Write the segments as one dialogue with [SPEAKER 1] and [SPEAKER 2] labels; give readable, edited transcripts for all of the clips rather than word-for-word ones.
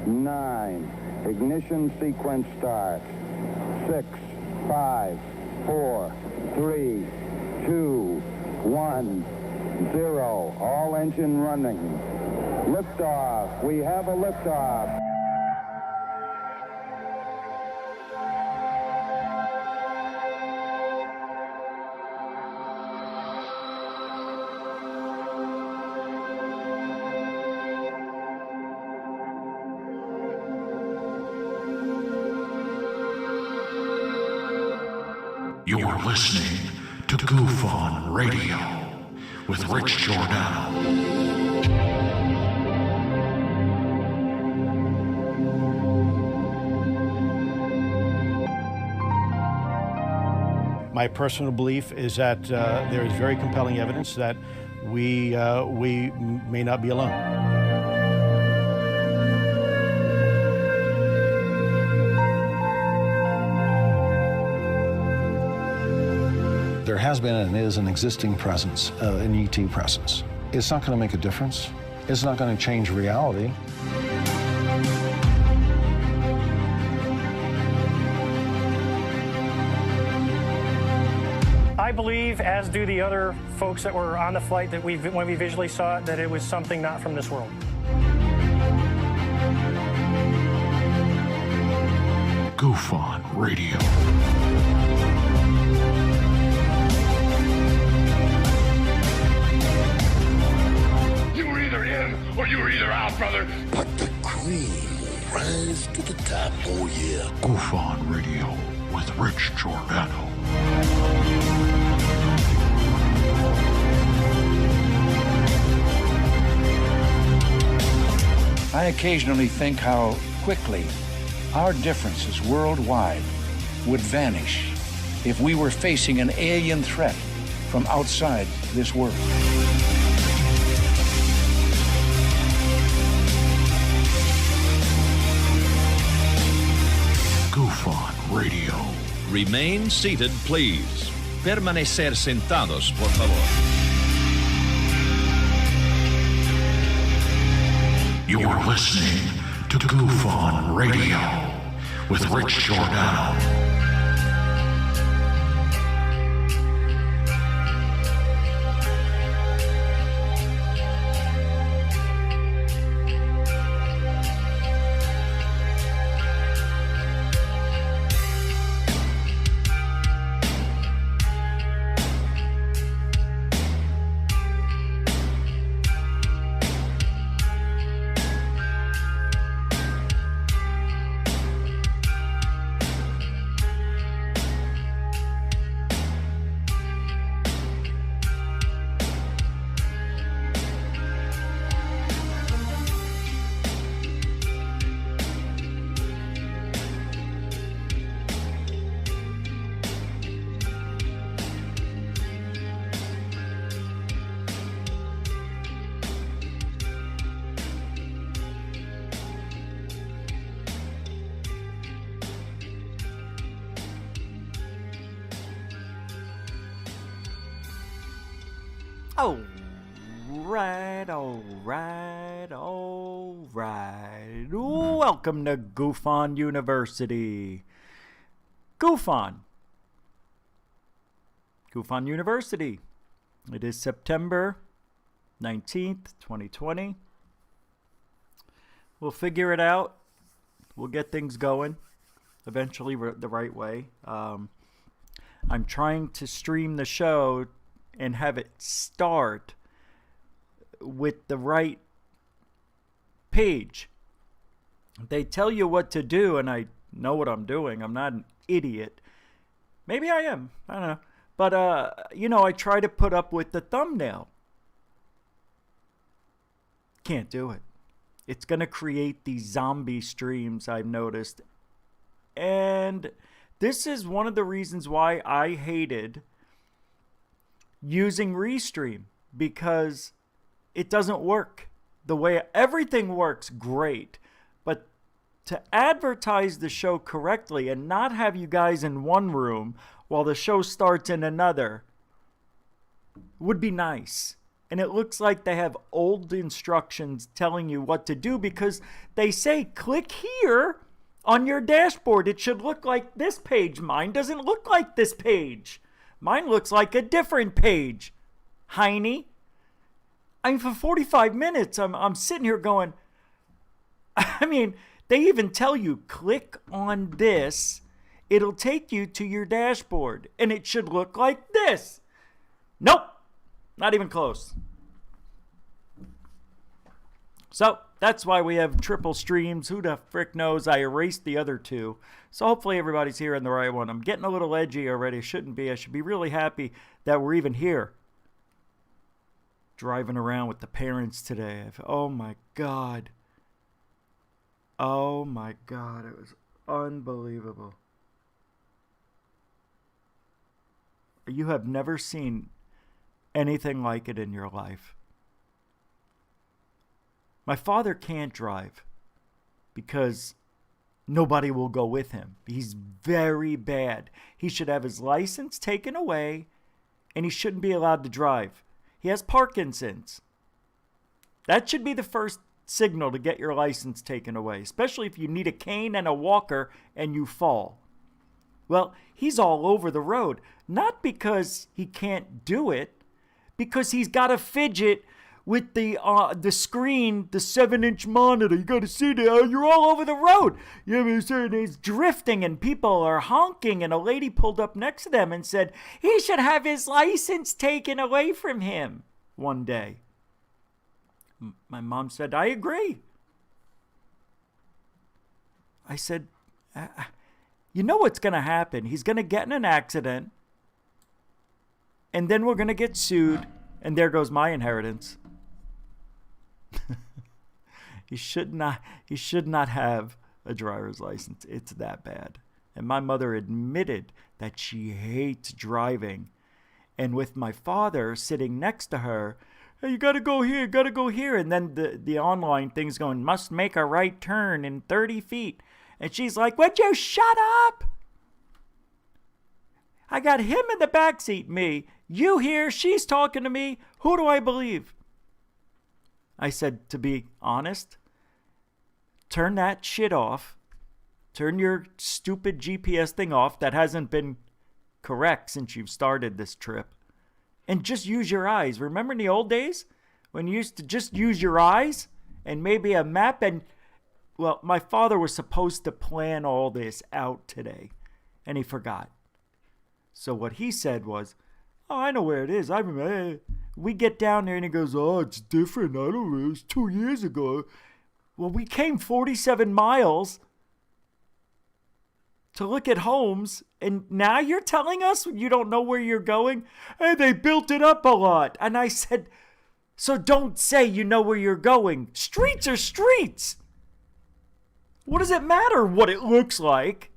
[SPEAKER 1] 10, 9. Ignition sequence start. 6, 5, 4, 3, 2, 1, 0. All engine running. Liftoff. We have a liftoff.
[SPEAKER 2] You're listening to GUFON Radio with Rich Giordano.
[SPEAKER 3] My personal belief is that there is very compelling evidence that we may not be alone.
[SPEAKER 4] There has been and is an existing presence, an ET presence. It's not going to make a difference. It's not going to change reality.
[SPEAKER 5] I believe, as do the other folks that were on the flight, that when we visually saw it, that it was something not from this world.
[SPEAKER 2] GUFON Radio.
[SPEAKER 6] Or you were either out, brother.
[SPEAKER 7] But the cream will rise to the top, oh yeah.
[SPEAKER 2] GUFON Radio with Rich Giordano.
[SPEAKER 8] I occasionally think how quickly our differences worldwide would vanish if we were facing an alien threat from outside this world.
[SPEAKER 2] GUFON Radio.
[SPEAKER 9] Remain seated, please. Permanecer sentados, por favor.
[SPEAKER 2] You're listening to GUFON Radio with Rich Giordano.
[SPEAKER 10] All right. Welcome to GUFON University. GUFON University. It is September 19th, 2020. We'll figure it out. We'll get things going eventually the right way. I'm trying to stream the show and have it start with the right page. They tell you what to do, and I know what I'm doing. I'm not an idiot. Maybe I am. I don't know. But, I try to put up with the thumbnail. Can't do it. It's going to create these zombie streams, I've noticed. And this is one of the reasons why I hated using Restream, because it doesn't work the way everything works great, but to advertise the show correctly and not have you guys in one room while the show starts in another would be nice. And it looks like they have old instructions telling you what to do because they say, click here on your dashboard. It should look like this page. Mine doesn't look like this page. Mine looks like a different page. Heine. I mean, for 45 minutes, I'm sitting here going, I mean, they even tell you, click on this. It'll take you to your dashboard. And it should look like this. Nope. Not even close. So that's why we have triple streams. Who the frick knows? I erased the other two. So hopefully everybody's here on the right one. I'm getting a little edgy already. Shouldn't be. I should be really happy that we're even here. Driving around with the parents today. Oh my God. Oh my God. It was unbelievable. You have never seen anything like it in your life. My father can't drive because nobody will go with him. He's very bad. He should have his license taken away and he shouldn't be allowed to drive. He has Parkinson's. That should be the first signal to get your license taken away, especially if you need a cane and a walker and you fall. Well, he's all over the road, not because he can't do it, because he's got to fidget with the screen, the 7-inch monitor. You got to see that you're all over the road. He's drifting and people are honking, and a lady pulled up next to them and said, he should have his license taken away from him one day. My mom said, I agree. I said, you know what's going to happen? He's going to get in an accident, and then we're going to get sued, and there goes my inheritance. He should not have a driver's license. It's that bad. And my mother admitted that she hates driving. And with my father sitting next to her, hey, you gotta go here, gotta go here. And then the online thing's going, must make a right turn in 30 feet. And she's like, would you shut up? I got him in the backseat, me. You here, she's talking to me. Who do I believe? I said, to be honest, turn that shit off. Turn your stupid GPS thing off that hasn't been correct since you've started this trip. And just use your eyes. Remember in the old days when you used to just use your eyes and maybe a map? And, well, my father was supposed to plan all this out today, and he forgot. So what he said was, oh, I know where it is. I remember. We get down there and he goes, oh, it's different. I don't know. It was 2 years ago. Well, we came 47 miles to look at homes, and now you're telling us you don't know where you're going? Hey, they built it up a lot. And I said, so don't say you know where you're going. Streets are streets. What does it matter what it looks like?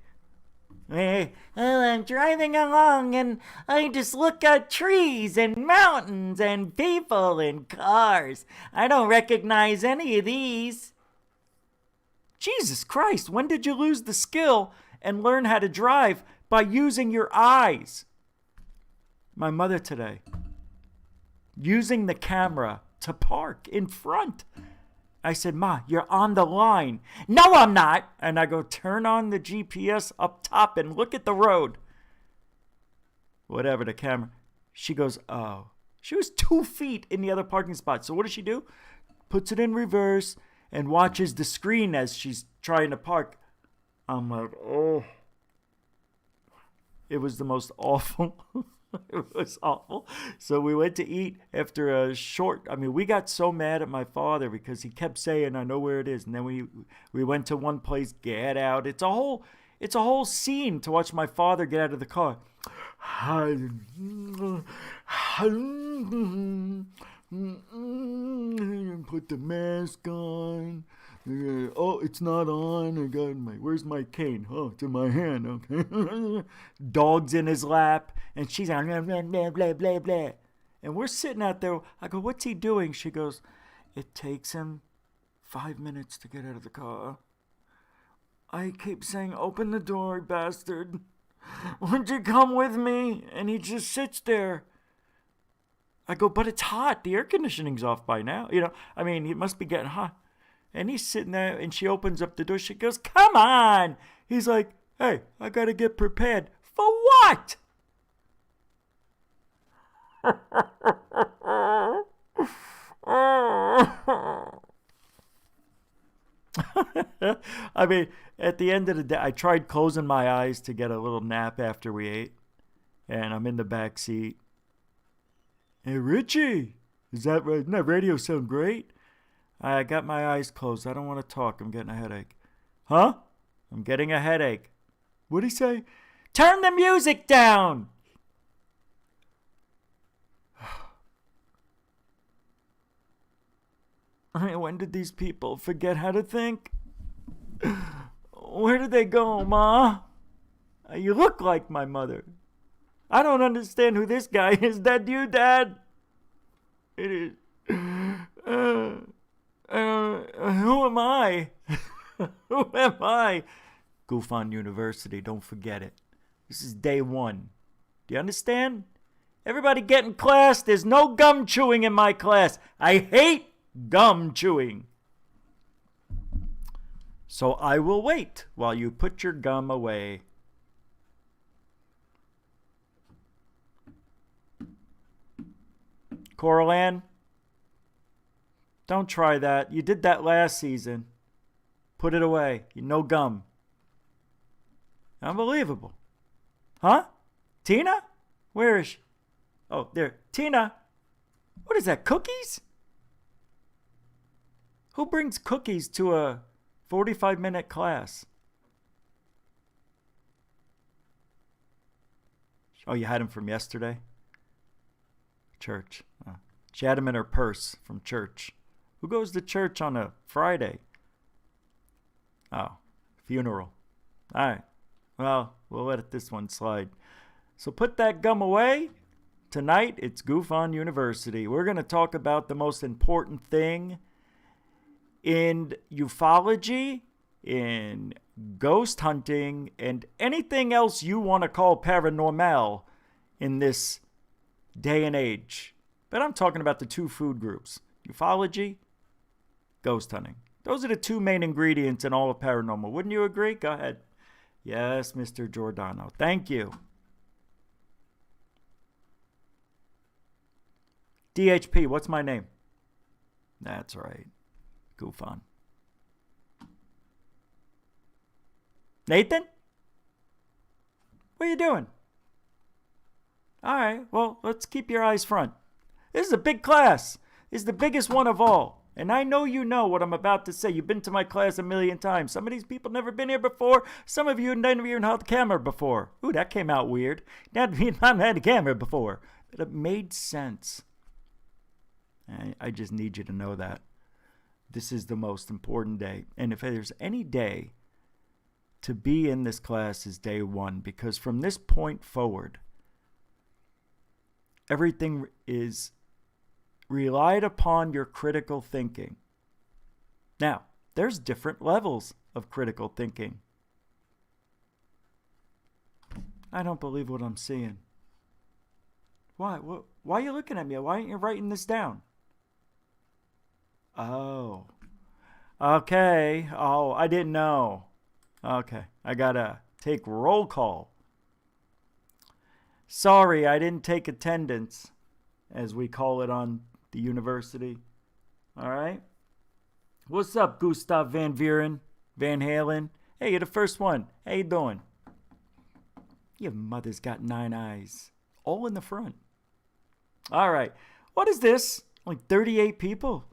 [SPEAKER 10] Well, I'm driving along and I just look at trees and mountains and people and cars. I don't recognize any of these. Jesus Christ, when did you lose the skill and learn how to drive by using your eyes? My mother today, using the camera to park in front. I said, Ma, you're on the line. No, I'm not. And I go, turn on the GPS up top and look at the road. Whatever, the camera. She goes, oh. She was 2 feet in the other parking spot. So what does she do? Puts it in reverse and watches the screen as she's trying to park. I'm like, oh. It was the most awful. It was awful. So we went to eat after a short, we got so mad at my father because he kept saying, I know where it is. And then we went to one place, get out. It's a whole scene to watch my father get out of the car. Put the mask on. Oh, it's not on. I got where's my cane? Oh, it's in my hand. Okay. Dog's in his lap, and she's on blah, blah, blah, blah, blah. And we're sitting out there. I go, what's he doing? She goes, it takes him 5 minutes to get out of the car. I keep saying, open the door, bastard. Won't you come with me? And he just sits there. I go, but it's hot. The air conditioning's off by now. You know, I mean, it must be getting hot. And he's sitting there, and she opens up the door. She goes, come on. He's like, hey, I got to get prepared. For what? I mean, at the end of the day, I tried closing my eyes to get a little nap after we ate. And I'm in the back seat. Hey, Richie, is that right? Doesn't that radio sound great? I got my eyes closed. I don't want to talk. I'm getting a headache. Huh? I'm getting a headache. What'd he say? Turn the music down! I mean, when did these people forget how to think? Where did they go, Ma? You look like my mother. I don't understand who this guy is. That you, Dad? It is. Who am I? Who am I? GUFON University, don't forget it. This is day 1. Do you understand? Everybody get in class. There's no gum chewing in my class. I hate gum chewing. So I will wait while you put your gum away. Coral Ann, don't try that. You did that last season. Put it away. No gum. Unbelievable. Huh? Tina? Where is she? Oh, there. Tina. What is that, cookies? Who brings cookies to a 45-minute class? Oh, you had them from yesterday? Church. She had them in her purse from church. Who goes to church on a Friday? Oh, funeral. All right. Well, we'll let this one slide. So put that gum away. Tonight, it's GUFON University. We're going to talk about the most important thing in ufology, in ghost hunting, and anything else you want to call paranormal in this day and age. But I'm talking about the 2 food groups: ufology, ghost hunting. Those are the 2 main ingredients in all of paranormal. Wouldn't you agree? Go ahead. Yes, Mr. Giordano. Thank you. DHP, what's my name? That's right. GUFON. Nathan? What are you doing? All right, well, let's keep your eyes front. This is a big class. This is the biggest one of all. And I know you know what I'm about to say. You've been to my class a million times. Some of these people never been here before. Some of you never even held the camera before. Ooh, that came out weird. Never even had a camera before. But it made sense. I just need you to know that. This is the most important day. And if there's any day to be in this class, is day 1. Because from this point forward, everything is relied upon your critical thinking. Now, there's different levels of critical thinking. I don't believe what I'm seeing. Why? Why are you looking at me? Why aren't you writing this down? Oh. Okay. Oh, I didn't know. Okay. I gotta take roll call. Sorry, I didn't take attendance, as we call it on the university. All right? What's up, Gustav Van Halen? Hey, you're the first one. How you doing? Your mother's got 9 eyes. All in the front. All right. What is this? Like 38 people?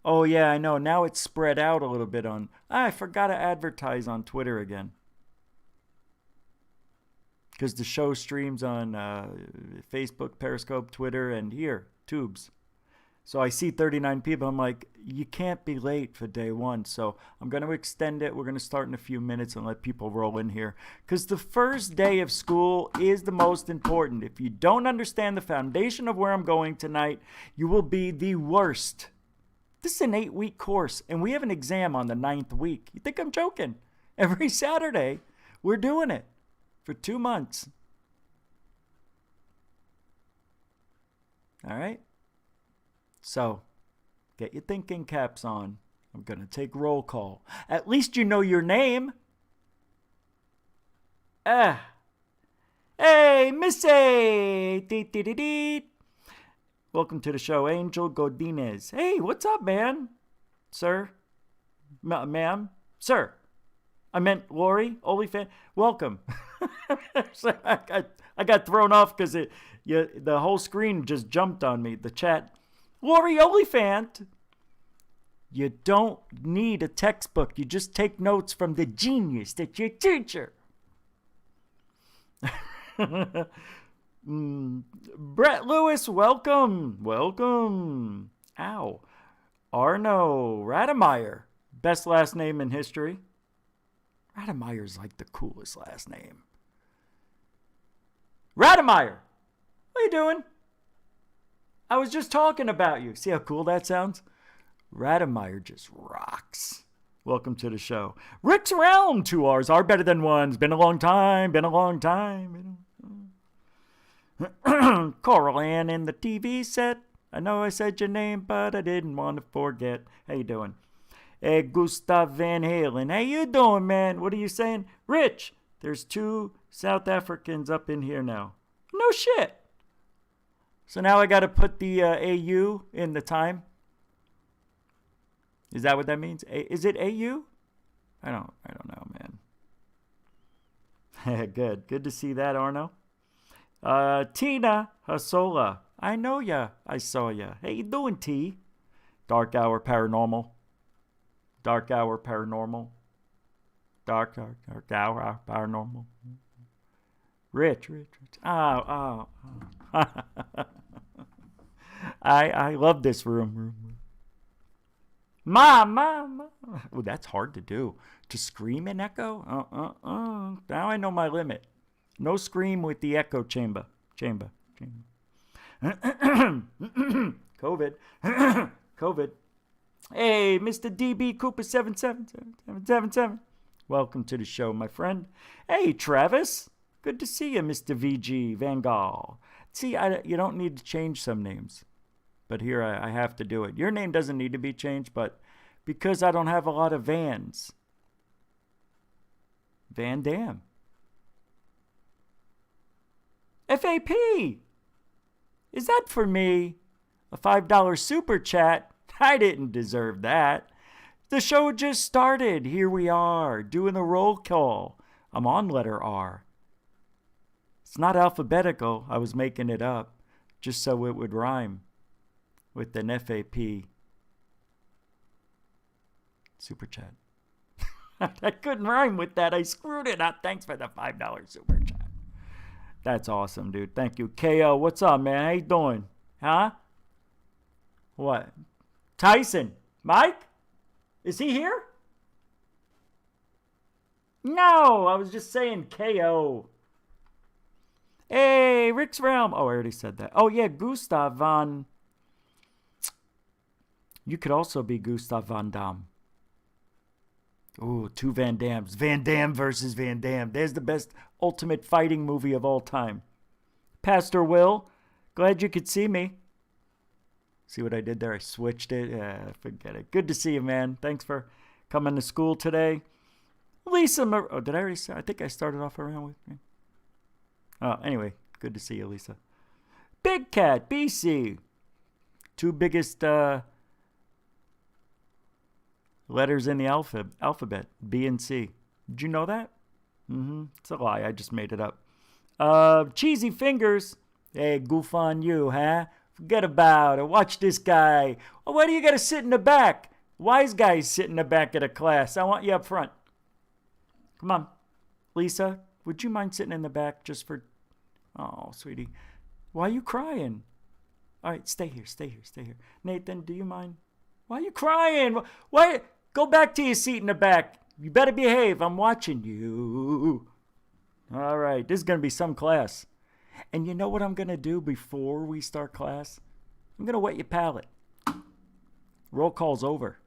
[SPEAKER 10] Oh, yeah, I know. Now it's spread out a little bit on... I forgot to advertise on Twitter again. Because the show streams on Facebook, Periscope, Twitter, and here, Tubes. So I see 39 people. I'm like, you can't be late for day 1. So I'm going to extend it. We're going to start in a few minutes and let people roll in here. Because the first day of school is the most important. If you don't understand the foundation of where I'm going tonight, you will be the worst. This is an 8-week course, and we have an exam on the 9th week. You think I'm joking? Every Saturday, we're doing it for 2 months. All right? So, get your thinking caps on. I'm going to take roll call. At least you know your name. Hey, Missy! Dee. Welcome to the show, Angel Godinez. Hey, what's up, man? Sir? Ma'am? Sir? I meant Lori, OnlyFans. Welcome. I got thrown off because the whole screen just jumped on me. The chat. Lori, OnlyFans. You don't need a textbook. You just take notes from the genius that's your teacher. Brett Lewis, welcome. Welcome. Ow. Arno Rademeyer. Best last name in history. Rademeyer's like the coolest last name. Rademeyer, what are you doing? I was just talking about you. See how cool that sounds? Rademeyer just rocks. Welcome to the show. Rick's Realm, 2 R's are better than ones. Been a long time. Coral Ann in the TV set. I know I said your name, but I didn't want to forget. How you doing? Hey, Gustav Van Halen. How you doing, man? What are you saying? Rich, there's 2 South Africans up in here now. No shit. So now I got to put the AU in the time. Is that what that means? Is it AU? I don't know, man. Good to see that, Arno. Tina Hasola. I know ya. I saw ya. How you doing, T? Dark Hour Paranormal. Dark Hour Paranormal. Dark Hour Paranormal. Rich. Oh. I love this room. Mom. Oh, that's hard to do. To scream and echo? Now I know my limit. No scream with the echo chamber. COVID. Hey, Mr. DB Cooper 777. Welcome to the show, my friend. Hey, Travis. Good to see you, Mr. VG Van Gaal. See, you don't need to change some names. But here I have to do it. Your name doesn't need to be changed, but because I don't have a lot of Vans. Van Dam. FAP. Is that for me? A $5 super chat? I didn't deserve that. The show just started. Here we are, doing the roll call. I'm on letter R. It's not alphabetical. I was making it up just so it would rhyme with an FAP super chat. I couldn't rhyme with that. I screwed it up. Thanks for the $5 super chat. That's awesome, dude. Thank you. KO, what's up, man? How you doing? Huh? What? Tyson? Mike? Is he here? No, I was just saying KO. Hey, Rick's Realm. Oh, I already said that. Oh, yeah, Gustav Van... You could also be Gustav Van Damme. Ooh, 2 Van Dams. Van Damme versus Van Damme. There's the best ultimate fighting movie of all time. Pastor Will, glad you could see me. See what I did there? I switched it. Yeah, forget it. Good to see you, man. Thanks for coming to school today. Lisa, did I already say? I think I started off around with me. Oh, anyway, good to see you, Lisa. Big Cat, BC. 2 biggest letters in the alphabet, B and C. Did you know that? It's a lie. I just made it up. Cheesy Fingers. Hey, goof on you, huh? Forget about it. Watch this guy. Oh, why do you got to sit in the back? Wise guys sit in the back of the class. I want you up front. Come on. Lisa, would you mind sitting in the back just for... Oh, sweetie. Why are you crying? All right, stay here. Nathan, do you mind? Why are you crying? Why? Go back to your seat in the back. You better behave. I'm watching you. All right, this is going to be some class. And you know what I'm going to do before we start class? I'm going to wet your palate. Roll call's over.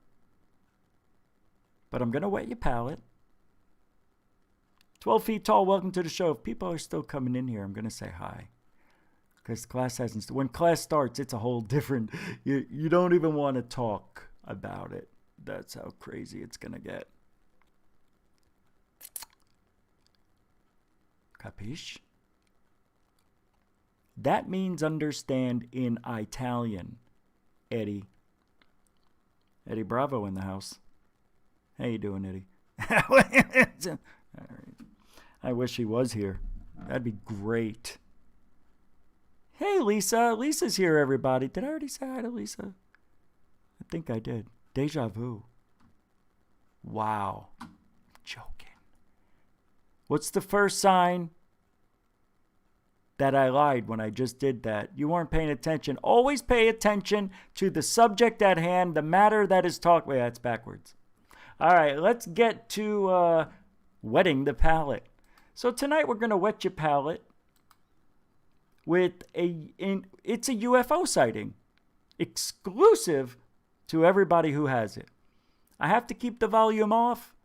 [SPEAKER 10] But I'm going to wet your palate. 12 feet tall, welcome to the show. If people are still coming in here, I'm going to say hi. because class hasn't. When class starts, it's a whole different. You don't even want to talk about it. That's how crazy it's gonna get. Capiche? That means understand in Italian. Eddie Bravo in the house. How you doing, Eddie? All right. I wish he was here. That'd be great. Hey, Lisa. Lisa's here, everybody. Did I already say hi to Lisa? I think I did. Deja vu. Wow. I'm joking. What's the first sign that I lied when I just did that? You weren't paying attention. Always pay attention to the subject at hand, the matter that is talked. Wait, that's backwards. All right, let's get to wetting the palate. So tonight we're going to wet your palate with it's a UFO sighting, exclusive to everybody who has it. I have to keep the volume off,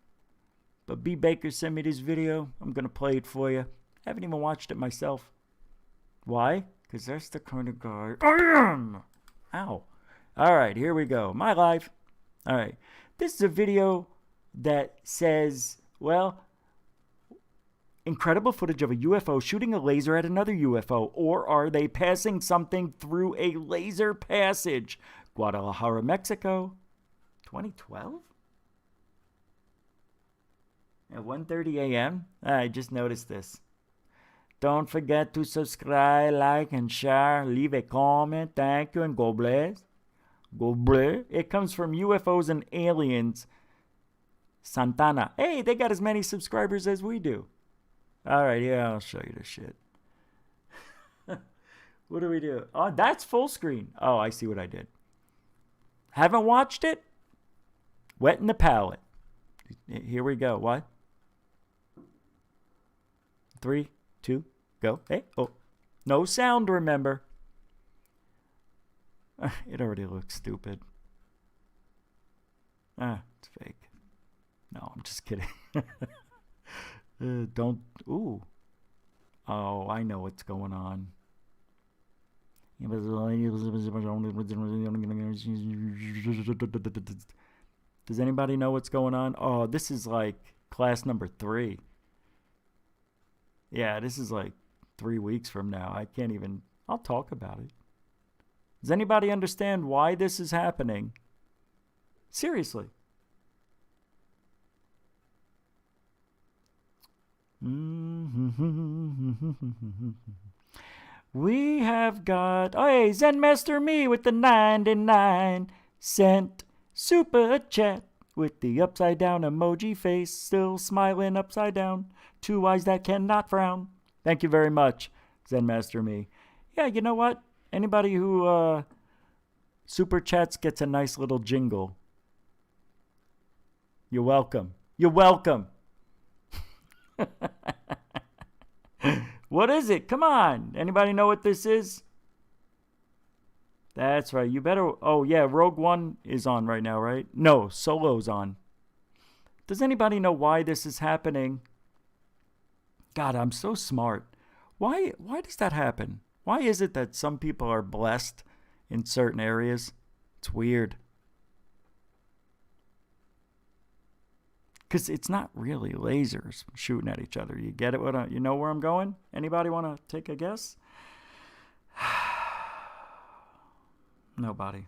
[SPEAKER 10] but B. Baker sent me this video. I'm going to play it for you. I haven't even watched it myself. Why? Because that's the kind of guy I am. Ow. All right, here we go. My life. All right. This is a video that says, well, incredible footage of a UFO shooting a laser at another UFO. Or are they passing something through a laser passage? Guadalajara, Mexico, 2012? At 1:30 a.m.? I just noticed this. Don't forget to subscribe, like, and share. Leave a comment. Thank you, and God bless. God bless. It comes from UFOs and Aliens. Santana. Hey, they got as many subscribers as we do. All right, yeah, I'll show you the shit. What do we do? Oh, that's full screen. Oh, I see what I did. Haven't watched it? Wetting the palate. Here we go. What? 3, 2, go. Hey, oh. No sound, remember. It already looks stupid. It's fake. No, I'm just kidding. Don't. Ooh. Oh, I know what's going on. Does anybody know what's going on? Oh, this is like class number 3. Yeah, this is like 3 weeks from now. I can't even. I'll talk about it. Does anybody understand why this is happening? Seriously. We have got, oh hey, Zen Master Me with the 99-cent super chat with the upside down emoji face, still smiling upside down, 2 eyes that cannot frown. Thank you very much, Zen Master Me. Yeah, you know what? Anybody who super chats gets a nice little jingle. You're welcome. You're welcome. What is it? Come on. Anybody know what this is? That's right. You better. Oh, yeah. Rogue One is on right now, right? No, Solo's on. Does anybody know why this is happening? God, I'm so smart. Why does that happen? Why is it that some people are blessed in certain areas? It's weird. Because it's not really lasers shooting at each other. You get it? You know where I'm going? Anybody want to take a guess? Nobody.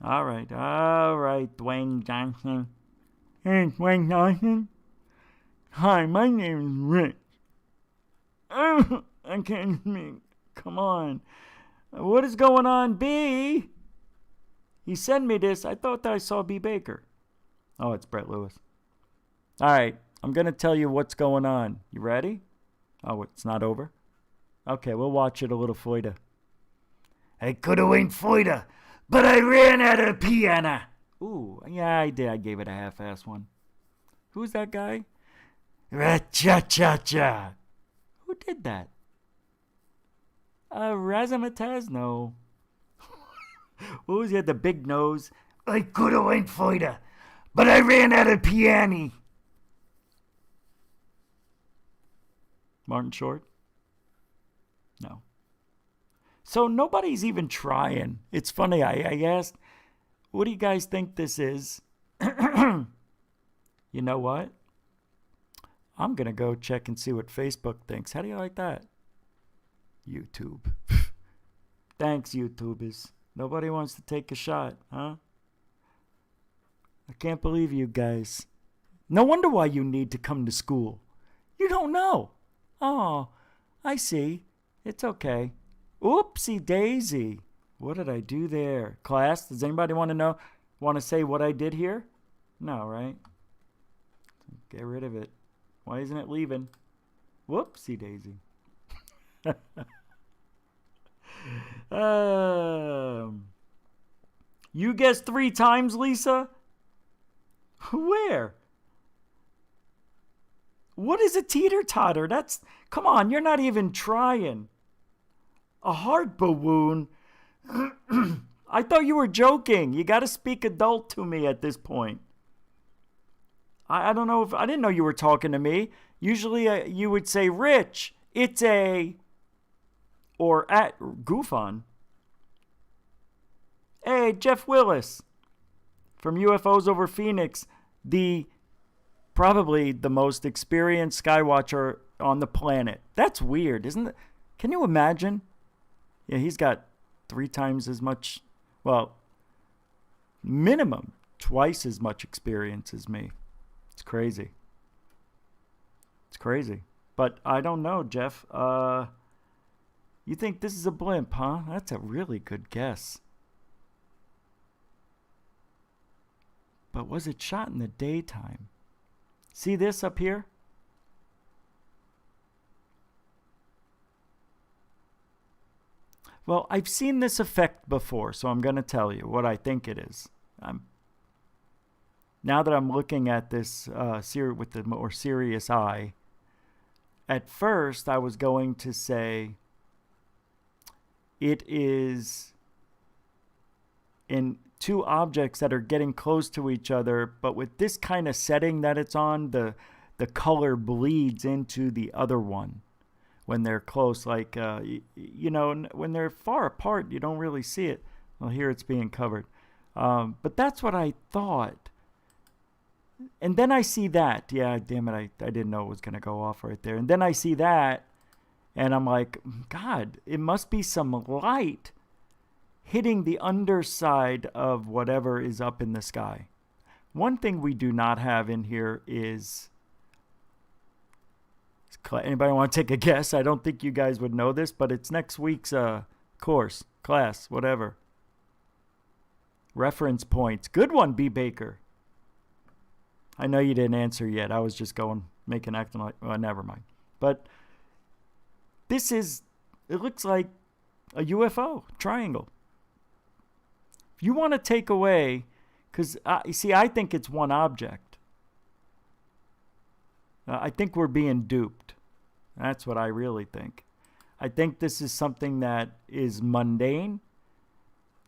[SPEAKER 10] All right, Dwayne Johnson. Hey, Dwayne Johnson. Hi, my name is Rich. I can't speak. Come on. What is going on, B? He sent me this. I thought that I saw B. Baker. Oh, it's Brett Lewis. All right. I'm going to tell you what's going on. You ready? Oh, it's not over? Okay, we'll watch it a little further. I could have went further, but I ran out of piano. Ooh, yeah, I did. I gave it a half-ass one. Who's that guy? Ra-cha-cha-cha. Who did that? Razzmatazz? No. What was he had the big nose? I could have went further, but I ran out of piano. Martin Short? No. So nobody's even trying. It's funny. I asked, what do you guys think this is? You know what? I'm going to go check and see what Facebook thinks. How do you like that? YouTube. Thanks, YouTubers. Nobody wants to take a shot, huh? I can't believe you guys. No wonder why you need to come to school. You don't know. Oh, I see. It's okay. Oopsie daisy. What did I do there? Class, does anybody want to say what I did here? No, right? Get rid of it. Why isn't it leaving? Whoopsie daisy. You guessed 3 times, Lisa? Where? What is a teeter-totter? Come on, you're not even trying. A heart balloon? I thought you were joking. You got to speak adult to me at this point. I don't know I didn't know you were talking to me. Usually you would say, Rich, it's or at GUFON. Hey, Jeff Willis from UFOs Over Phoenix, probably the most experienced skywatcher on the planet. That's weird, isn't it? Can you imagine? Yeah, he's got 3 times as much, well, minimum twice as much experience as me. It's crazy. It's crazy. But I don't know, Jeff. You think this is a blimp, huh? That's a really good guess. But was it shot in the daytime? See this up here? Well, I've seen this effect before, so I'm going to tell you what I think it is. Now that I'm looking at this with the more serious eye, at first I was going to say it is in 2 objects that are getting close to each other, but with this kind of setting that it's on, the color bleeds into the other one when they're close. Like, when they're far apart, you don't really see it. Well, here it's being covered. But that's what I thought. And then I see that. Yeah, damn it, I didn't know it was going to go off right there. And then I see that, and I'm like, God, it must be some light hitting the underside of whatever is up in the sky. One thing we do not have in here is... Anybody want to take a guess? I don't think you guys would know this, but it's next week's course, class, whatever. Reference points. Good one, B. Baker. I know you didn't answer yet. I was just acting like, well, never mind. But it looks like a UFO triangle. If you want to take away, because, I think it's one object. I think we're being duped. That's what I really think. I think this is something that is mundane.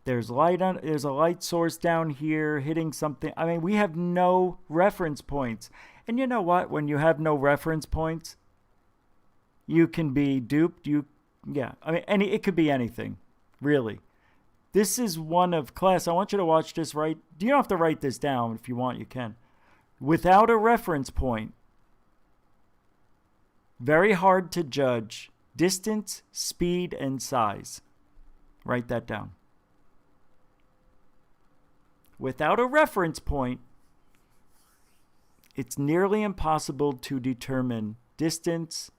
[SPEAKER 10] There's a light source down here hitting something. I mean, we have no reference points. And you know what? When you have no reference points, you can be duped. It could be anything, really. This is one of class. I want you to watch this right. You don't have to write this down. If you want, you can. Without a reference point, very hard to judge distance, speed, and size. Write that down. Without a reference point, it's nearly impossible to determine distance,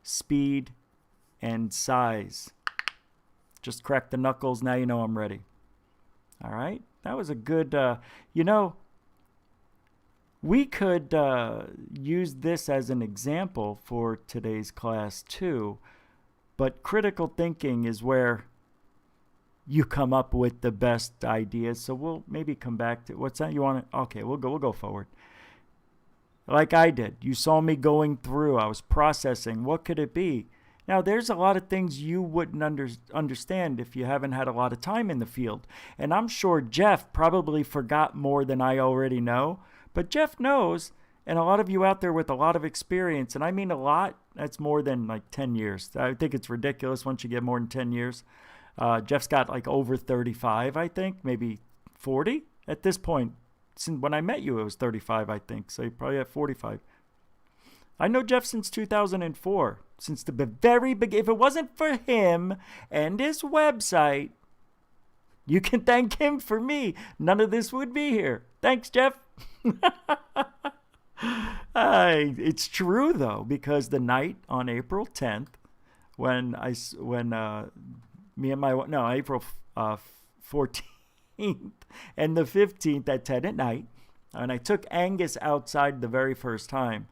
[SPEAKER 10] speed, and size. Just crack the knuckles. Now you know I'm ready. All right? That was a good, we could use this as an example for today's class too, but critical thinking is where you come up with the best ideas. So we'll maybe come back to, what's that you want to, okay, we'll go forward. Like I did. You saw me going through. I was processing. What could it be? Now, there's a lot of things you wouldn't understand if you haven't had a lot of time in the field. And I'm sure Jeff probably forgot more than I already know. But Jeff knows, and a lot of you out there with a lot of experience, and I mean a lot, that's more than like 10 years. I think it's ridiculous once you get more than 10 years. Jeff's got like over 35, I think, maybe 40 at this point. Since when I met you, it was 35, I think. So you probably have 45. I know Jeff since 2004, since the very beginning. If it wasn't for him and his website, you can thank him for me. None of this would be here. Thanks, Jeff. It's true, though, because the night on April 10th, April 14th and the 15th at 10 at night, and I took Angus outside the very first time.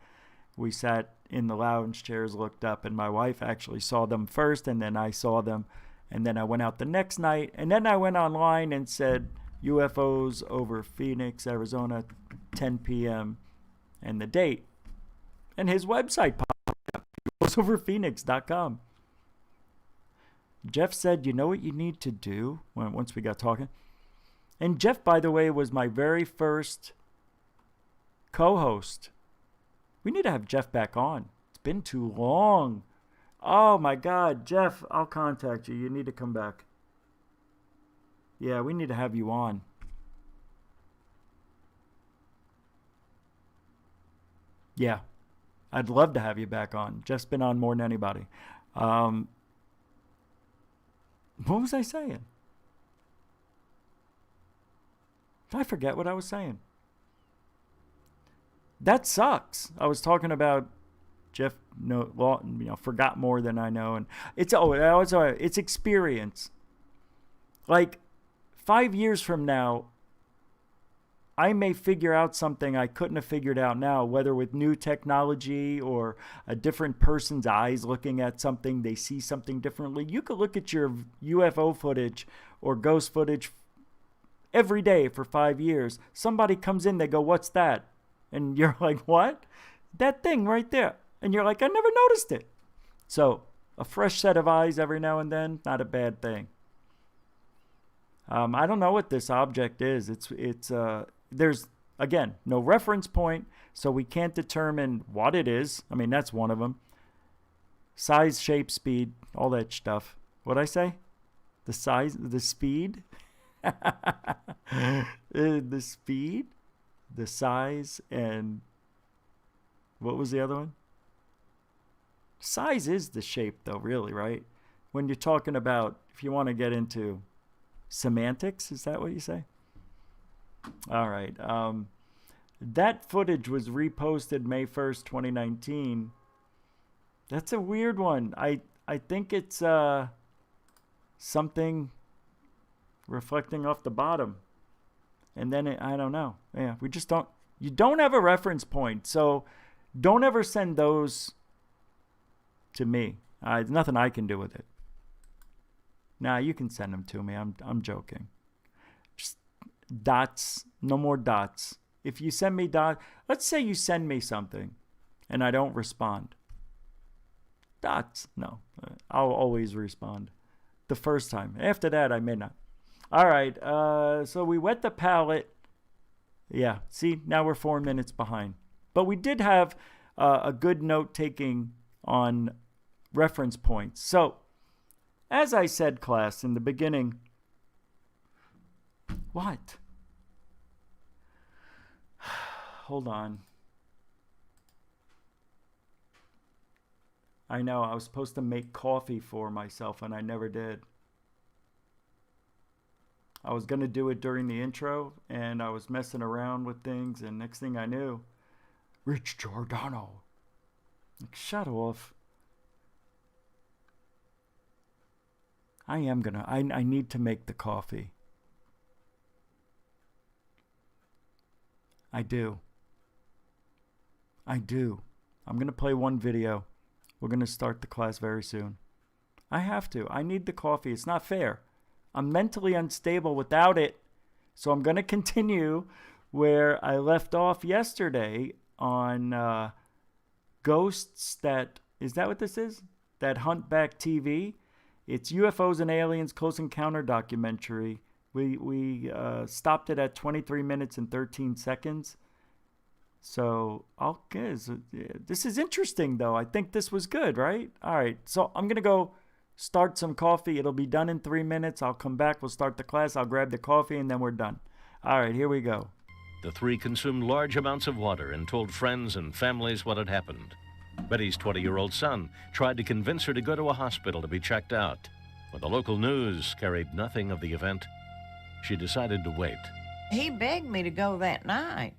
[SPEAKER 10] We sat in the lounge chairs, looked up, and my wife actually saw them first, and then I saw them, and then I went out the next night, and then I went online and said UFOs over Phoenix, Arizona, 10 p.m., and the date. And his website popped up, ufosoverphoenix.com. Jeff said, you know what you need to do once we got talking? And Jeff, by the way, was my very first co-host. We need to have Jeff back on. It's been too long. Oh, my God. Jeff, I'll contact you. You need to come back. Yeah, we need to have you on. Yeah, I'd love to have you back on. Jeff's been on more than anybody. What was I saying? I forget what I was saying. That sucks. I was talking about Jeff forgot more than I know, and it's experience. Like 5 years from now, I may figure out something I couldn't have figured out now, whether with new technology or a different person's eyes looking at something, they see something differently. You could look at your UFO footage or ghost footage every day for 5 years. Somebody comes in, they go, "What's that?" And you're like, "What?" "That thing right there." And you're like, "I never noticed it." So a fresh set of eyes every now and then, not a bad thing. I don't know what this object is. There's, again, no reference point, so we can't determine what it is. I mean, that's one of them. Size, shape, speed, all that stuff. What'd I say? The size, the speed? The speed, the size, and what was the other one? Size is the shape, though, really, right? When you're talking about, if you want to get into semantics, is that what you say? All right. That footage was reposted May 1st, 2019. That's a weird one. I think it's something reflecting off the bottom. And then I don't know. Yeah, we just don't. You don't have a reference point, so don't ever send those to me. There's nothing I can do with it. Nah, you can send them to me. I'm joking. Just dots. No more dots. If you send me dots, let's say you send me something, and I don't respond. Dots. No, I'll always respond. The first time. After that, I may not. All right. So we wet the palette. Yeah. See, now we're 4 minutes behind. But we did have a good note taking on reference points. So, as I said, class, in the beginning, what? Hold on. I know, I was supposed to make coffee for myself, and I never did. I was going to do it during the intro, and I was messing around with things, and next thing I knew, Rich Giordano. Like, shut off. I need to make the coffee. I do. I'm going to play one video. We're going to start the class very soon. I have to. I need the coffee. It's not fair. I'm mentally unstable without it. So I'm going to continue where I left off yesterday on ghosts that, is that what this is? That Hunt Back TV. It's UFOs and Aliens Close Encounter documentary. We stopped it at 23 minutes and 13 seconds. So this is interesting, though. I think this was good, right? All right, so I'm going to go start some coffee. It'll be done in 3 minutes. I'll come back. We'll start the class. I'll grab the coffee, and then we're done. All right, here we go.
[SPEAKER 9] The three consumed large amounts of water and told friends and families what had happened. Betty's 20-year-old son tried to convince her to go to a hospital to be checked out. When the local news carried nothing of the event, she decided to wait.
[SPEAKER 11] He begged me to go that night,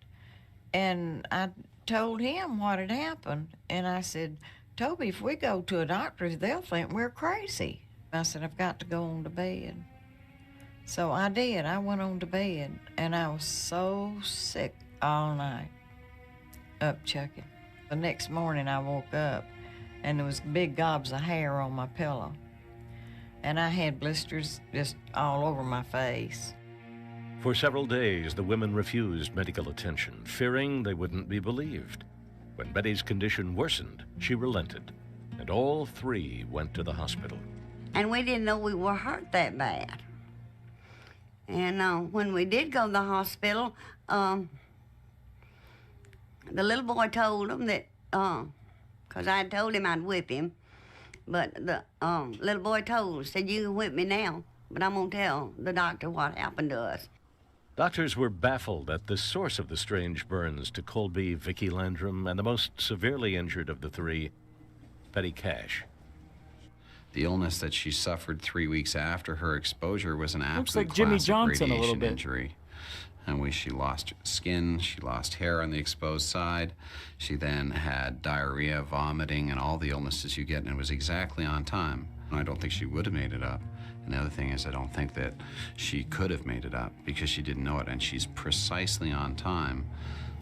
[SPEAKER 11] and I told him what had happened, and I said, Toby, if we go to a doctor, they'll think we're crazy. I said, I've got to go on to bed. So I did. I went on to bed, and I was so sick all night, up chucking. The next morning I woke up, and there was big gobs of hair on my pillow, and I had blisters just all over my face.
[SPEAKER 9] For several days, the women refused medical attention, fearing they wouldn't be believed. When Betty's condition worsened, she relented, and all three went to the hospital.
[SPEAKER 12] And we didn't know we were hurt that bad. And when we did go to the hospital, the little boy told him that, because I told him I'd whip him, but the little boy said, you can whip me now, but I'm going to tell the doctor what happened to us.
[SPEAKER 9] Doctors were baffled at the source of the strange burns to Colby, Vicki Landrum, and the most severely injured of the three, Betty Cash.
[SPEAKER 13] The illness that she suffered 3 weeks after her exposure was an absolute
[SPEAKER 10] like Jimmy
[SPEAKER 13] classic
[SPEAKER 10] Johnson a little
[SPEAKER 13] radiation
[SPEAKER 10] bit.
[SPEAKER 13] injury. And she lost skin, she lost hair on the exposed side. She then had diarrhea, vomiting, and all the illnesses you get, and it was exactly on time. I don't think she would have made it up. And the other thing is, I don't think that she could have made it up because she didn't know it, and she's precisely on time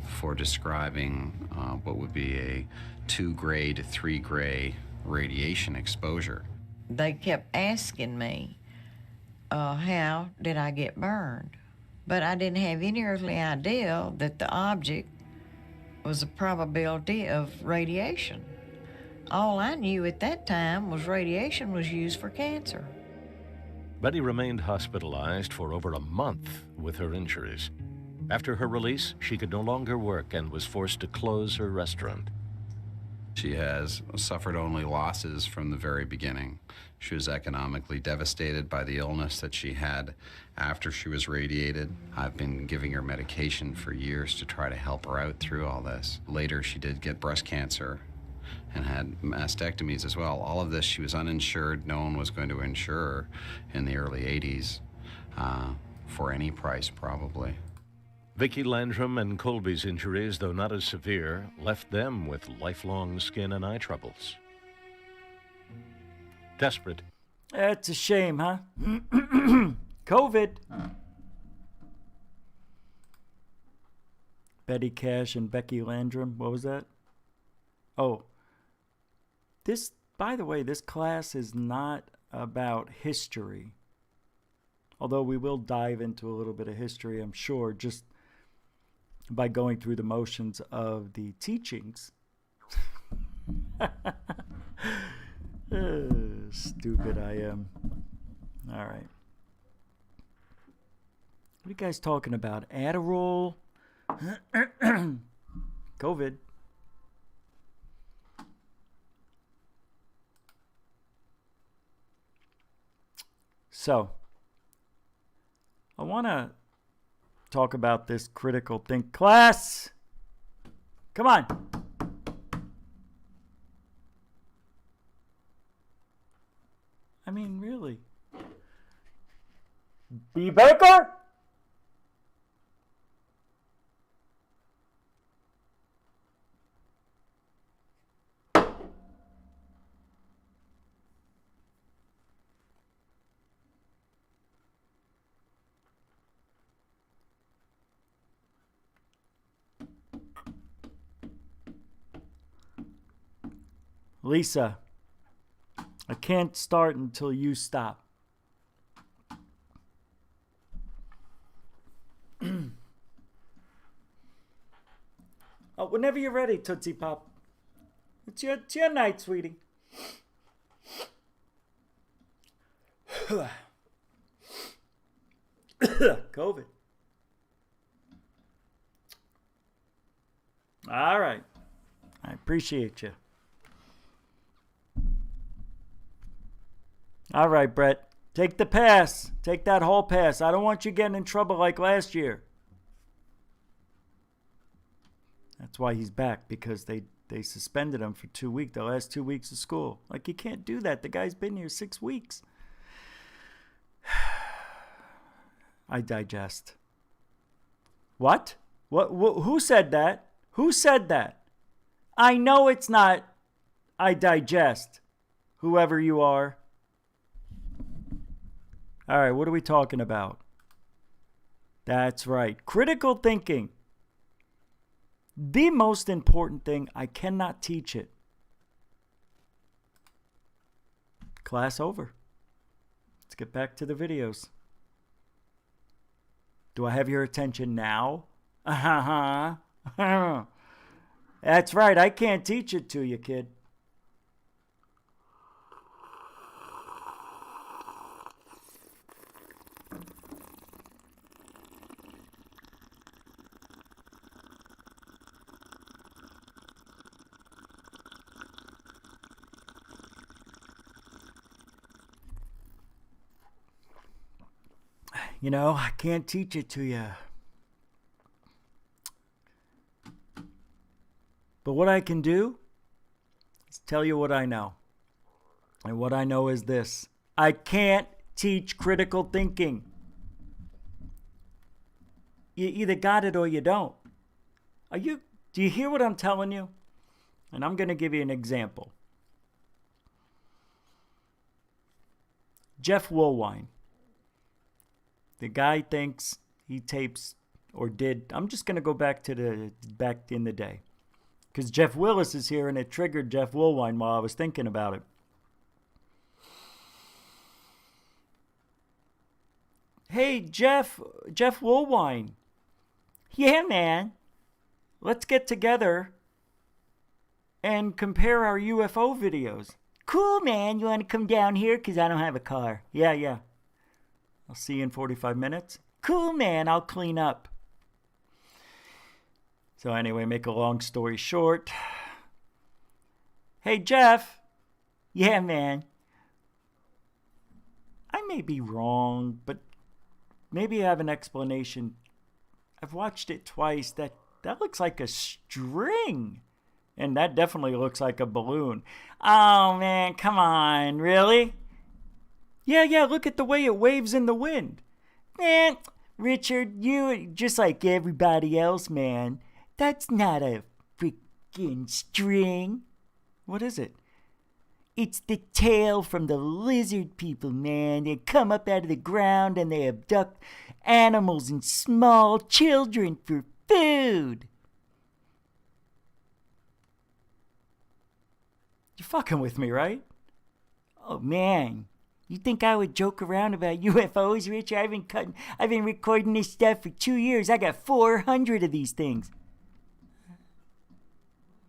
[SPEAKER 13] for describing what would be a 2-gray to 3-gray radiation exposure.
[SPEAKER 11] They kept asking me, how did I get burned? But I didn't have any earthly idea that the object was a probability of radiation. All I knew at that time was radiation was used for cancer.
[SPEAKER 9] Betty remained hospitalized for over a month with her injuries. After her release, she could no longer work and was forced to close her restaurant.
[SPEAKER 13] She has suffered only losses from the very beginning. She was economically devastated by the illness that she had after she was radiated. I've been giving her medication for years to try to help her out through all this. Later, she did get breast cancer and had mastectomies as well. All of this, she was uninsured. No one was going to insure her in the early 80s for any price, probably.
[SPEAKER 9] Vicki Landrum and Colby's injuries, though not as severe, left them with lifelong skin and eye troubles. Desperate.
[SPEAKER 10] It's a shame, huh? COVID. Betty Cash and Becky Landrum. What was that? Oh. This, by the way, this class is not about history. Although we will dive into a little bit of history, I'm sure, just by going through the motions of the teachings. Stupid I am. All right. What are you guys talking about? Adderall? COVID. So, I want to talk about this critical thing. Class! Come on. I mean, really. B. Baker? Lisa, I can't start until you stop. Oh, whenever you're ready, Tootsie Pop. It's your night, sweetie. COVID. All right. I appreciate you. All right, Brett. Take the pass. Take that hall pass. I don't want you getting in trouble like last year. That's why he's back, because they suspended him for 2 weeks, the last 2 weeks of school. Like, you can't do that. The guy's been here 6 weeks. I digest. What? Who said that? Who said that? I know it's not I digest. Whoever you are. All right, what are we talking about? That's right. Critical thinking. The most important thing, I cannot teach it. Class over. Let's get back to the videos. Do I have your attention now? Uh-huh. That's right, I can't teach it to you, kid. You know, I can't teach it to you. But what I can do is tell you what I know. And what I know is this. I can't teach critical thinking. You either got it or you don't. Do you hear what I'm telling you? And I'm going to give you an example. Jeff Woolwine. The guy thinks he tapes or did. I'm just going to go back in the day. Because Jeff Willis is here and it triggered Jeff Woolwine while I was thinking about it. Hey, Jeff Woolwine. Yeah, man. Let's get together and compare our UFO videos. Cool, man. You want to come down here? Because I don't have a car. Yeah. I'll see you in 45 minutes. Cool, man. I'll clean up. So anyway, make a long story short. Hey, Jeff. Yeah, man. I may be wrong, but maybe I have an explanation. I've watched it twice. That looks like a string. And that definitely looks like a balloon. Oh, man, come on. Really? Yeah, look at the way it waves in the wind. Man, Richard, you just like everybody else, man. That's not a freaking string. What is it? It's the tail from the lizard people, man. They come up out of the ground and they abduct animals and small children for food. You're fucking with me, right? Oh, man. You think I would joke around about UFOs, Richard? I've been recording this stuff for 2 years. I got 400 of these things.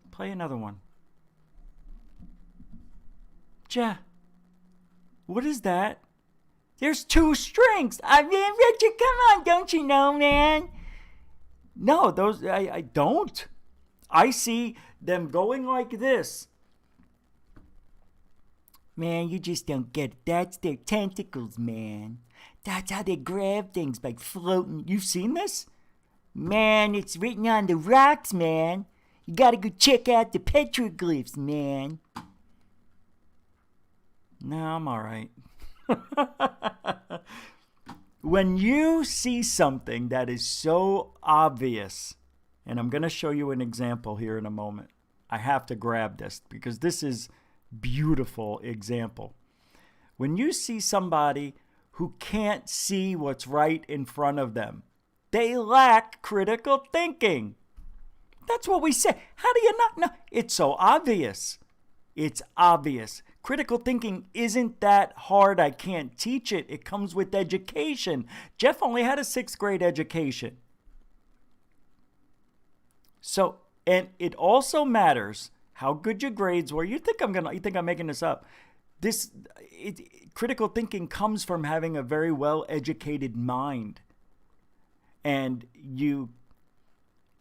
[SPEAKER 10] Play another one. What is that? There's 2 strings. I mean, Richard, come on. Don't you know, man? No, those, I don't. I see them going like this. Man, you just don't get it. That's their tentacles, man. That's how they grab things, by floating. You've seen this? Man, it's written on the rocks, man. You gotta go check out the petroglyphs, man. No, I'm alright. When you see something that is so obvious, and I'm gonna show you an example here in a moment. I have to grab this because this is beautiful example. When you see somebody who can't see what's right in front of them, they lack critical thinking. That's what we say. How do you not know? It's so obvious. It's obvious. Critical thinking isn't that hard. I can't teach it. It comes with education. Jeff only had a 6th grade education. So, and it also matters how good your grades were. You think I'm making this up? Critical thinking comes from having a very well-educated mind. And you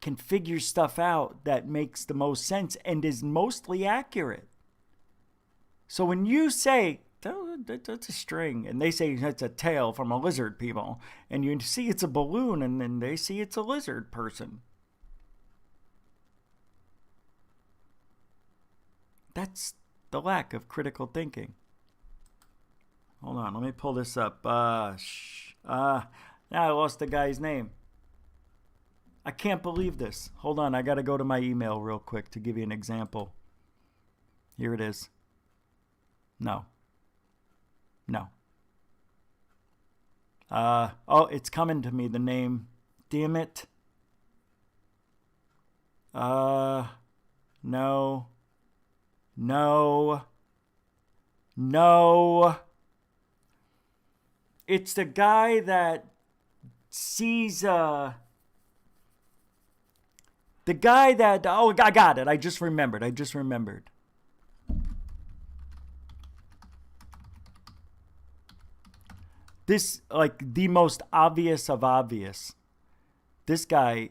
[SPEAKER 10] can figure stuff out that makes the most sense and is mostly accurate. So when you say, that's a string, and they say that's a tail from a lizard people, and you see it's a balloon, and then they see it's a lizard person. That's the lack of critical thinking. Hold on, let me pull this up. Now I lost the guy's name. I can't believe this. Hold on, I got to go to my email real quick to give you an example. Here it is. No. Oh, it's coming to me, the name. Damn it. No. It's the guy that sees, the guy that, oh, I got it. I just remembered. This, like, the most obvious of obvious. This guy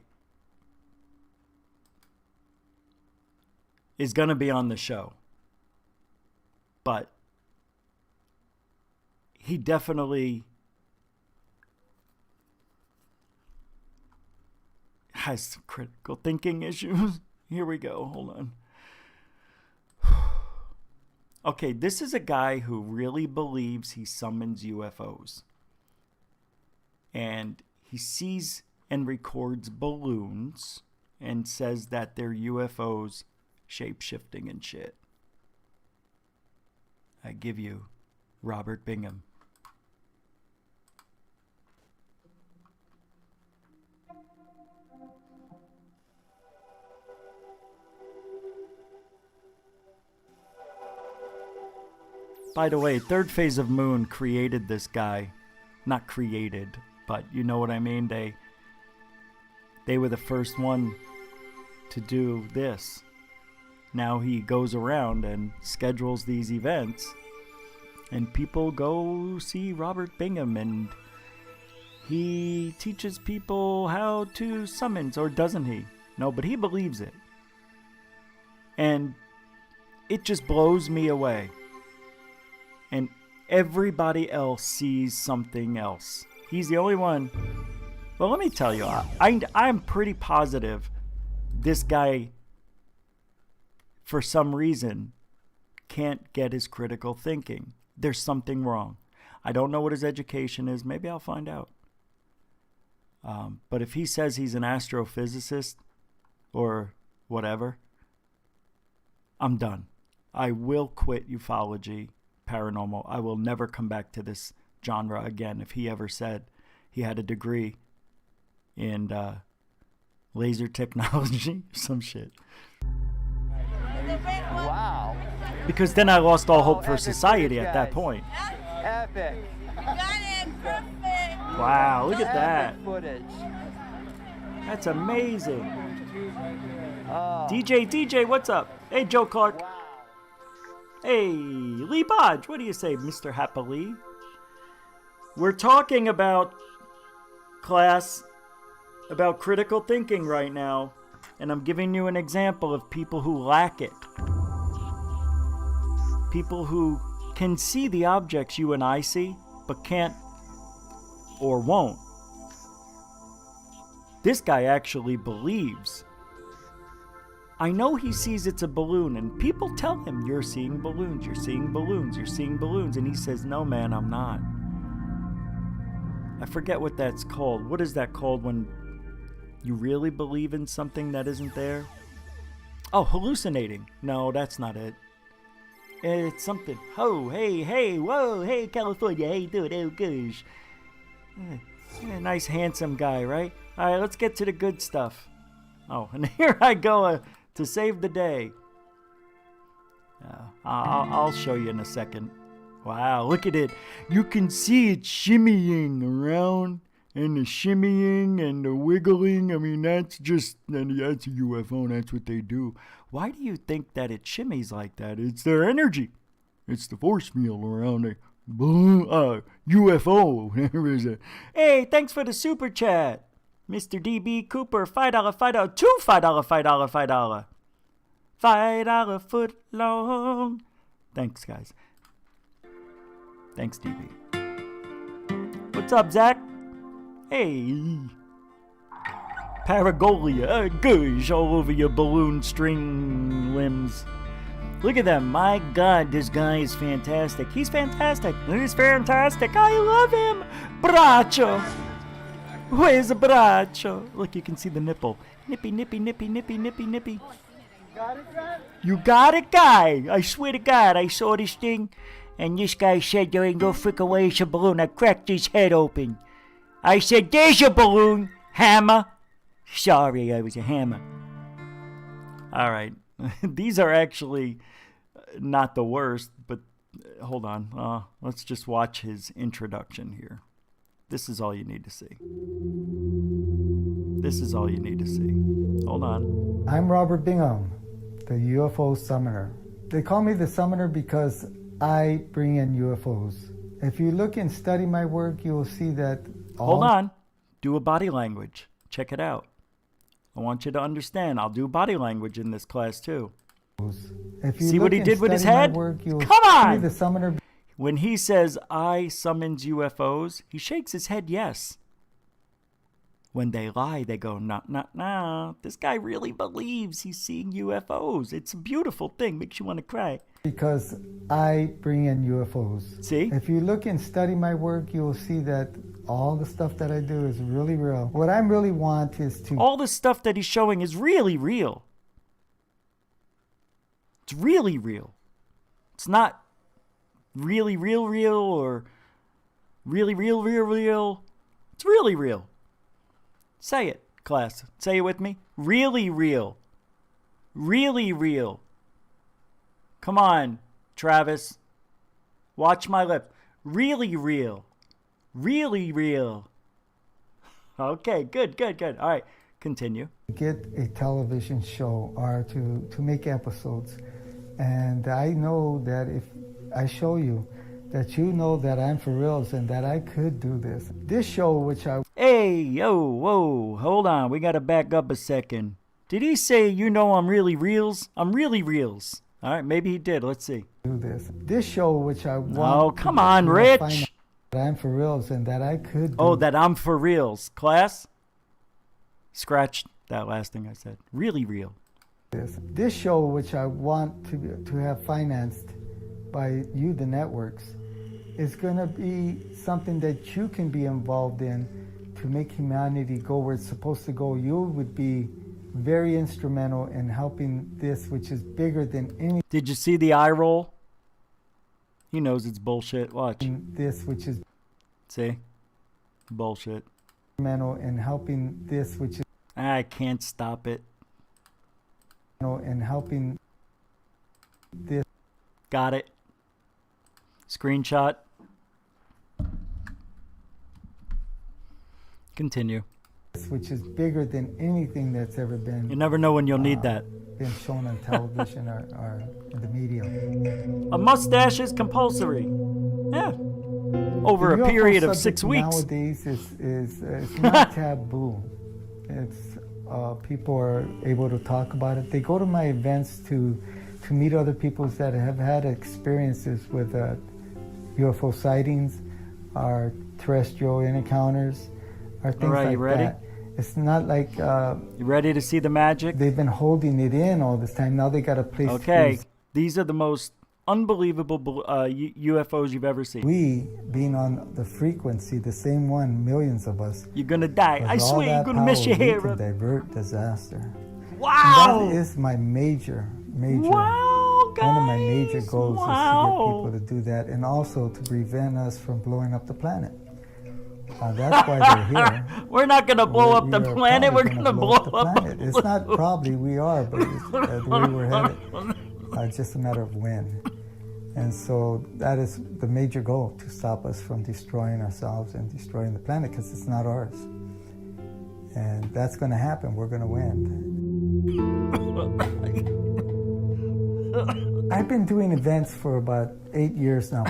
[SPEAKER 10] is going to be on the show. But he definitely has some critical thinking issues. Here we go. Hold on. Okay, this is a guy who really believes he summons UFOs. And he sees and records balloons and says that they're UFOs shape-shifting and shit. I give you Robert Bingham. By the way, Third Phase of Moon created this guy. Not created, but you know what I mean? They were the first one to do this. Now he goes around and schedules these events, and people go see Robert Bingham, and he teaches people how to summons, or doesn't he? No, but he believes it. And it just blows me away. And everybody else sees something else. He's the only one. Well, let me tell you, I'm pretty positive this guy, for some reason, can't get his critical thinking. There's something wrong. I don't know what his education is. Maybe I'll find out. But if he says he's an astrophysicist or whatever, I'm done. I will quit ufology, paranormal. I will never come back to this genre again. If he ever said he had a degree in laser technology, some shit.
[SPEAKER 14] Wow.
[SPEAKER 10] Because then I lost all hope for society at that point.
[SPEAKER 14] Epic.
[SPEAKER 10] Wow, look at that.
[SPEAKER 14] Footage.
[SPEAKER 10] That's amazing. DJ, what's up? Hey, Joe Clark.
[SPEAKER 14] Wow.
[SPEAKER 10] Hey, Lee Bodge, what do you say, Mr. Happily? We're talking about, class, about critical thinking right now, and I'm giving you an example of people who lack it. People who can see the objects you and I see, but can't or won't. This guy actually believes. I know he sees it's a balloon, and people tell him, you're seeing balloons, you're seeing balloons, you're seeing balloons, and he says, no, man, I'm not. I forget what that's called. What is that called when you really believe in something that isn't there? Oh, hallucinating. No, that's not it. It's something. Oh, hey, whoa, hey, California, how you doing? Oh, gosh. Nice, handsome guy, right? All right, let's get to the good stuff. Oh, and here I go to save the day. I'll show you in a second. Wow, look at it. You can see it shimmying around, and the shimmying and the wiggling. I mean, that's a UFO. That's what they do. Why do you think that it shimmies like that? It's their energy. It's the force field around the UFO. Hey, thanks for the super chat. Mr. DB Cooper, $5, $5, two $5, $5, $5. $5 foot long. Thanks, guys. Thanks, DB. What's up, Zach? Hey. Paragolia, gush all over your balloon string limbs. Look at them. My God, this guy is fantastic. He's fantastic. He's fantastic. I love him. Braccio. Where's the braccio? Look, you can see the nipple. Nippy, nippy, nippy, nippy, nippy, nippy. You got it, guy. I swear to God, I saw this thing, and this guy said there ain't no freaking way it's a balloon. I cracked his head open. I said, there's your balloon, hammer. Sorry, I was a hammer. All right. These are actually not the worst, but hold on. Let's just watch his introduction here. This is all you need to see. This is all you need to see. Hold on.
[SPEAKER 14] I'm Robert Bingham, the UFO summoner. They call me the summoner because I bring in UFOs. If you look and study my work, you will see that
[SPEAKER 10] Hold on. Do a body language. Check it out. I want you to understand. I'll do body language in this class too.
[SPEAKER 14] If you
[SPEAKER 10] see what he did with his head?
[SPEAKER 14] Work,
[SPEAKER 10] Come on!
[SPEAKER 14] The summoner.
[SPEAKER 10] When he says, I summons UFOs, he shakes his head yes. When they lie, they go, nah. This guy really believes he's seeing UFOs. It's a beautiful thing. Makes you want to cry.
[SPEAKER 14] Because I bring in UFOs.
[SPEAKER 10] See?
[SPEAKER 14] If you look and study my work, you will see that all the stuff that I do is really real. What I really want is to...
[SPEAKER 10] All the stuff that he's showing is really real. It's really real. It's not really real or really real. It's really real. Say it, class. Say it with me. Really real. Really real. Come on, Travis. Watch my lip. Really real. Really real. Okay, good. All right, continue.
[SPEAKER 14] Get a television show or to make episodes. And I know that if I show you, that you know that I'm for reals and that I could do this. This show, which I...
[SPEAKER 10] Hey, whoa, hold on. We got to back up a second. Did he say, you know I'm really reals? I'm really reals. All right, maybe he did. Let's see.
[SPEAKER 14] Do this. This show, which I want...
[SPEAKER 10] Oh, come on, Rich.
[SPEAKER 14] That I'm for reals and that I could do...
[SPEAKER 10] Oh, that I'm for reals. Class? Scratch that last thing I said. Really real.
[SPEAKER 14] This show, which I want to have financed by you, the networks, is going to be something that you can be involved in to make humanity go where it's supposed to go. You would be very instrumental in helping this, which is bigger than any...
[SPEAKER 10] Did you see the eye roll? He knows it's bullshit. Watch.
[SPEAKER 14] This, which is...
[SPEAKER 10] See? Bullshit.
[SPEAKER 14] Instrumental in helping this, which is...
[SPEAKER 10] I can't stop it.
[SPEAKER 14] And helping this.
[SPEAKER 10] Got it. Screenshot. Continue.
[SPEAKER 14] Which is bigger than anything that's ever been.
[SPEAKER 10] You never know when you'll need that.
[SPEAKER 14] Been shown on television or in the media.
[SPEAKER 10] A mustache is compulsory. Yeah. Over a period of 6 weeks.
[SPEAKER 14] Nowadays is not taboo. It's people are able to talk about it. They go to my events to meet other people that have had experiences with UFO sightings, or terrestrial encounters, or things like
[SPEAKER 10] you ready?
[SPEAKER 14] that. It's not like...
[SPEAKER 10] you ready to see the magic?
[SPEAKER 14] They've been holding it in all this time. Now they got a place...
[SPEAKER 10] Okay, these are the most unbelievable UFOs you've ever seen.
[SPEAKER 14] We, being on the frequency, the same one, millions of us...
[SPEAKER 10] You're going to die. I swear you're going to miss your hair.
[SPEAKER 14] We can divert disaster.
[SPEAKER 10] Wow!
[SPEAKER 14] That is my major...
[SPEAKER 10] Wow, guys!
[SPEAKER 14] One of my major goals is to get people to do that, and also to prevent us from blowing up the planet. That's why they're here.
[SPEAKER 10] We're not going to blow up the planet. We're going to blow up the
[SPEAKER 14] planet. It's not probably, we are, but it's the way we're headed. It's just a matter of when. And so that is the major goal, to stop us from destroying ourselves and destroying the planet, because it's not ours. And that's going to happen. We're going to win. I've been doing events for about 8 years now.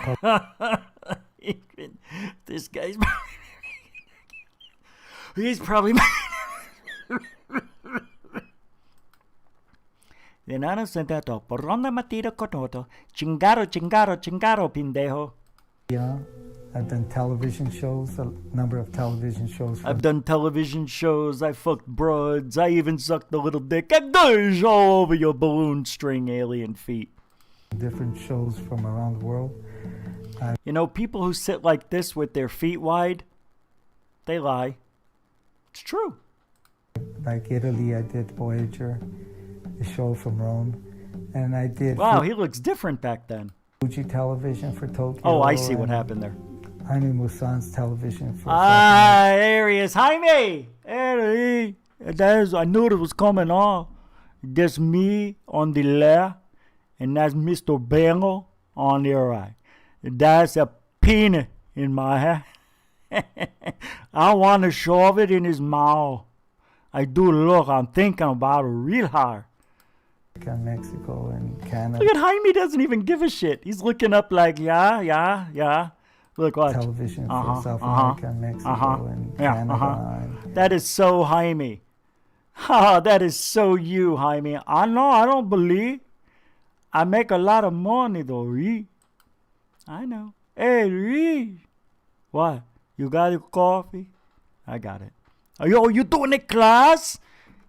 [SPEAKER 10] This guy's... He's probably... De nada sentato, por ronda matita cototo, chingaro, chingaro, chingaro, pendejo.
[SPEAKER 14] Yeah, I've done television shows, a number of television shows.
[SPEAKER 10] I've done television shows, I fucked broads, I even sucked the little dick. I gush all over your balloon string alien feet.
[SPEAKER 14] Different shows from around the world.
[SPEAKER 10] You know, people who sit like this with their feet wide, they lie. It's true.
[SPEAKER 14] Like Italy, I did Voyager, the show from Rome, and I did...
[SPEAKER 10] Wow, he looks different back then.
[SPEAKER 14] Fuji television for Tokyo.
[SPEAKER 10] Oh, I see what happened there.
[SPEAKER 14] Jaime Maussan's television for...
[SPEAKER 10] There he is. Jaime! Hey, I knew it was coming on. That's me on the left, and that's Mr. Bengal on the right. That's a peanut in my hand. I want to shove it in his mouth. I do look, I'm thinking about it real hard.
[SPEAKER 14] Mexico and Canada.
[SPEAKER 10] Look at Jaime, doesn't even give a shit. He's looking up like, yeah. Look, watch.
[SPEAKER 14] Television for South America, Mexico, and Canada.
[SPEAKER 10] That is so Jaime. That is so you, Jaime. I know, I don't believe. I make a lot of money, though, Ree. I know. Hey, Ree. What? You got your coffee? I got it. Yo, you doing a class?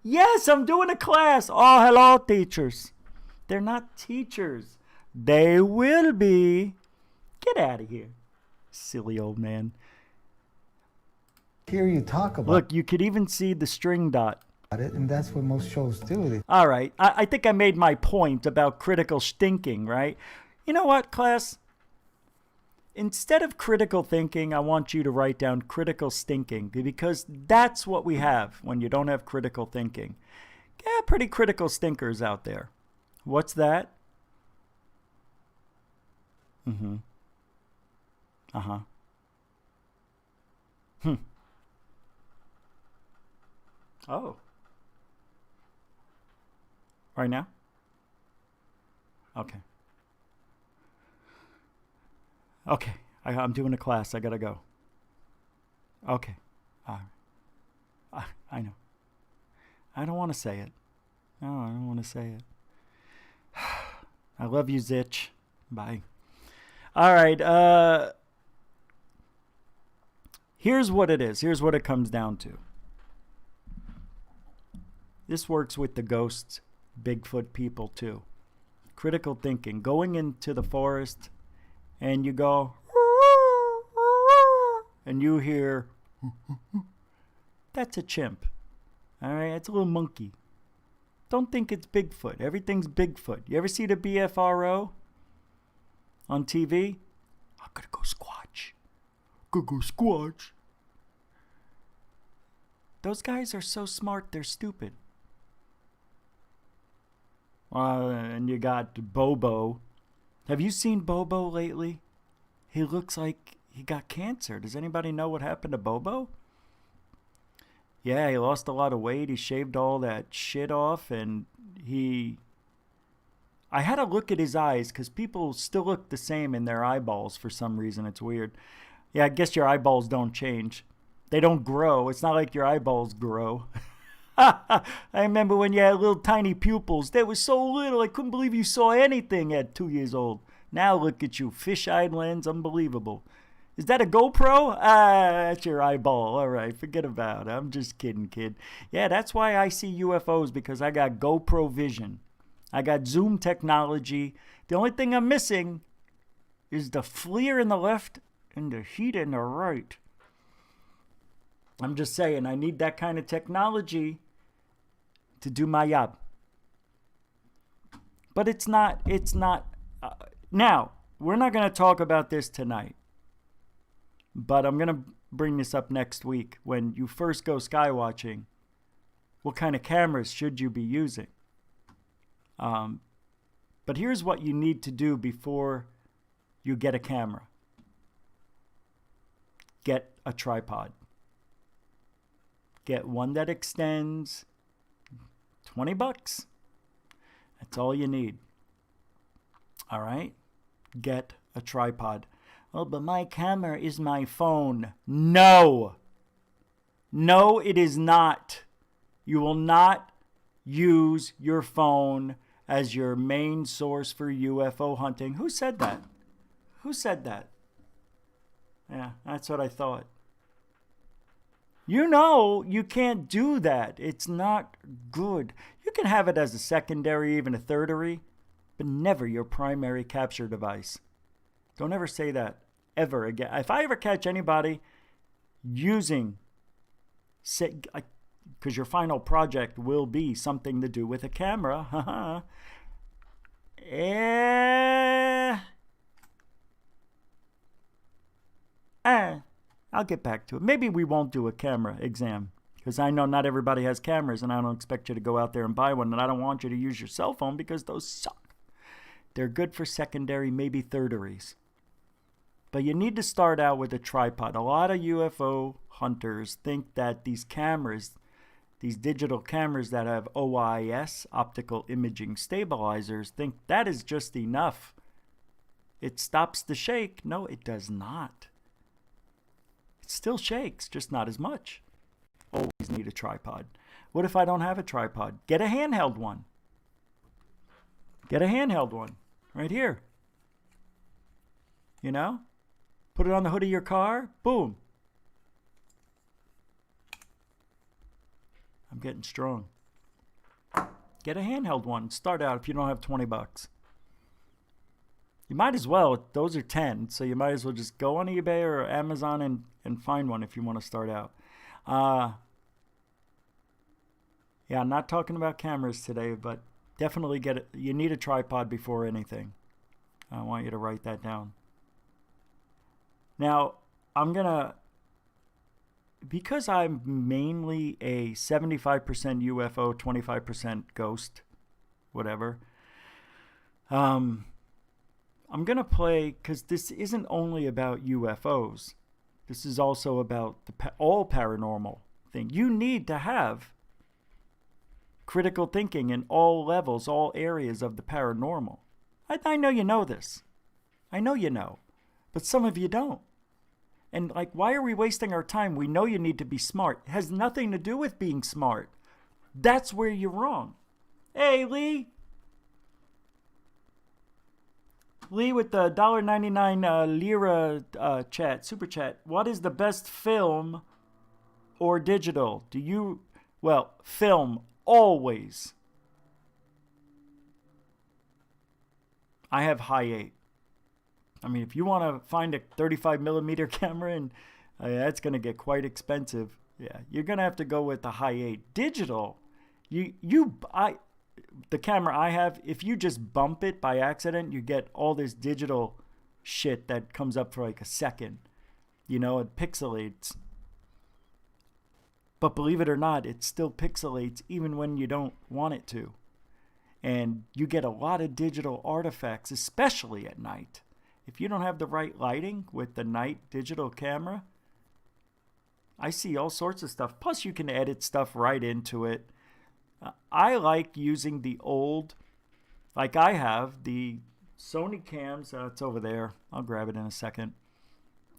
[SPEAKER 10] Yes, I'm doing a class. Oh, hello, teachers. They're not teachers. They will be. Get out of here, silly old man.
[SPEAKER 14] Hear you talk about
[SPEAKER 10] Look, you could even see the string dot.
[SPEAKER 14] it, and that's what most shows do.
[SPEAKER 10] All right, I think I made my point about critical thinking, right? You know what, class? Instead of critical thinking, I want you to write down critical stinking, because that's what we have when you don't have critical thinking. Yeah, pretty critical stinkers out there. What's that? Mm-hmm. Uh-huh. Oh. Right now? Okay. Okay, I'm doing a class. I gotta go. Okay. I know. I don't want to say it. No, I don't want to say it. I love you, Zitch. Bye. All right. Here's what it is. Here's what it comes down to. This works with the ghosts, Bigfoot people, too. Critical thinking. Going into the forest... and you go, and you hear, that's a chimp. All right, it's a little monkey. Don't think it's Bigfoot. Everything's Bigfoot. You ever see the BFRO on TV? I'm gonna go squatch. Go squatch. Those guys are so smart, they're stupid. And you got Bobo. Have you seen Bobo lately? He looks like he got cancer. Does anybody know what happened to Bobo? Yeah, he lost a lot of weight. He shaved all that shit off, and I had to look at his eyes, because people still look the same in their eyeballs for some reason. It's weird. Yeah, I guess your eyeballs don't change. They don't grow. It's not like your eyeballs grow. I remember when you had little tiny pupils. They were so little, I couldn't believe you saw anything at 2 years old. Now look at you, fish-eyed lens, unbelievable. Is that a GoPro? That's your eyeball. All right, forget about it. I'm just kidding, kid. Yeah, that's why I see UFOs, because I got GoPro vision. I got zoom technology. The only thing I'm missing is the FLIR in the left and the heat in the right. I'm just saying, I need that kind of technology to do my job. But it's not, now, we're not going to talk about this tonight. But I'm going to bring this up next week. When you first go skywatching, what kind of cameras should you be using? But here's what you need to do before you get a camera. Get a tripod. Get one that extends. $20. That's all you need. All right? Get a tripod. Oh, but my camera is my phone. No. No, it is not. You will not use your phone as your main source for UFO hunting. Who said that? Who said that? Yeah, that's what I thought. You know you can't do that. It's not good. You can have it as a secondary, even a tertiary, but never your primary capture device. Don't ever say that ever again. If I ever catch anybody using, because your final project will be something to do with a camera, I'll get back to it. Maybe we won't do a camera exam, because I know not everybody has cameras, and I don't expect you to go out there and buy one, and I don't want you to use your cell phone because those suck. They're good for secondary, maybe tertiaries. But you need to start out with a tripod. A lot of UFO hunters think that these cameras, these digital cameras that have OIS, optical imaging stabilizers, think that is just enough. It stops the shake. No, it does not. It still shakes, just not as much. Always need a tripod. What if I don't have a tripod? Get a handheld one. Get a handheld one. Right here. You know? Put it on the hood of your car. Boom. I'm getting strong. Get a handheld one. Start out if you don't have $20. You might as well. Those are 10. So you might as well just go on eBay or Amazon and find one if you want to start out. Yeah, I'm not talking about cameras today, but definitely get it. You need a tripod before anything. I want you to write that down. Now, because I'm mainly a 75% UFO, 25% ghost, whatever, I'm going to play, because this isn't only about UFOs. This is also about all paranormal thing. You need to have critical thinking in all levels, all areas of the paranormal. I know you know this. I know you know. But some of you don't. And like, why are we wasting our time? We know you need to be smart. It has nothing to do with being smart. That's where you're wrong. Hey, Lee. Lee with the $1.99 lira chat, super chat. What is the best film or digital? Well, film, always. I have high 8. I mean, if you want to find a 35 millimeter camera, and that's going to get quite expensive. Yeah, you're going to have to go with the high 8. Digital, the camera I have, if you just bump it by accident, you get all this digital shit that comes up for like a second. You know, it pixelates. But believe it or not, it still pixelates even when you don't want it to. And you get a lot of digital artifacts, especially at night. If you don't have the right lighting with the night digital camera, I see all sorts of stuff. Plus, you can edit stuff right into it. I like using the old, like I have, the Sony cams. It's over there. I'll grab it in a second.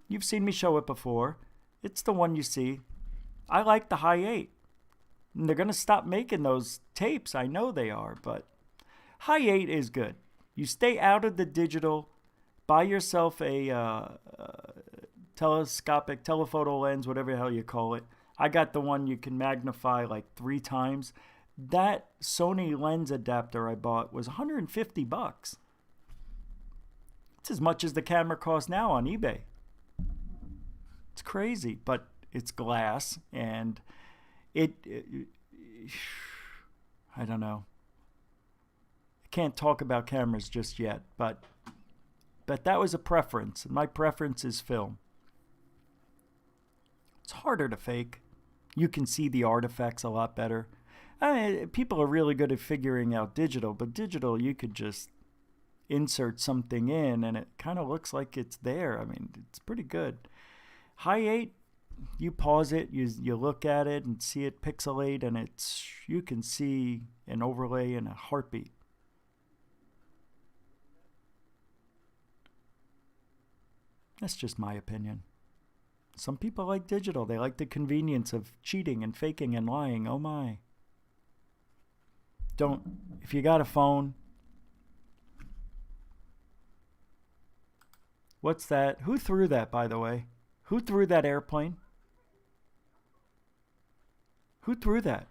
[SPEAKER 10] You've seen me show it before. It's the one you see. I like the high 8. And they're going to stop making those tapes. I know they are, but high 8 is good. You stay out of the digital. Buy yourself a telescopic, telephoto lens, whatever the hell you call it. I got the one you can magnify like 3 times. That Sony lens adapter I bought was $150. It's as much as the camera costs now on eBay. It's crazy, but it's glass, and I don't know. I can't talk about cameras just yet, but that was a preference, and my preference is film. It's harder to fake. You can see the artifacts a lot better. I mean, people are really good at figuring out digital, but digital, you could just insert something in, and it kind of looks like it's there. I mean, it's pretty good. High 8, you pause it, you look at it and see it pixelate, and you can see an overlay in a heartbeat. That's just my opinion. Some people like digital. They like the convenience of cheating and faking and lying. Oh my. if you got a phone. What's that? Who threw that, by the way? Who threw that airplane? Who threw that?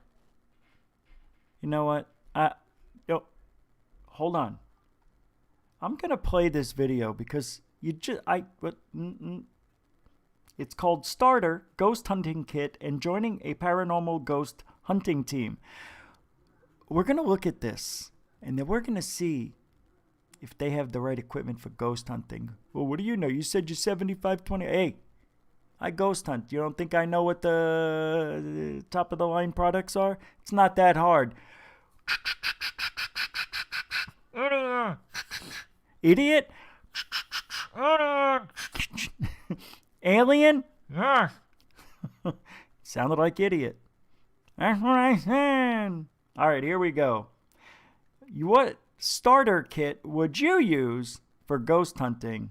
[SPEAKER 10] You know what? Hold on. I'm going to play this video because it's called Starter Ghost Hunting Kit and Joining a Paranormal Ghost Hunting Team. We're going to look at this, and then we're going to see if they have the right equipment for ghost hunting. Well, what do you know? You said you're 7520. Hey, I ghost hunt. You don't think I know what the top of the line products are? It's not that hard. Idiot? Alien? Sounded like idiot. That's what I said. All right, here we go. What starter kit would you use for ghost hunting?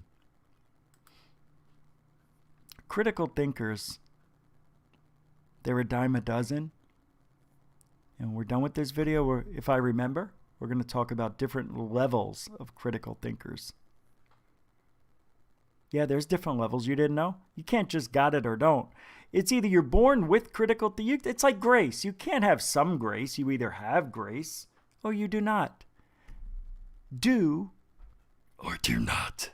[SPEAKER 10] Critical thinkers. They're a dime a dozen. And we're done with this video. If I remember, we're going to talk about different levels of critical thinkers. Yeah, there's different levels. You didn't know? You can't just got it or don't. It's either you're born with critical thinking. It's like grace. You can't have some grace. You either have grace or you do not. Do or do not.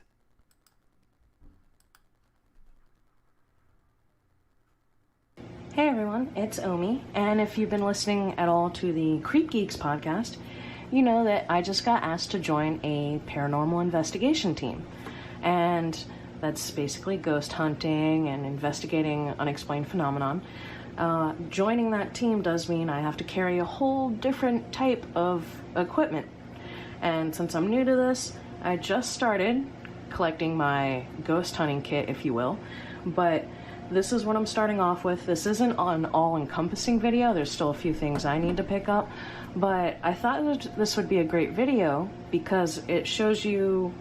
[SPEAKER 15] Hey everyone, it's Omi, and if you've been listening at all to the Creep Geeks podcast, you know that I just got asked to join a paranormal investigation team. And that's basically ghost hunting and investigating unexplained phenomenon. Joining that team does mean I have to carry a whole different type of equipment. And since I'm new to this, I just started collecting my ghost hunting kit, if you will. But this is what I'm starting off with. This isn't an all-encompassing video. There's still a few things I need to pick up. But I thought that this would be a great video because it shows you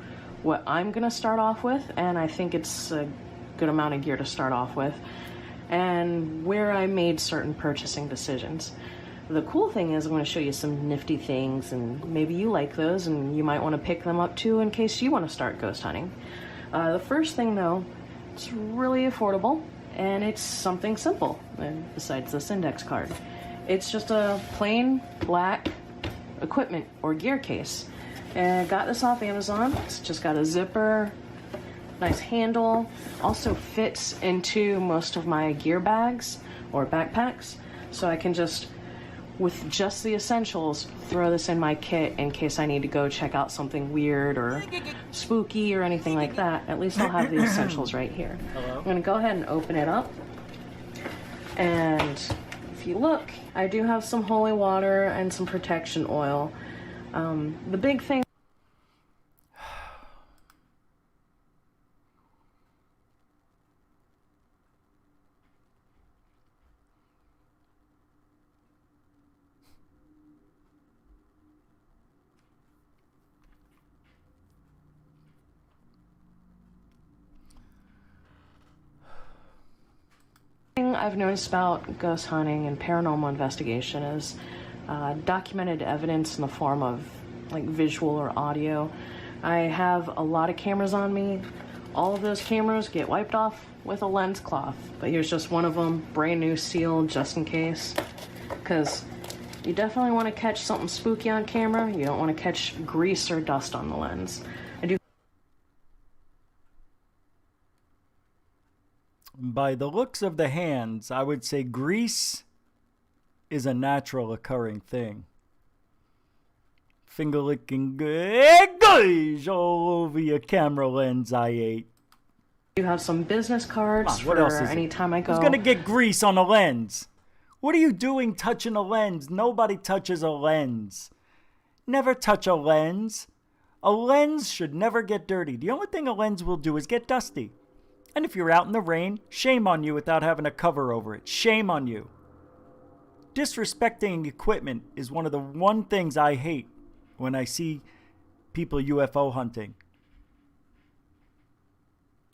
[SPEAKER 15] what I'm going to start off with, and I think it's a good amount of gear to start off with, and where I made certain purchasing decisions. The cool thing is I'm going to show you some nifty things, and maybe you like those, and you might want to pick them up too in case you want to start ghost hunting. The first thing though, it's really affordable, and it's something simple, besides this index card. It's just a plain black equipment or gear case. And I got this off Amazon. It's just got a zipper, nice handle, also fits into most of my gear bags or backpacks, so I can just, with just the essentials, throw this in my kit in case I need to go check out something weird or spooky or anything like that. At least I'll have the essentials right here. Hello? I'm gonna go ahead and open it up, and if you look, I do have some holy water and some protection oil. The big thing. I've noticed about ghost hunting and paranormal investigation is documented evidence in the form of like visual or audio. I have a lot of cameras on me. All of those cameras get wiped off with a lens cloth, but here's just one of them, brand new, sealed, just in case, because you definitely want to catch something spooky on camera. You don't want to catch grease or dust on the lens.
[SPEAKER 10] By the looks of the hands, I would say grease is a natural occurring thing. Finger licking glaze all over your camera lens I ate.
[SPEAKER 15] You have some business cards
[SPEAKER 10] what
[SPEAKER 15] for
[SPEAKER 10] else is
[SPEAKER 15] any
[SPEAKER 10] it?
[SPEAKER 15] time I go.
[SPEAKER 10] Who's gonna get grease on a lens? What are you doing touching a lens? Nobody touches a lens. Never touch a lens. A lens should never get dirty. The only thing a lens will do is get dusty. And if you're out in the rain, shame on you without having a cover over it. Shame on you. Disrespecting equipment is one of the one things I hate when I see people UFO hunting.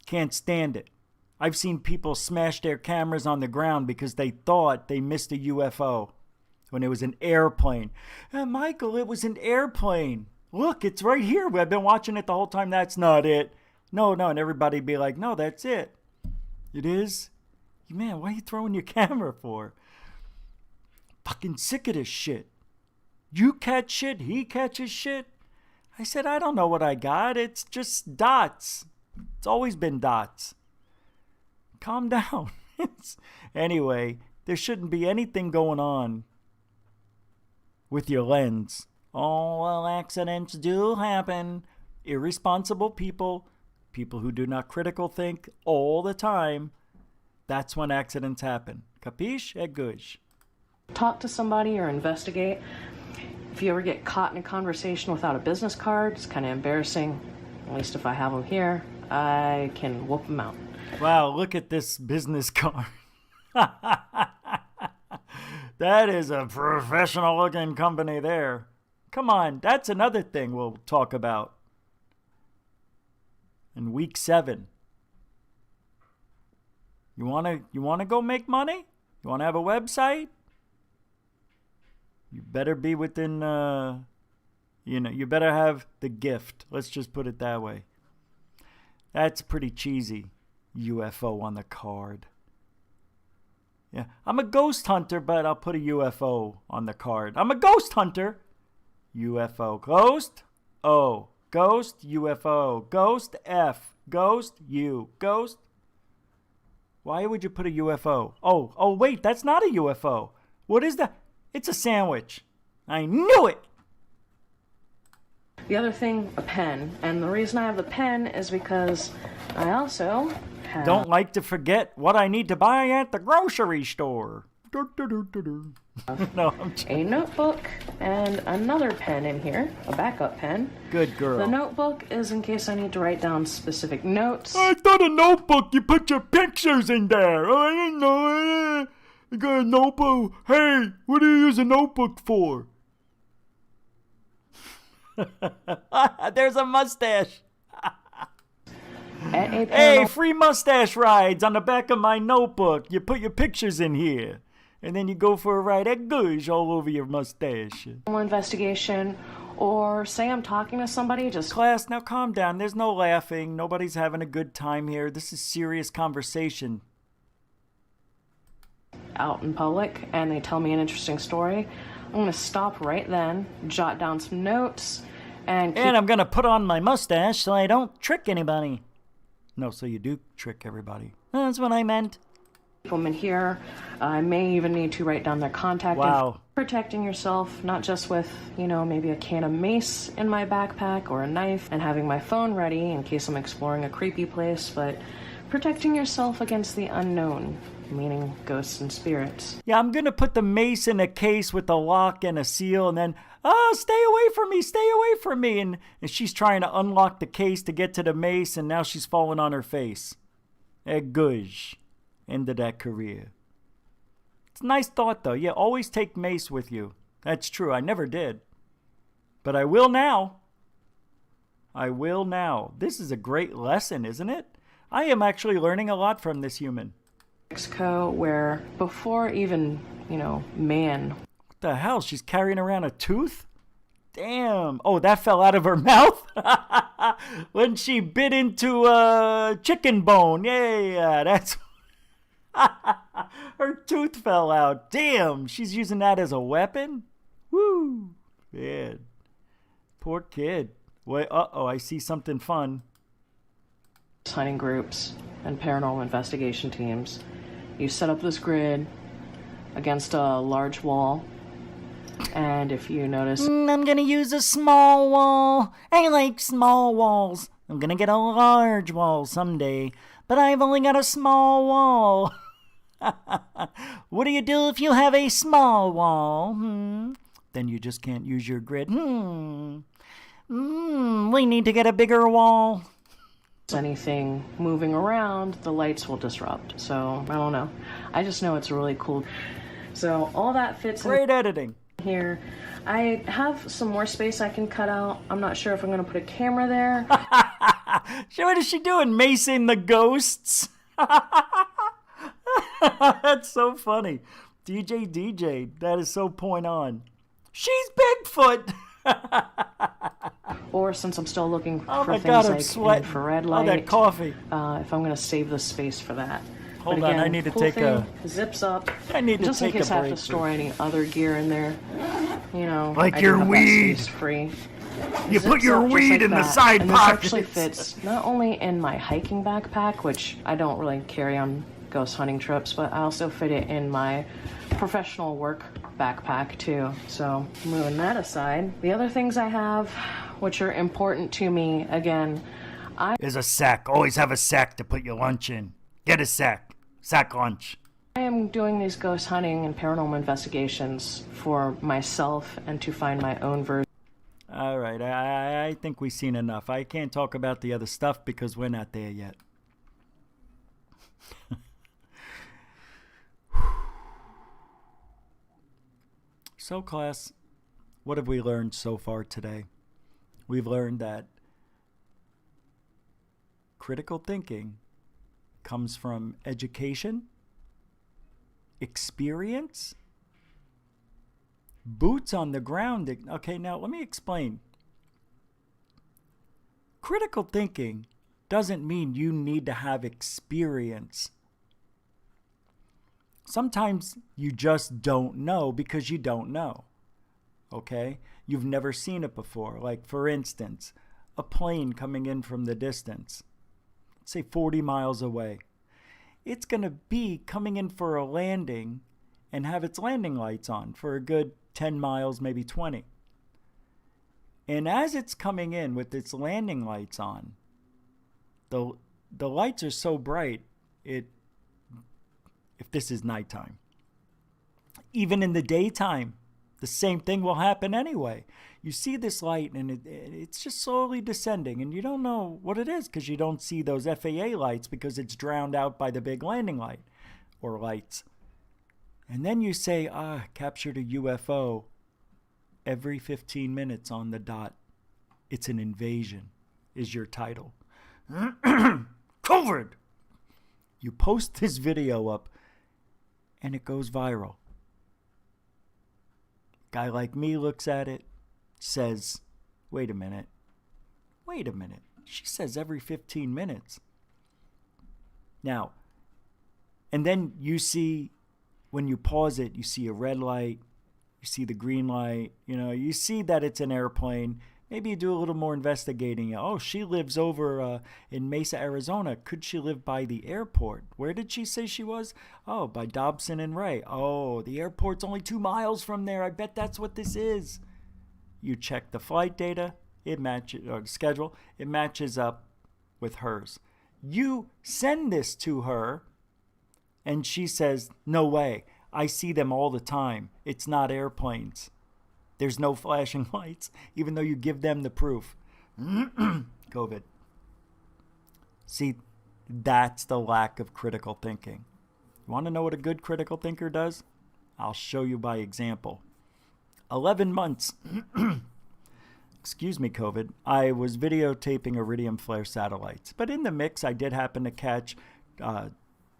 [SPEAKER 10] Can't stand it. I've seen people smash their cameras on the ground because they thought they missed a UFO. when it was an airplane. Michael, it was an airplane. Look, it's right here. I've been watching it the whole time. That's not it. No. And everybody'd be like, no, that's it. It is? Man, what are you throwing your camera for? Fucking sick of this shit. You catch shit, he catches shit. I said, I don't know what I got. It's just dots. It's always been dots. Calm down. Anyway, there shouldn't be anything going on with your lens. Oh, well, accidents do happen. Irresponsible people, people who do not critical think all the time, that's when accidents happen. Capiche? É gush.
[SPEAKER 15] Talk to somebody or investigate. If you ever get caught in a conversation without a business card, it's kind of embarrassing. At least if I have them here, I can whoop them out.
[SPEAKER 10] Wow, look at this business card. That is a professional looking company there. Come on, that's another thing we'll talk about in week 7. You wanna go make money? You wanna have a website? You better be within, you better have the gift. Let's just put it that way. That's pretty cheesy. UFO on the card. Yeah, I'm a ghost hunter, but I'll put a UFO on the card. I'm a ghost hunter. UFO. Ghost? O. Ghost. UFO. Ghost. F. Ghost. U. Ghost. Why would you put a UFO? Oh, wait, that's not a UFO. What is that? It's a sandwich. I knew it.
[SPEAKER 15] The other thing, a pen. And the reason I have the pen is because I also have...
[SPEAKER 10] Don't like to forget what I need to buy at the grocery store. No,
[SPEAKER 15] a notebook and another pen in here, a backup pen.
[SPEAKER 10] Good girl.
[SPEAKER 15] The notebook is in case I need to write down specific notes.
[SPEAKER 10] I thought a notebook, you put your pictures in there. I didn't know. I got a notebook. Hey, what do you use a notebook for? There's a mustache. Hey, free mustache rides on the back of my notebook. You put your pictures in here. And then you go for a ride at gush all over your mustache.
[SPEAKER 15] Investigation, or say I'm talking to somebody, just...
[SPEAKER 10] Class, now calm down. There's no laughing. Nobody's having a good time here. This is serious conversation.
[SPEAKER 15] Out in public, and they tell me an interesting story. I'm going to stop right then, jot down some notes, and
[SPEAKER 10] I'm going to put on my mustache so I don't trick anybody. No, so you do trick everybody. That's what I meant.
[SPEAKER 15] Them in here. I may even need to write down their contact.
[SPEAKER 10] Wow.
[SPEAKER 15] Protecting yourself, not just with, maybe a can of mace in my backpack or a knife and having my phone ready in case I'm exploring a creepy place, but protecting yourself against the unknown, meaning ghosts and spirits.
[SPEAKER 10] Yeah, I'm going to put the mace in a case with a lock and a seal and then, stay away from me. And she's trying to unlock the case to get to the mace and now she's falling on her face. Gush. End of that career. It's a nice thought, though. Yeah, always take mace with you. That's true. I never did. But I will now. This is a great lesson, isn't it? I am actually learning a lot from this human.
[SPEAKER 15] Mexico, where before even, man.
[SPEAKER 10] What the hell? She's carrying around a tooth? Damn. Oh, that fell out of her mouth? When she bit into a chicken bone. Yeah, that's... Her tooth fell out. Damn, she's using that as a weapon? Woo. Yeah. Poor kid. Wait, I see something fun.
[SPEAKER 15] Hunting groups and paranormal investigation teams. You set up this grid against a large wall. And if you notice...
[SPEAKER 10] I'm gonna use a small wall. I like small walls. I'm gonna get a large wall someday. But I've only got a small wall. What do you do if you have a small wall? Then you just can't use your grid. We need to get a bigger wall.
[SPEAKER 15] Anything moving around, the lights will disrupt. So, I don't know. I just know it's really cool. So, all that fits
[SPEAKER 10] Great editing.
[SPEAKER 15] Here. I have some more space I can cut out. I'm not sure if I'm going to put a camera there.
[SPEAKER 10] What is she doing? Macing the ghosts? That's so funny. DJ, that is so point on. She's Bigfoot.
[SPEAKER 15] Or since I'm still looking
[SPEAKER 10] Oh
[SPEAKER 15] for
[SPEAKER 10] my
[SPEAKER 15] things
[SPEAKER 10] God, I'm
[SPEAKER 15] like
[SPEAKER 10] sweating.
[SPEAKER 15] infrared
[SPEAKER 10] Oh,
[SPEAKER 15] light,
[SPEAKER 10] that coffee.
[SPEAKER 15] if I'm going to save the space for that.
[SPEAKER 10] Hold
[SPEAKER 15] But
[SPEAKER 10] on,
[SPEAKER 15] again,
[SPEAKER 10] I need to
[SPEAKER 15] cool
[SPEAKER 10] take
[SPEAKER 15] thing, zips up.
[SPEAKER 10] I need to
[SPEAKER 15] just
[SPEAKER 10] take
[SPEAKER 15] in case
[SPEAKER 10] a
[SPEAKER 15] I have
[SPEAKER 10] break
[SPEAKER 15] to store any other gear in there. You know,
[SPEAKER 10] Like
[SPEAKER 15] I
[SPEAKER 10] your
[SPEAKER 15] do have that
[SPEAKER 10] weed.
[SPEAKER 15] space free.
[SPEAKER 10] You
[SPEAKER 15] Zips
[SPEAKER 10] put your
[SPEAKER 15] up just
[SPEAKER 10] weed
[SPEAKER 15] like
[SPEAKER 10] in the
[SPEAKER 15] that.
[SPEAKER 10] side
[SPEAKER 15] and this actually
[SPEAKER 10] pockets.
[SPEAKER 15] fits not only in my hiking backpack, which I don't really carry on ghost hunting trips, but I also fit it in my professional work backpack too. So moving that aside, the other things I have, which are important to me, again,
[SPEAKER 10] There's a sack. Always have a sack to put your lunch in. Get a sack. Sack lunch.
[SPEAKER 15] I am doing these ghost hunting and paranormal investigations for myself and to find my own version.
[SPEAKER 10] All right, I think we've seen enough. I can't talk about the other stuff because we're not there yet. So, class, what have we learned so far today? We've learned that critical thinking comes from education, experience, boots on the ground. Okay, now let me explain. Critical thinking doesn't mean you need to have experience. Sometimes you just don't know because you don't know. Okay? You've never seen it before. Like, for instance, a plane coming in from the distance, say 40 miles away. It's going to be coming in for a landing and have its landing lights on for a good 10 miles, maybe 20. And as it's coming in with its landing lights on, the lights are so bright, if this is nighttime. Even in the daytime, the same thing will happen anyway. You see this light and it's just slowly descending and you don't know what it is because you don't see those FAA lights because it's drowned out by the big landing light or lights. And then you say, captured a UFO every 15 minutes on the dot. It's an invasion is your title. Covered! You post this video up and it goes viral. Guy like me looks at it, says, wait a minute. She says every 15 minutes. Now, and then you see, when you pause it, you see a red light, you see the green light, you see that it's an airplane. Maybe you do a little more investigating. Oh, she lives over in Mesa, Arizona. Could she live by the airport? Where did she say she was? Oh, by Dobson and Ray. Oh, the airport's only 2 miles from there. I bet that's what this is. You check the flight data, it matches, or the schedule, it matches up with hers. You send this to her, and she says, no way. I see them all the time. It's not airplanes. There's no flashing lights, even though you give them the proof. COVID. See, that's the lack of critical thinking. You want to know what a good critical thinker does? I'll show you by example. 11 months, excuse me, COVID, I was videotaping iridium flare satellites. But in the mix, I did happen to catch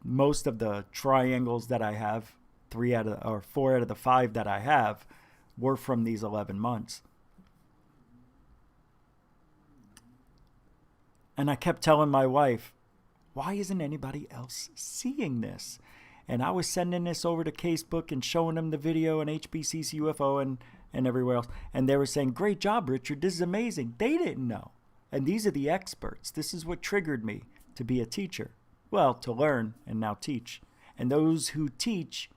[SPEAKER 10] most of the triangles that I have, 4 out of the 5 that I have, were from these 11 months. And I kept telling my wife, why isn't anybody else seeing this? And I was sending this over to Casebook and showing them the video and HBC's UFO and everywhere else. And they were saying, great job, Richard. This is amazing. They didn't know. And these are the experts. This is what triggered me to be a teacher. Well, to learn and now teach. And those who teach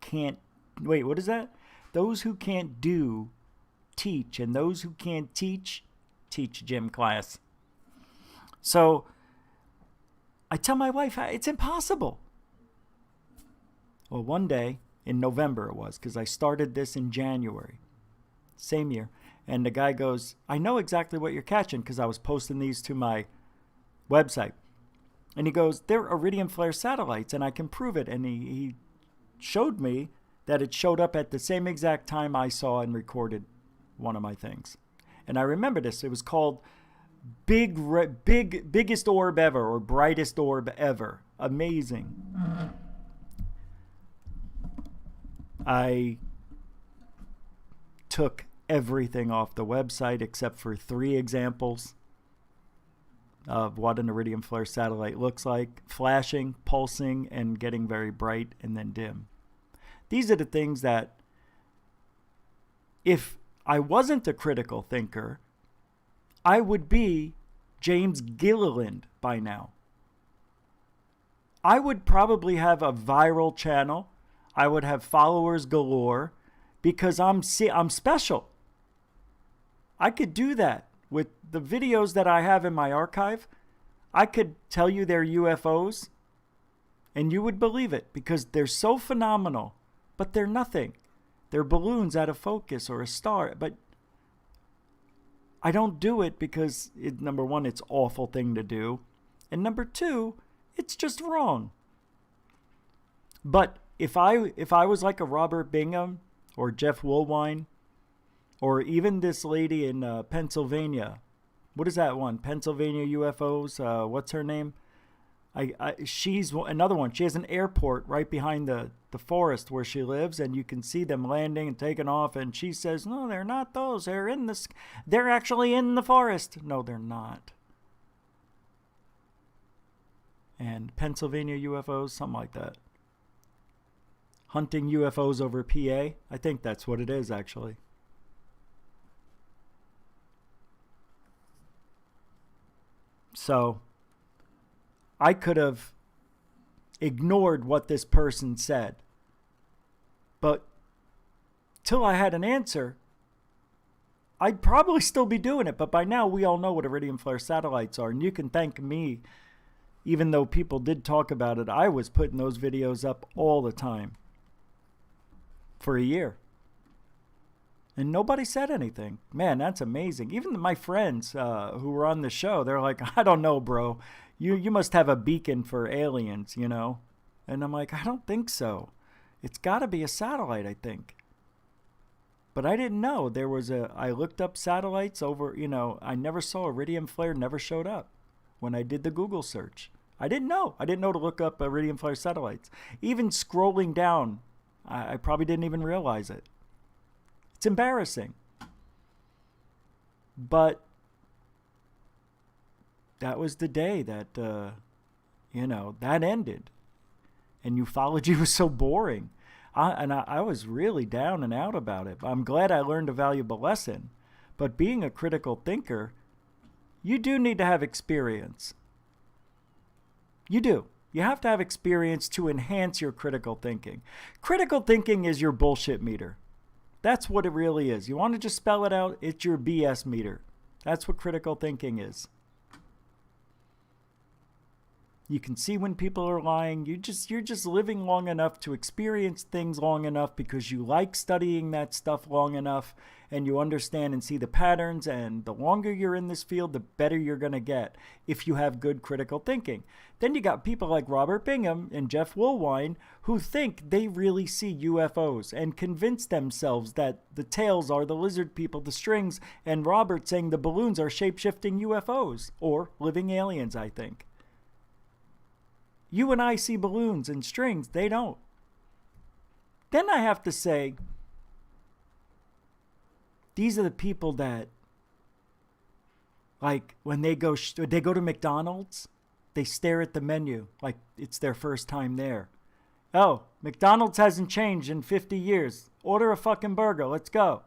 [SPEAKER 10] can't... Wait, what is that? Those who can't do, teach. And those who can't teach gym class. So I tell my wife, it's impossible. Well, one day, in November it was, because I started this in January, same year. And the guy goes, I know exactly what you're catching because I was posting these to my website. And he goes, they're iridium flare satellites and I can prove it. And he showed me that it showed up at the same exact time I saw and recorded one of my things. And I remember this. It was called Biggest Orb Ever or Brightest Orb Ever. Amazing. I took everything off the website except for 3 examples of what an iridium flare satellite looks like: flashing, pulsing, and getting very bright and then dim. These are the things that, if I wasn't a critical thinker, I would be James Gilliland by now. I would probably have a viral channel. I would have followers galore because I'm special. I could do that with the videos that I have in my archive. I could tell you they're UFOs and you would believe it because they're so phenomenal, but they're nothing. They're balloons out of focus or a star. But I don't do it because, number one, it's an awful thing to do. And number two, it's just wrong. But if I was like a Robert Bingham or Jeff Woolwine or even this lady in Pennsylvania, what is that one? Pennsylvania UFOs. What's her name? She's another one. She has an airport right behind the forest where she lives, and you can see them landing and taking off. And she says, "No, they're not those. They're actually in the forest." No, they're not. And Pennsylvania UFOs, something like that. Hunting UFOs over PA. I think that's what it is, actually. So I could have ignored what this person said, but till I had an answer, I'd probably still be doing it. But by now, we all know what iridium flare satellites are, and you can thank me. Even though people did talk about it, I was putting those videos up all the time for a year. And nobody said anything. Man, that's amazing. Even my friends who were on the show, they're like, "I don't know, bro. You must have a beacon for aliens, you know?" And I'm like, "I don't think so. It's got to be a satellite, I think." But I didn't know. I looked up satellites over, I never saw iridium flare, never showed up when I did the Google search. I didn't know. I didn't know to look up iridium flare satellites. Even scrolling down, I probably didn't even realize it. It's embarrassing. But that was the day that, that ended. And ufology was so boring. I was really down and out about it. I'm glad I learned a valuable lesson. But being a critical thinker, you do need to have experience. You do. You have to have experience to enhance your critical thinking. Critical thinking is your bullshit meter. That's what it really is. You want to just spell it out? It's your BS meter. That's what critical thinking is. You can see when people are lying. You're just living long enough to experience things long enough because you like studying that stuff long enough and you understand and see the patterns, and the longer you're in this field, the better you're going to get if you have good critical thinking. Then you got people like Robert Bingham and Jeff Woolwine who think they really see UFOs and convince themselves that the tails are the lizard people, the strings, and Robert saying the balloons are shape-shifting UFOs or living aliens, I think. You and I see balloons and strings. They don't. Then I have to say, these are the people that, like, when they go to McDonald's, they stare at the menu like it's their first time there. "Oh, McDonald's hasn't changed in 50 years. Order a fucking burger. Let's go."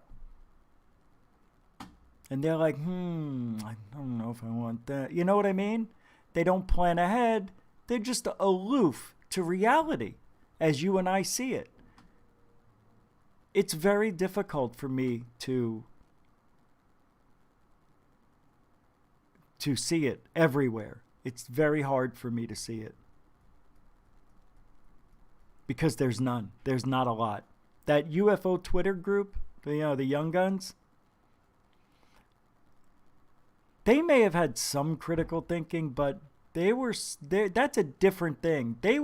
[SPEAKER 10] And they're like, I don't know if I want that. You know what I mean? They don't plan ahead. They're just aloof to reality as you and I see it. It's very difficult for me to see it everywhere. It's very hard for me to see it. Because there's none. There's not a lot. That UFO Twitter group, the Young Guns, they may have had some critical thinking, but that's a different thing. They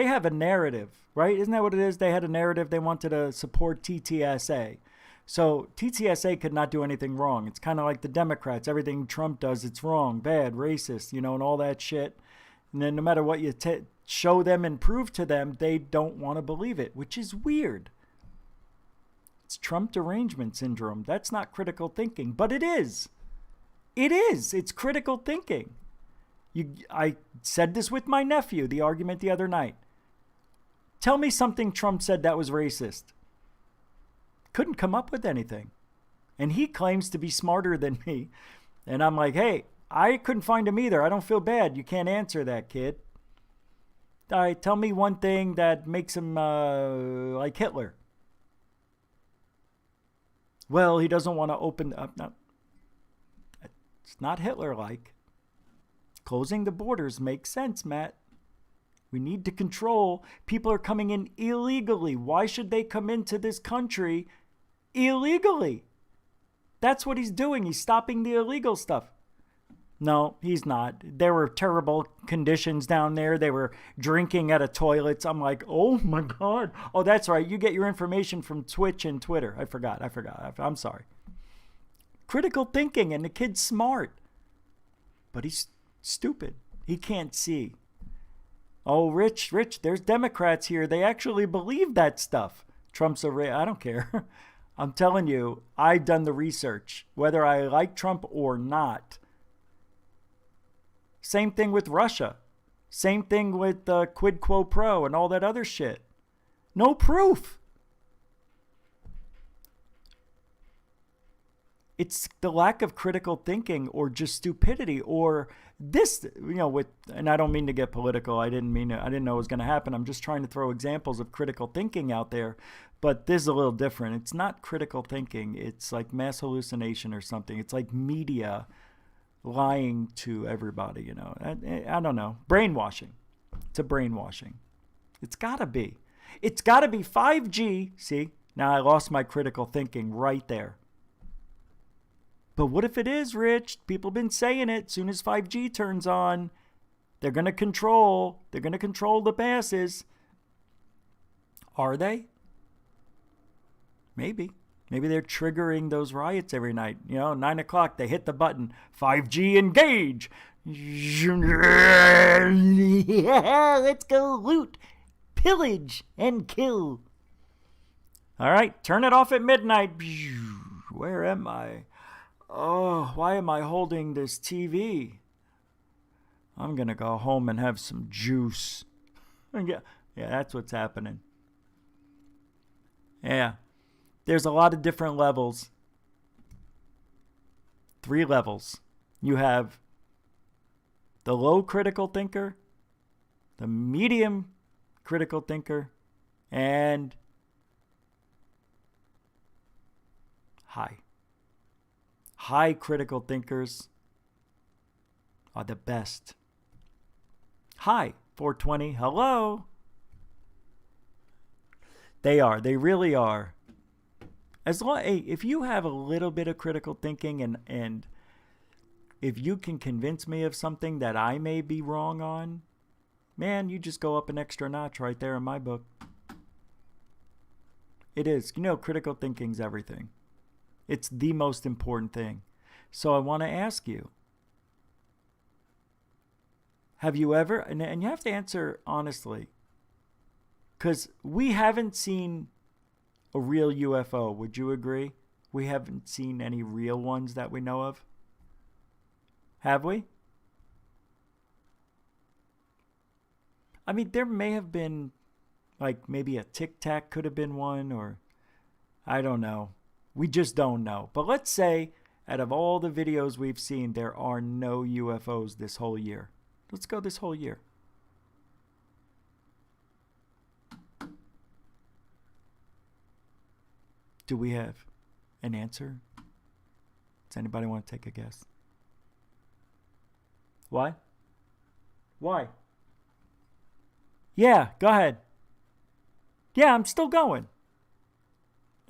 [SPEAKER 10] have a narrative, right? Isn't that what it is? They had a narrative. They wanted to support TTSA. So TTSA could not do anything wrong. It's kind of like the Democrats. Everything Trump does, it's wrong, bad, racist, and all that shit. And then no matter what you show them and prove to them, they don't want to believe it, which is weird. It's Trump derangement syndrome. That's not critical thinking, but it is. It is. It's critical thinking. I said this with my nephew, the argument the other night. Tell me something Trump said that was racist. Couldn't come up with anything. And he claims to be smarter than me. And I'm like, hey, I couldn't find him either. I don't feel bad. You can't answer that, kid. All right, tell me one thing that makes him like Hitler. Well, he doesn't want to open up. No, it's not Hitler-like. Closing the borders makes sense, Matt. We need to control. People are coming in illegally. Why should they come into this country illegally? That's what he's doing. He's stopping the illegal stuff. No, he's not. There were terrible conditions down there. They were drinking out of toilets. I'm like, oh my God. Oh, that's right. You get your information from Twitch and Twitter. I forgot. I'm sorry. Critical thinking, and the kid's smart. But he's stupid. He can't see. Oh, Rich, there's Democrats here. They actually believe that stuff. Trump's I don't care. I'm telling you, I've done the research. Whether I like Trump or not. Same thing with Russia. Same thing with quid quo pro and all that other shit. No proof. It's the lack of critical thinking or just stupidity or this, and I don't mean to get political. I didn't know it was going to happen. I'm just trying to throw examples of critical thinking out there. But this is a little different. It's not critical thinking. It's like mass hallucination or something. It's like media lying to everybody, I don't know. Brainwashing. It's a brainwashing. It's got to be. It's got to be 5G. See, now I lost my critical thinking right there. But what if it is, Rich? People have been saying it. As soon as 5G turns on, they're going to control the masses. Are they? Maybe. Maybe they're triggering those riots every night. 9 o'clock, they hit the button. 5G engage. Yeah, let's go loot, pillage, and kill. All right, turn it off at midnight. Where am I? Oh, why am I holding this TV? I'm going to go home and have some juice. Yeah, that's what's happening. Yeah. There's a lot of different levels. 3 levels. You have the low critical thinker, the medium critical thinker, and high. High critical thinkers are the best. Hi, 420. Hello. They are. They really are. If you have a little bit of critical thinking and if you can convince me of something that I may be wrong on, man, you just go up an extra notch right there in my book. It is. Critical thinking's everything. It's the most important thing. So I want to ask you, have you ever, and you have to answer honestly, because we haven't seen a real UFO. Would you agree? We haven't seen any real ones that we know of. Have we? I mean, there may have been, like maybe a Tic Tac could have been one, or I don't know. We just don't know. But let's say out of all the videos we've seen, there are no UFOs this whole year. Let's go this whole year. Do we have an answer? Does anybody want to take a guess? Why? Why? Yeah, go ahead. Yeah, I'm still going.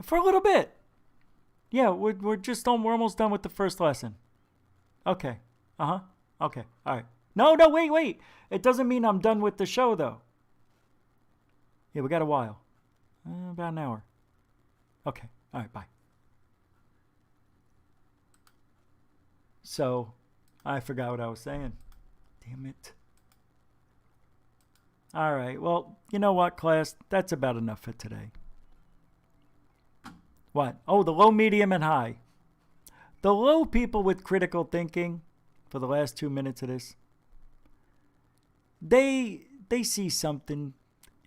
[SPEAKER 10] For a little bit. Yeah, we're almost done with the first lesson. Okay. Okay. All right. No, wait. It doesn't mean I'm done with the show, though. Yeah, we got a while. About an hour. Okay. All right, bye. So, I forgot what I was saying. Damn it. All right. Well, you know what, class? That's about enough for today. What? Oh, the low, medium, and high. The low people with critical thinking, for the last 2 minutes of this, they see something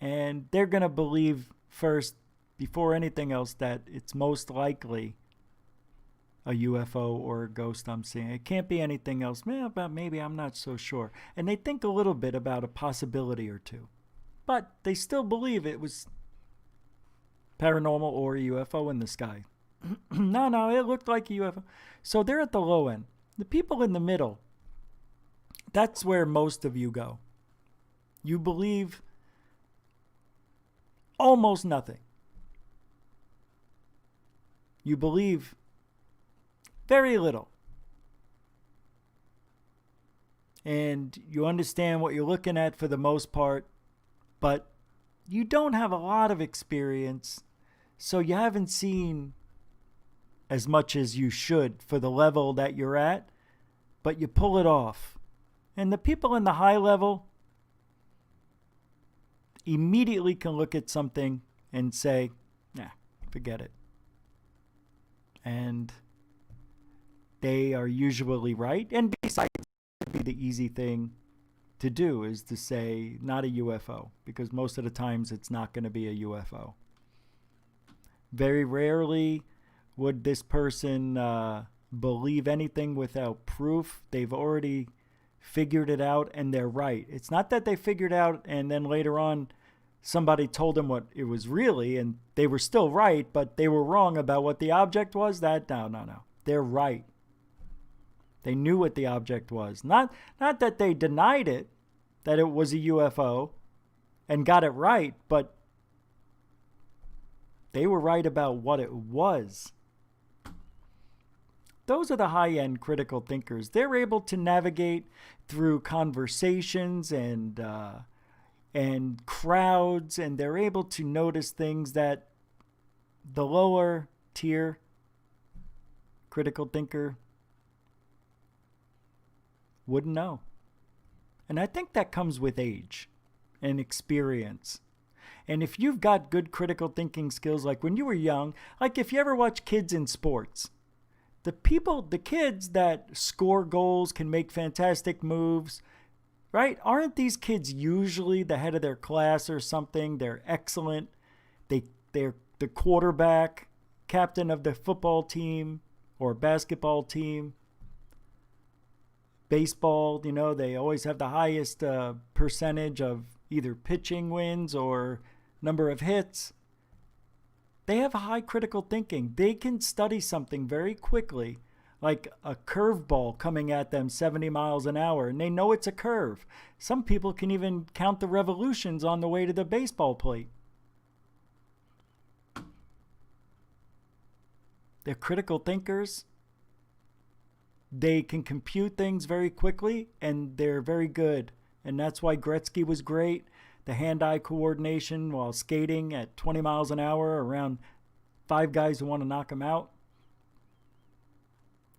[SPEAKER 10] and they're going to believe first, before anything else, that it's most likely a UFO or a ghost I'm seeing. It can't be anything else. But maybe, I'm not so sure. And they think a little bit about a possibility or two. But they still believe it was paranormal or a UFO in the sky. No, it looked like a UFO. So they're at the low end. The people in the middle, that's where most of you go. You believe almost nothing. You believe very little. And you understand what you're looking at for the most part, but you don't have a lot of experience, so you haven't seen as much as you should for the level that you're at, but you pull it off. And the people in the high level immediately can look at something and say, nah, forget it. And they are usually right. And besides, it'd be the easy thing to do is to say, not a UFO, because most of the times it's not going to be a UFO. Very rarely would this person believe anything without proof. They've already figured it out and they're right. It's not that they figured out and then later on somebody told them what it was really and they were still right, but they were wrong about what the object was. No. They're right. They knew what the object was. Not that they denied it, that it was a UFO and got it right, but they were right about what it was. Those are the high-end critical thinkers. They're able to navigate through conversations and crowds, and they're able to notice things that the lower tier critical thinker wouldn't know. And I think that comes with age and experience. And if you've got good critical thinking skills, like when you were young, like if you ever watch kids in sports, the kids that score goals, can make fantastic moves, right? Aren't these kids usually the head of their class or something? They're excellent. They're the quarterback, captain of the football team or basketball team. Baseball, they always have the highest percentage of either pitching wins or number of hits. They have a high critical thinking. They can study something very quickly, like a curveball coming at them 70 miles an hour, and they know it's a curve. Some people can even count the revolutions on the way to the baseball plate. They're critical thinkers. They can compute things very quickly, and they're very good. And that's why Gretzky was great. The hand-eye coordination while skating at 20 miles an hour around 5 guys who want to knock him out.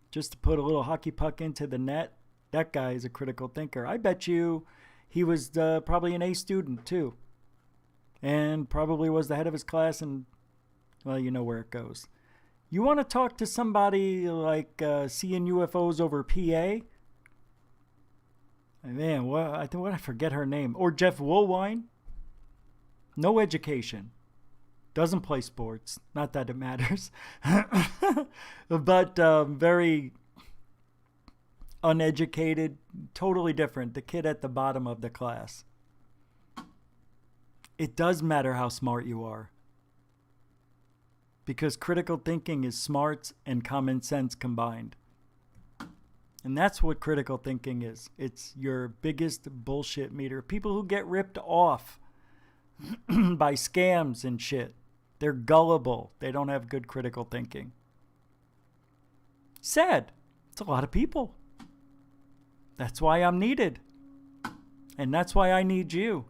[SPEAKER 10] Just to put a little hockey puck into the net. That guy is a critical thinker. I bet you he was probably an A student too. And probably was the head of his class, and, well, you know where it goes. You want to talk to somebody like seeing UFOs over PA? Man, I forget her name. Or Jeff Woolwine. No education. Doesn't play sports. Not that it matters. But very uneducated. Totally different. The kid at the bottom of the class. It does matter how smart you are. Because critical thinking is smarts and common sense combined. And that's what critical thinking is. It's your biggest bullshit meter. People who get ripped off by scams and shit. They're gullible. They don't have good critical thinking. Sad. It's a lot of people. That's why I'm needed. And that's why I need you.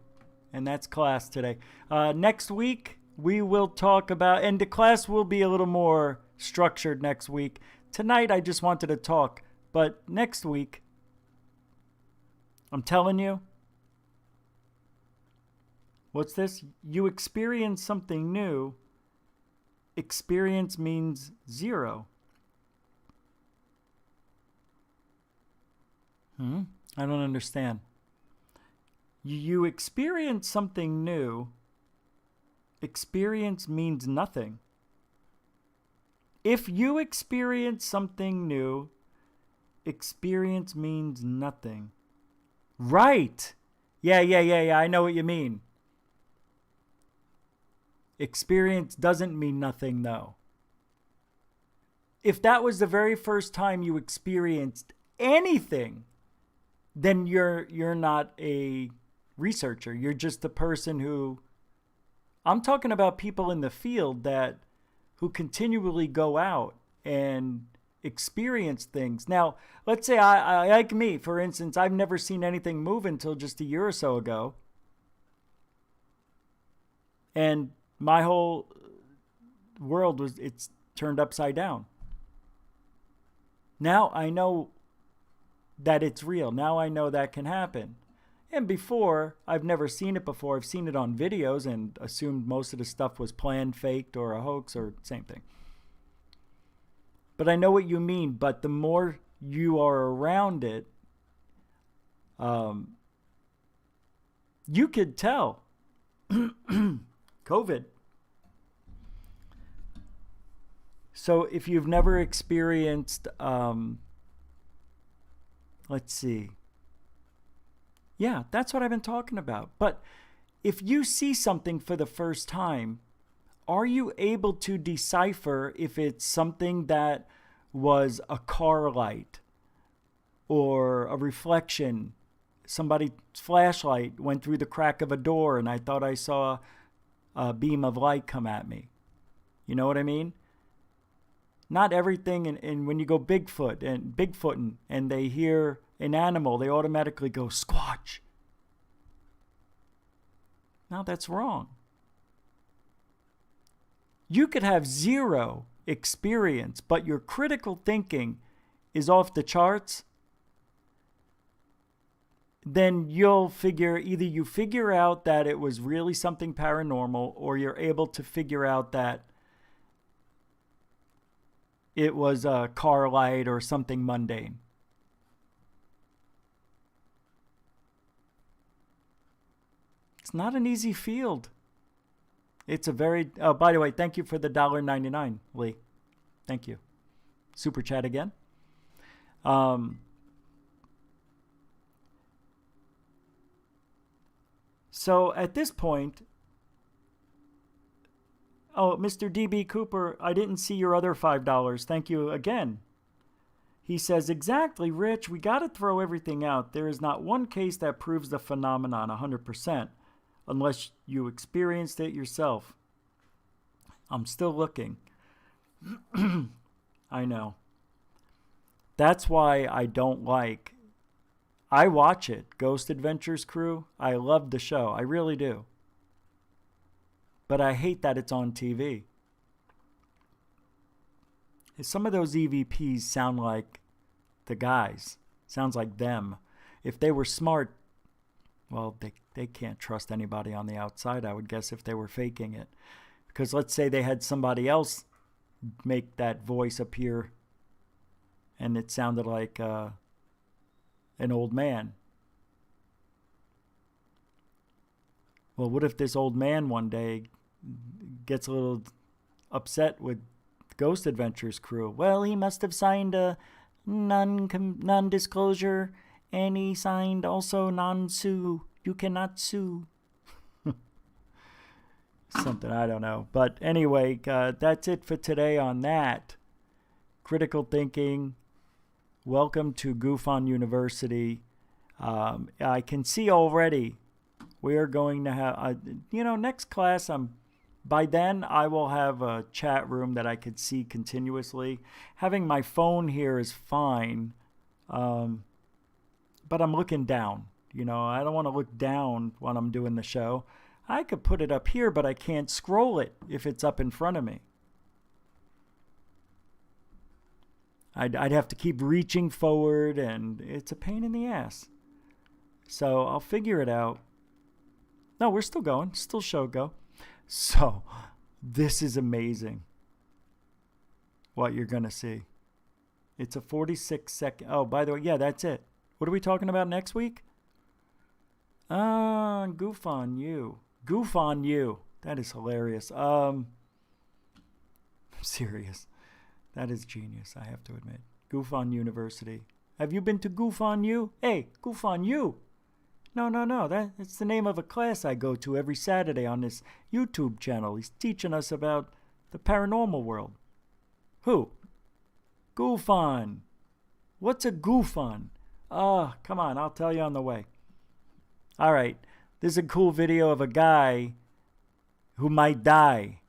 [SPEAKER 10] And that's class today. Next week, we will talk about, and the class will be a little more structured next week. Tonight, I just wanted to talk. But next week, I'm telling you, what's this? You experience something new experience means zero? I don't understand. You experience something new. Experience means nothing. If you experience something new, experience means nothing. Right. Yeah. I know what you mean. Experience doesn't mean nothing, though. If that was the very first time you experienced anything, then you're not a researcher. You're just a person who... I'm talking about people in the field who continually go out and experience things. Now, let's say I like me, for instance, I've never seen anything move until just a year or so ago. And my whole world it's turned upside down. Now I know that it's real. Now I know that can happen. And before, I've never seen it before. I've seen it on videos and assumed most of the stuff was planned, faked, or a hoax, or same thing. But I know what you mean. But the more you are around it, you could tell. COVID. So if you've never experienced, let's see. Yeah, that's what I've been talking about. But if you see something for the first time, are you able to decipher if it's something that was a car light or a reflection? Somebody's flashlight went through the crack of a door and I thought I saw a beam of light come at me. You know what I mean? Not everything, and when you go Bigfooting and they hear an animal, they automatically go squatch. Now that's wrong. You could have zero experience, but your critical thinking is off the charts. Then you'll either you figure out that it was really something paranormal, or you're able to figure out that it was a car light or something mundane. It's not an easy field. It's a very... Oh, by the way, thank you for the $1.99, Lee. Thank you. Super chat again. So at this point... Oh, Mr. DB Cooper, I didn't see your other $5. Thank you again. He says, exactly, Rich, we got to throw everything out. There is not one case that proves the phenomenon 100%, unless you experienced it yourself. I'm still looking. I know. That's why I don't like... I watch it, Ghost Adventures Crew. I love the show. I really do. But I hate that it's on TV. Some of those EVPs sound like the guys. Sounds like them. If they were smart, well, they can't trust anybody on the outside, I would guess, if they were faking it. Because let's say they had somebody else make that voice appear and it sounded like an old man. Well, what if this old man one day gets a little upset with Ghost Adventures Crew? Well, he must have signed a non-disclosure, and he signed also non-sue. You cannot sue. Something, I don't know. But anyway, that's it for today on that. Critical thinking. Welcome to GUFON University. I can see already we are going to have, next class, by then I will have a chat room that I could see continuously. Having my phone here is fine, but I'm looking down. I don't want to look down when I'm doing the show. I could put it up here, but I can't scroll it if it's up in front of me. I'd have to keep reaching forward, and it's a pain in the ass. So I'll figure it out. No, we're still going. Still show go. So this is amazing. what you're going to see. It's a 46-second... Oh, by the way, yeah, that's it. What are we talking about next week? Goof on you. Goof on you. That is hilarious. I'm serious. That is genius, I have to admit. GUFON University. Have you been to GUFON U? Hey, GUFON U. No. That's the name of a class I go to every Saturday on this YouTube channel. He's teaching us about the paranormal world. Who? GUFON. What's a GUFON? Come on, I'll tell you on the way. All right, this is a cool video of a guy who might die.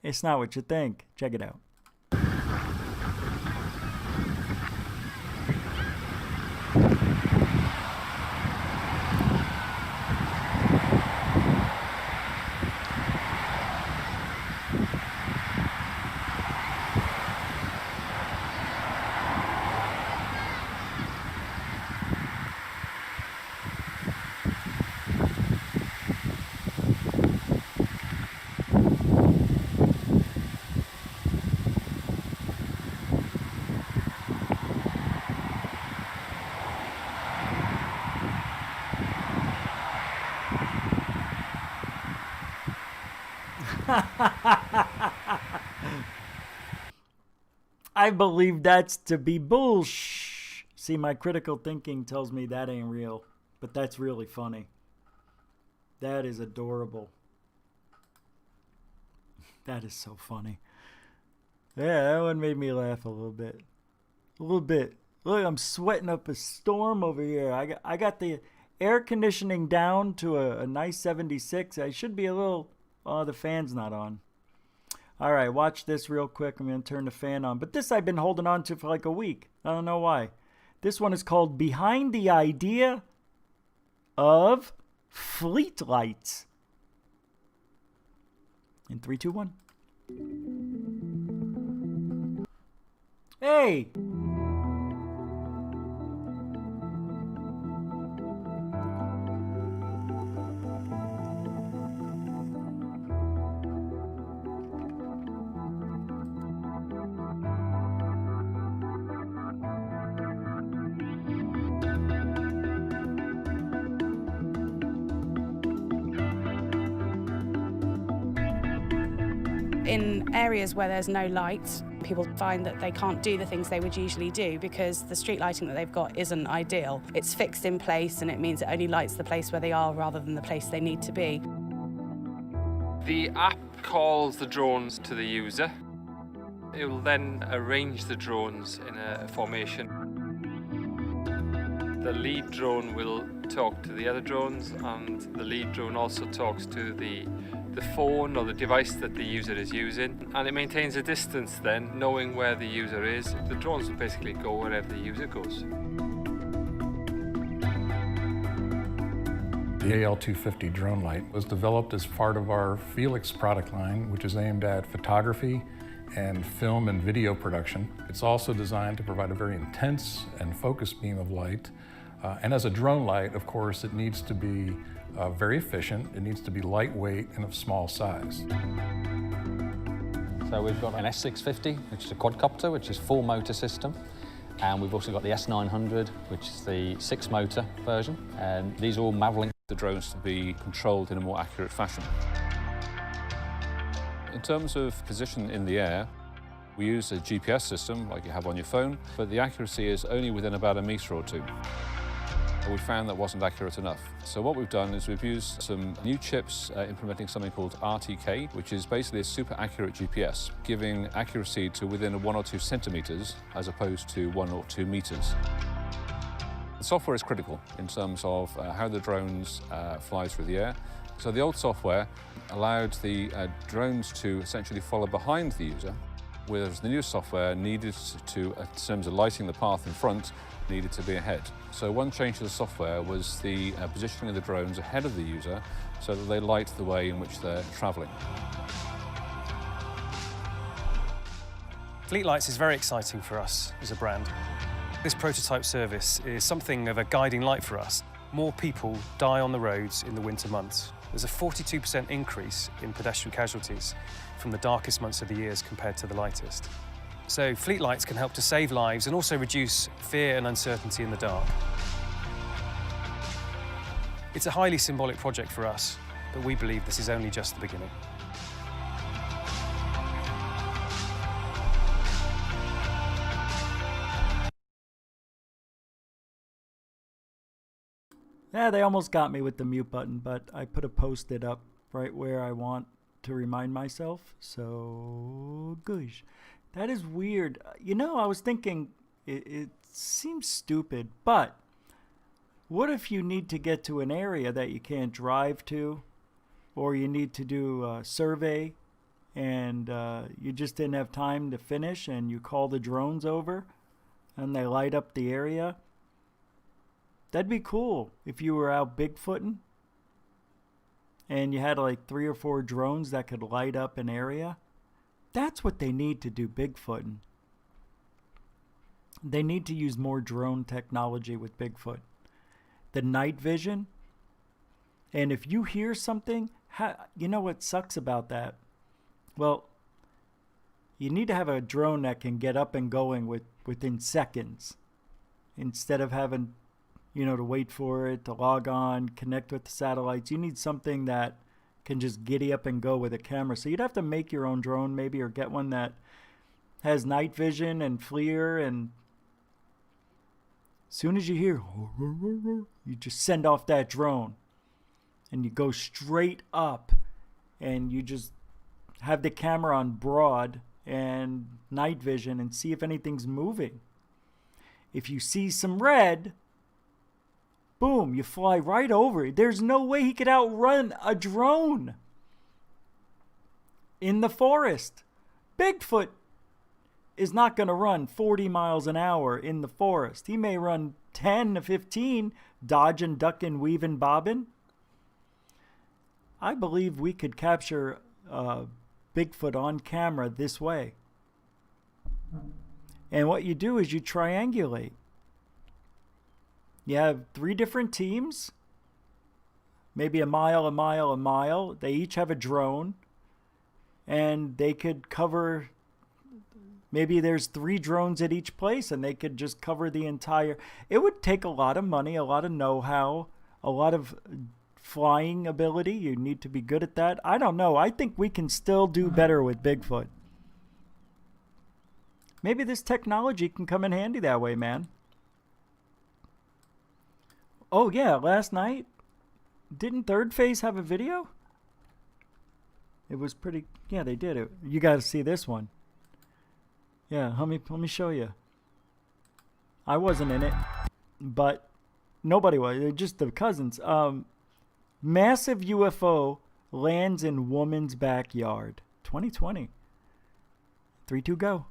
[SPEAKER 10] It's not what you think. Check it out. I believe that's to be bullsh. See, my critical thinking tells me that ain't real, but that's really funny. That is adorable. That is so funny. Yeah, that one made me laugh a little bit. A little bit. Look, I'm sweating up a storm over here. I got the air conditioning down to a nice 76. I should be a little... Oh, the fan's not on. All right, watch this real quick. I'm going to turn the fan on. But this I've been holding on to for like a week. I don't know why. This one is called Behind the Idea of Fleet Lights. In 3, 2, 1. Hey!
[SPEAKER 16] In areas where there's no light, people find that they can't do the things they would usually do because the street lighting that they've got isn't ideal. It's fixed in place and it means it only lights the place where they are rather than the place they need to be.
[SPEAKER 17] The app calls the drones to the user. It will then arrange the drones in a formation. The lead drone will talk to the other drones, and the lead drone also talks to the phone or the device that the user is using, and it maintains a distance then, knowing where the user is. The drones will basically go wherever the user goes.
[SPEAKER 18] The AL250 drone light was developed as part of our Felix product line, which is aimed at photography and film and video production. It's also designed to provide a very intense and focused beam of light. And as a drone light, of course, it needs to be very efficient. It needs to be lightweight and of small size.
[SPEAKER 19] So we've got an S650, which is a quadcopter, which is 4-motor system. And we've also got the S900, which is the 6-motor version. And these all Mavlink
[SPEAKER 20] the drones to be controlled in a more accurate fashion. In terms of position in the air, we use a GPS system like you have on your phone, but the accuracy is only within about a metre or two. We found that wasn't accurate enough. So what we've done is we've used some new chips implementing something called RTK, which is basically a super accurate GPS, giving accuracy to within 1 or 2 centimetres as opposed to 1 or 2 metres. The software is critical in terms of how the drones fly through the air. So the old software allowed the drones to essentially follow behind the user, whereas the new software needed to, in terms of lighting the path in front, needed to be ahead. So one change to the software was the positioning of the drones ahead of the user so that they light the way in which they're travelling.
[SPEAKER 21] Fleet Lights is very exciting for us as a brand. This prototype service is something of a guiding light for us. More people die on the roads in the winter months. there's a 42% increase in pedestrian casualties from the darkest months of the year compared to the lightest. So fleet lights can help to save lives and also reduce fear and uncertainty in the dark. It's a highly symbolic project for us, but we believe this is only just the beginning.
[SPEAKER 10] Yeah, they almost got me with the mute button, but I put a Post-it up right where I want to remind myself. So, gosh. That is weird. You know, I was thinking, it seems stupid, but what if you need to get to an area that you can't drive to, or you need to do a survey, and you just didn't have time to finish, and you call the drones over, and they light up the area? That'd be cool if you were out Bigfooting and you had like 3 or 4 drones that could light up an area. That's what they need to do Bigfooting. They need to use more drone technology with Bigfoot. The night vision. And if you hear something, you know what sucks about that? Well, you need to have a drone that can get up and going within seconds instead of having, you know, to wait for it, to log on, connect with the satellites. You need something that can just giddy up and go with a camera. So you'd have to make your own drone maybe, or get one that has night vision and FLIR, and as soon as you hear, you just send off that drone and you go straight up and you just have the camera on broad and night vision and see if anything's moving. If you see some red, boom, you fly right over it. There's no way he could outrun a drone in the forest. Bigfoot is not going to run 40 miles an hour in the forest. He may run 10 to 15, dodging, ducking, weaving, bobbing. I believe we could capture Bigfoot on camera this way. And what you do is you triangulate. You have 3 different teams, maybe a mile. They each have a drone, and they could cover, maybe there's 3 drones at each place, and they could just cover the entire. It would take a lot of money, a lot of know-how, a lot of flying ability. You need to be good at that. I don't know. I think we can still do better with Bigfoot. Maybe this technology can come in handy that way, man. Oh, yeah, last night, didn't Third Phase have a video? It was pretty, yeah, they did it. You got to see this one. Yeah, let me show you. I wasn't in it, but nobody was, just the cousins. Massive UFO lands in woman's backyard. 2020. 3, 2, go.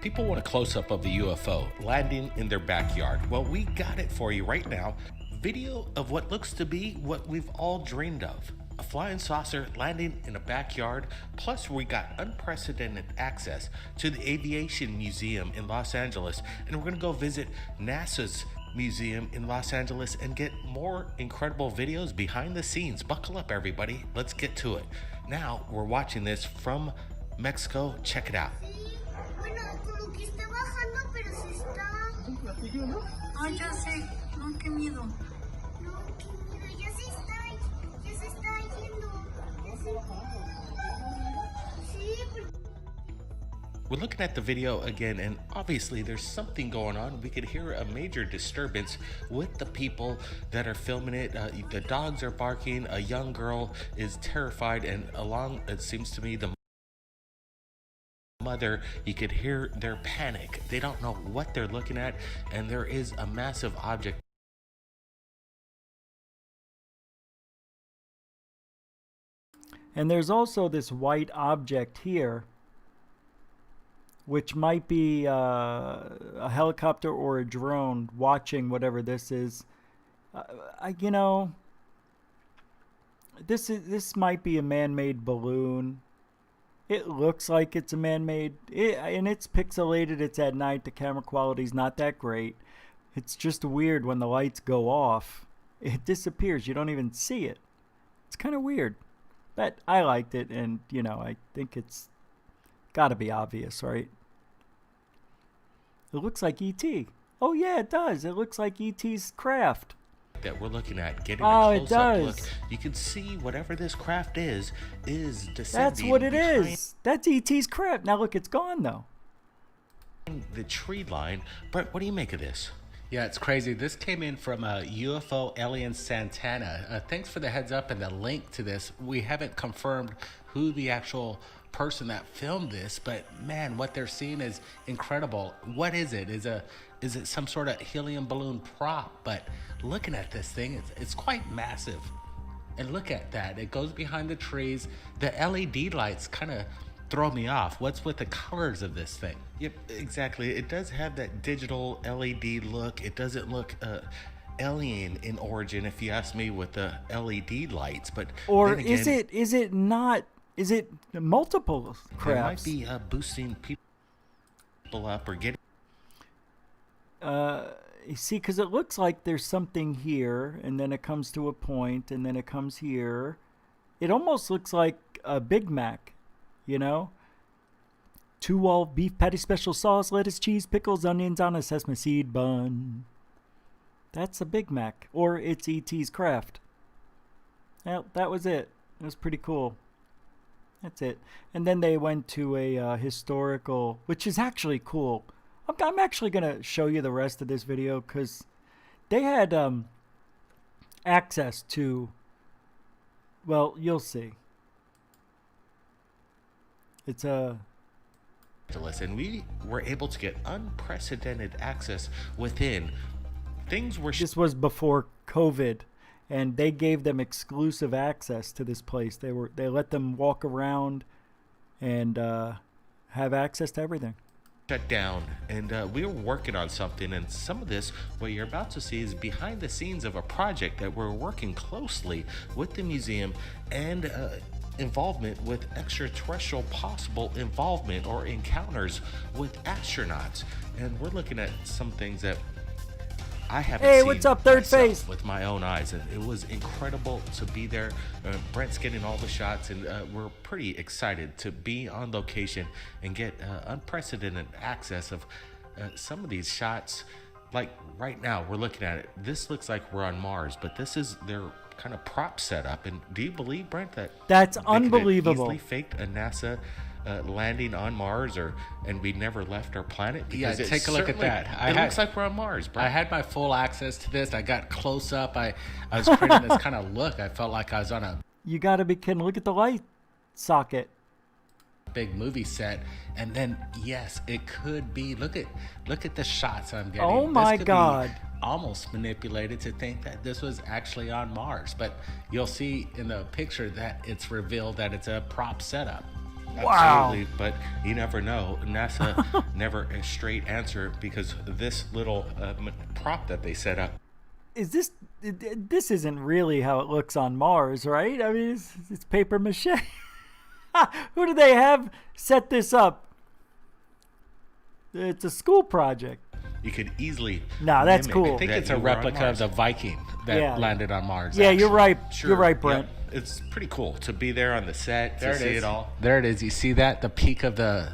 [SPEAKER 1] People want a close-up of the UFO landing in their backyard. Well, we got it for you right now. Video of what looks to be what we've all dreamed of. A flying saucer landing in a backyard. Plus, we got unprecedented access to the Aviation Museum in Los Angeles. And we're going to go visit NASA's museum in Los Angeles and get more incredible videos behind the scenes. Buckle up, everybody. Let's get to it. Now, we're watching this from Mexico. Check it out.
[SPEAKER 22] Ay, ya sé. No, qué miedo. No, qué miedo. Ya se está yendo. Sí.
[SPEAKER 1] We're looking at the video again, and obviously there's something going on. We could hear a major disturbance with the people that are filming it. The dogs are barking. A young girl is terrified, and along, it seems to me, the mother, you could hear their panic. They don't know what they're looking at, and there is a massive object.
[SPEAKER 10] And there's also this white object here, which might be a helicopter or a drone watching whatever this is. You know, this might be a man-made balloon. It looks like it's a man-made, and it's pixelated. It's at night. The camera quality's not that great. It's just weird when the lights go off. It disappears. You don't even see it. It's kind of weird. But I liked it, and, you know, I think it's got to be obvious, right? It looks like E.T. Oh, yeah, it does. It looks like E.T.'s craft.
[SPEAKER 1] That we're looking at, getting
[SPEAKER 10] Oh,
[SPEAKER 1] a
[SPEAKER 10] it
[SPEAKER 1] close-up
[SPEAKER 10] does.
[SPEAKER 1] look. You can see whatever this craft is descending.
[SPEAKER 10] That's what it
[SPEAKER 1] behind
[SPEAKER 10] is. That's E.T.'s craft. Now, look, it's gone, though.
[SPEAKER 1] the tree line. Brett, what do you make of this?
[SPEAKER 3] Yeah, it's crazy. This came in from UFO Alien Santana. Thanks for the heads up and the link to this. We haven't confirmed who the actual person that filmed this, but man, what they're seeing is incredible. What is it? Is it some sort of helium balloon prop? But looking at this thing, it's quite massive. And look at that. It goes behind the trees. The LED lights kind of throw me off. What's with the colors of this thing?
[SPEAKER 1] Yep, exactly. It does have that digital LED look. It doesn't look alien in origin, if you ask me, with the LED lights. But
[SPEAKER 10] Or
[SPEAKER 1] then again,
[SPEAKER 10] is it not? Is it multiple crafts?
[SPEAKER 1] It might be boosting people up or getting.
[SPEAKER 10] You see, because it looks like there's something here, and then it comes to a point, and then it comes here. It almost looks like a Big Mac, you know? 2 all beef patty special sauce, lettuce, cheese, pickles, onions on a sesame seed bun. That's a Big Mac, or it's E.T.'s craft. Well, that was it. It was pretty cool. That's it. And then they went to a historical, which is actually cool. I'm actually going to show you the rest of this video because they had access to, well, you'll see. It's a...
[SPEAKER 1] And we were able to get unprecedented access within. Things were...
[SPEAKER 10] This was before COVID, and they gave them exclusive access to this place. They let them walk around and have access to everything.
[SPEAKER 1] Shut down, and we were working on something, and some of this, what you're about to see, is behind the scenes of a project that we're working closely with the museum and involvement with extraterrestrial possible involvement or encounters with astronauts. And we're looking at some things that I haven't
[SPEAKER 10] Hey,
[SPEAKER 1] seen
[SPEAKER 10] what's up, Third
[SPEAKER 1] myself
[SPEAKER 10] Face?
[SPEAKER 1] with my own eyes, and it was incredible to be there. Brent's getting all the shots, and we're pretty excited to be on location and get unprecedented access of some of these shots. Like right now, we're looking at it. This looks like we're on Mars, but this is their kind of prop setup. And do you believe, Brent, that
[SPEAKER 10] That's
[SPEAKER 1] they could have
[SPEAKER 10] unbelievable.
[SPEAKER 1] easily faked a NASA landing on Mars, and we never left our planet?
[SPEAKER 3] Yeah,
[SPEAKER 1] Because it
[SPEAKER 3] take a look at
[SPEAKER 1] certainly-
[SPEAKER 3] that.
[SPEAKER 1] It looks like we're on Mars, Brent.
[SPEAKER 3] I had my full access to this. I got close up. I was creating this kind of look. I felt like I was on a
[SPEAKER 10] You got to be kidding. Look at the light socket.
[SPEAKER 3] big movie set. And then, yes, it could be. Look at the shots I'm getting.
[SPEAKER 10] Oh, my
[SPEAKER 3] This could be
[SPEAKER 10] God.
[SPEAKER 3] almost manipulated to think that this was actually on Mars. But you'll see in the picture that it's revealed that it's a prop setup.
[SPEAKER 1] Absolutely, but you never know. NASA never a straight answer because this little prop that they set up.
[SPEAKER 10] Is this? This isn't really how it looks on Mars, right? I mean, it's paper mache. Who do they have set this up? It's a school project.
[SPEAKER 1] You could easily.
[SPEAKER 10] No, that's
[SPEAKER 1] mimic
[SPEAKER 10] cool.
[SPEAKER 3] I think
[SPEAKER 1] that
[SPEAKER 3] it's a
[SPEAKER 1] you were on
[SPEAKER 3] replica of
[SPEAKER 1] Mars.
[SPEAKER 3] the Viking that
[SPEAKER 10] Yeah.
[SPEAKER 3] landed on Mars.
[SPEAKER 10] Yeah, you're
[SPEAKER 3] actually.
[SPEAKER 10] right.
[SPEAKER 1] Sure.
[SPEAKER 10] You're right, Brent.
[SPEAKER 1] Yep. It's pretty cool to be there on the set,
[SPEAKER 3] There
[SPEAKER 1] to
[SPEAKER 3] it
[SPEAKER 1] see
[SPEAKER 3] is.
[SPEAKER 1] it all.
[SPEAKER 3] There it is. You see that? The peak of the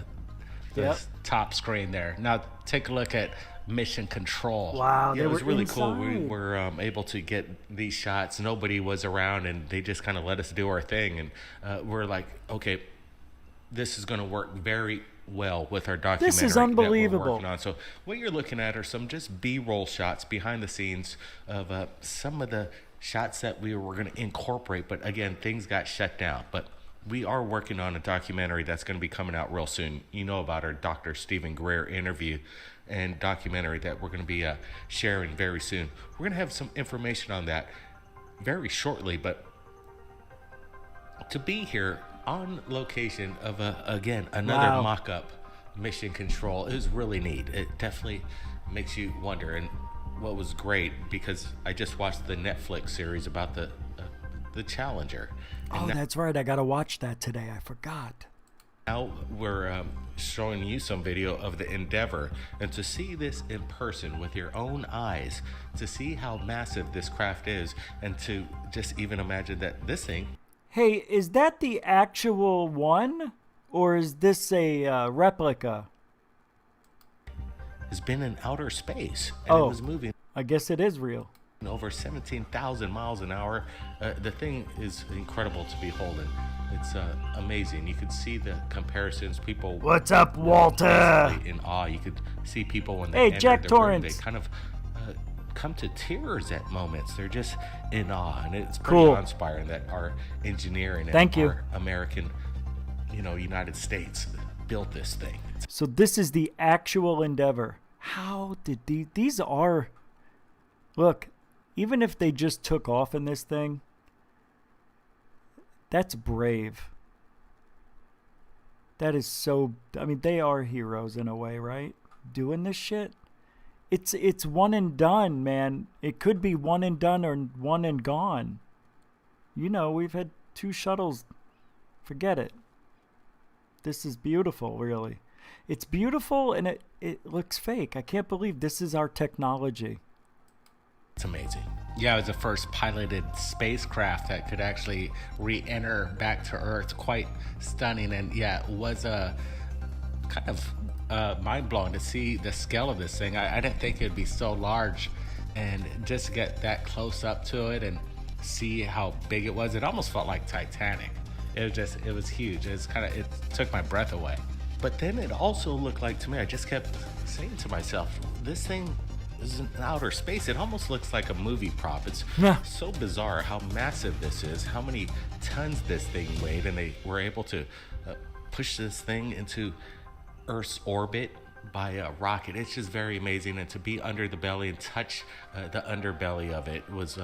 [SPEAKER 10] Yep.
[SPEAKER 3] top screen there. Now take a look at Mission Control.
[SPEAKER 10] Wow,
[SPEAKER 1] Yeah,
[SPEAKER 10] they
[SPEAKER 1] it was
[SPEAKER 10] were
[SPEAKER 1] really cool. We
[SPEAKER 10] inside.
[SPEAKER 1] were able to get these shots. Nobody was around, and they just kind of let us do our thing. And we're like, okay, this is going to work very well with our documentary
[SPEAKER 10] This is
[SPEAKER 1] that we're
[SPEAKER 10] unbelievable.
[SPEAKER 1] working on. So what you're looking at are some just B-roll shots behind the scenes of some of the shots that we were going to incorporate. But again, things got shut down. But we are working on a documentary that's going to be coming out real soon. You know about our Dr. Stephen Greer interview and documentary that we're going to be sharing very soon. We're going to have some information on that very shortly. But to be here on location of again another
[SPEAKER 10] Wow.
[SPEAKER 1] mock-up Mission Control is really neat. It definitely makes you wonder. And what was great, because I just watched the Netflix series about the Challenger.
[SPEAKER 10] Oh,
[SPEAKER 1] And
[SPEAKER 10] that's right. I got to watch that today. I forgot.
[SPEAKER 1] Now we're showing you some video of the Endeavor, and to see this in person with your own eyes, to see how massive this craft is, and to just even imagine that this thing...
[SPEAKER 10] Hey, is that the actual one, or is this a replica?
[SPEAKER 1] ...has been in outer space, and it was moving...
[SPEAKER 10] I guess it is real.
[SPEAKER 1] ...over 17,000 miles an hour. The thing is incredible to behold. It's amazing. You could see the comparisons. People...
[SPEAKER 10] What's up, Walter?
[SPEAKER 1] In awe. You could see people when they
[SPEAKER 10] hey,
[SPEAKER 1] enter
[SPEAKER 10] Jack
[SPEAKER 1] the
[SPEAKER 10] Torrance.
[SPEAKER 1] room, they kind of come to tears at moments. They're just in awe, and it's pretty
[SPEAKER 10] cool.
[SPEAKER 1] inspiring that our engineering and
[SPEAKER 10] Thank you.
[SPEAKER 1] our American, United States built this thing.
[SPEAKER 10] So this is the actual Endeavor. How did these are... Look, even if they just took off in this thing, that's brave. That is so... I mean, they are heroes in a way, right? Doing this shit. It's one and done, man. It could be one and done or one and gone. We've had 2 shuttles. Forget it. This is beautiful, really. It's beautiful, and it looks fake. I can't believe this is our technology.
[SPEAKER 1] It's amazing.
[SPEAKER 3] Yeah, it was the first piloted spacecraft that could actually re-enter back to Earth. Quite stunning, and yeah, it was kind of mind-blowing to see the scale of this thing. I didn't think it'd be so large, and just to get that close up to it and see how big it was, it almost felt like Titanic. It was huge. It took my breath away.
[SPEAKER 1] But then it also looked like, to me, I just kept saying to myself, this thing is in outer space. It almost looks like a movie prop. It's so bizarre how massive this is, how many tons this thing weighed, and they were able to push this thing into Earth's orbit by a rocket. It's just very amazing, and to be under the belly and touch the underbelly of it was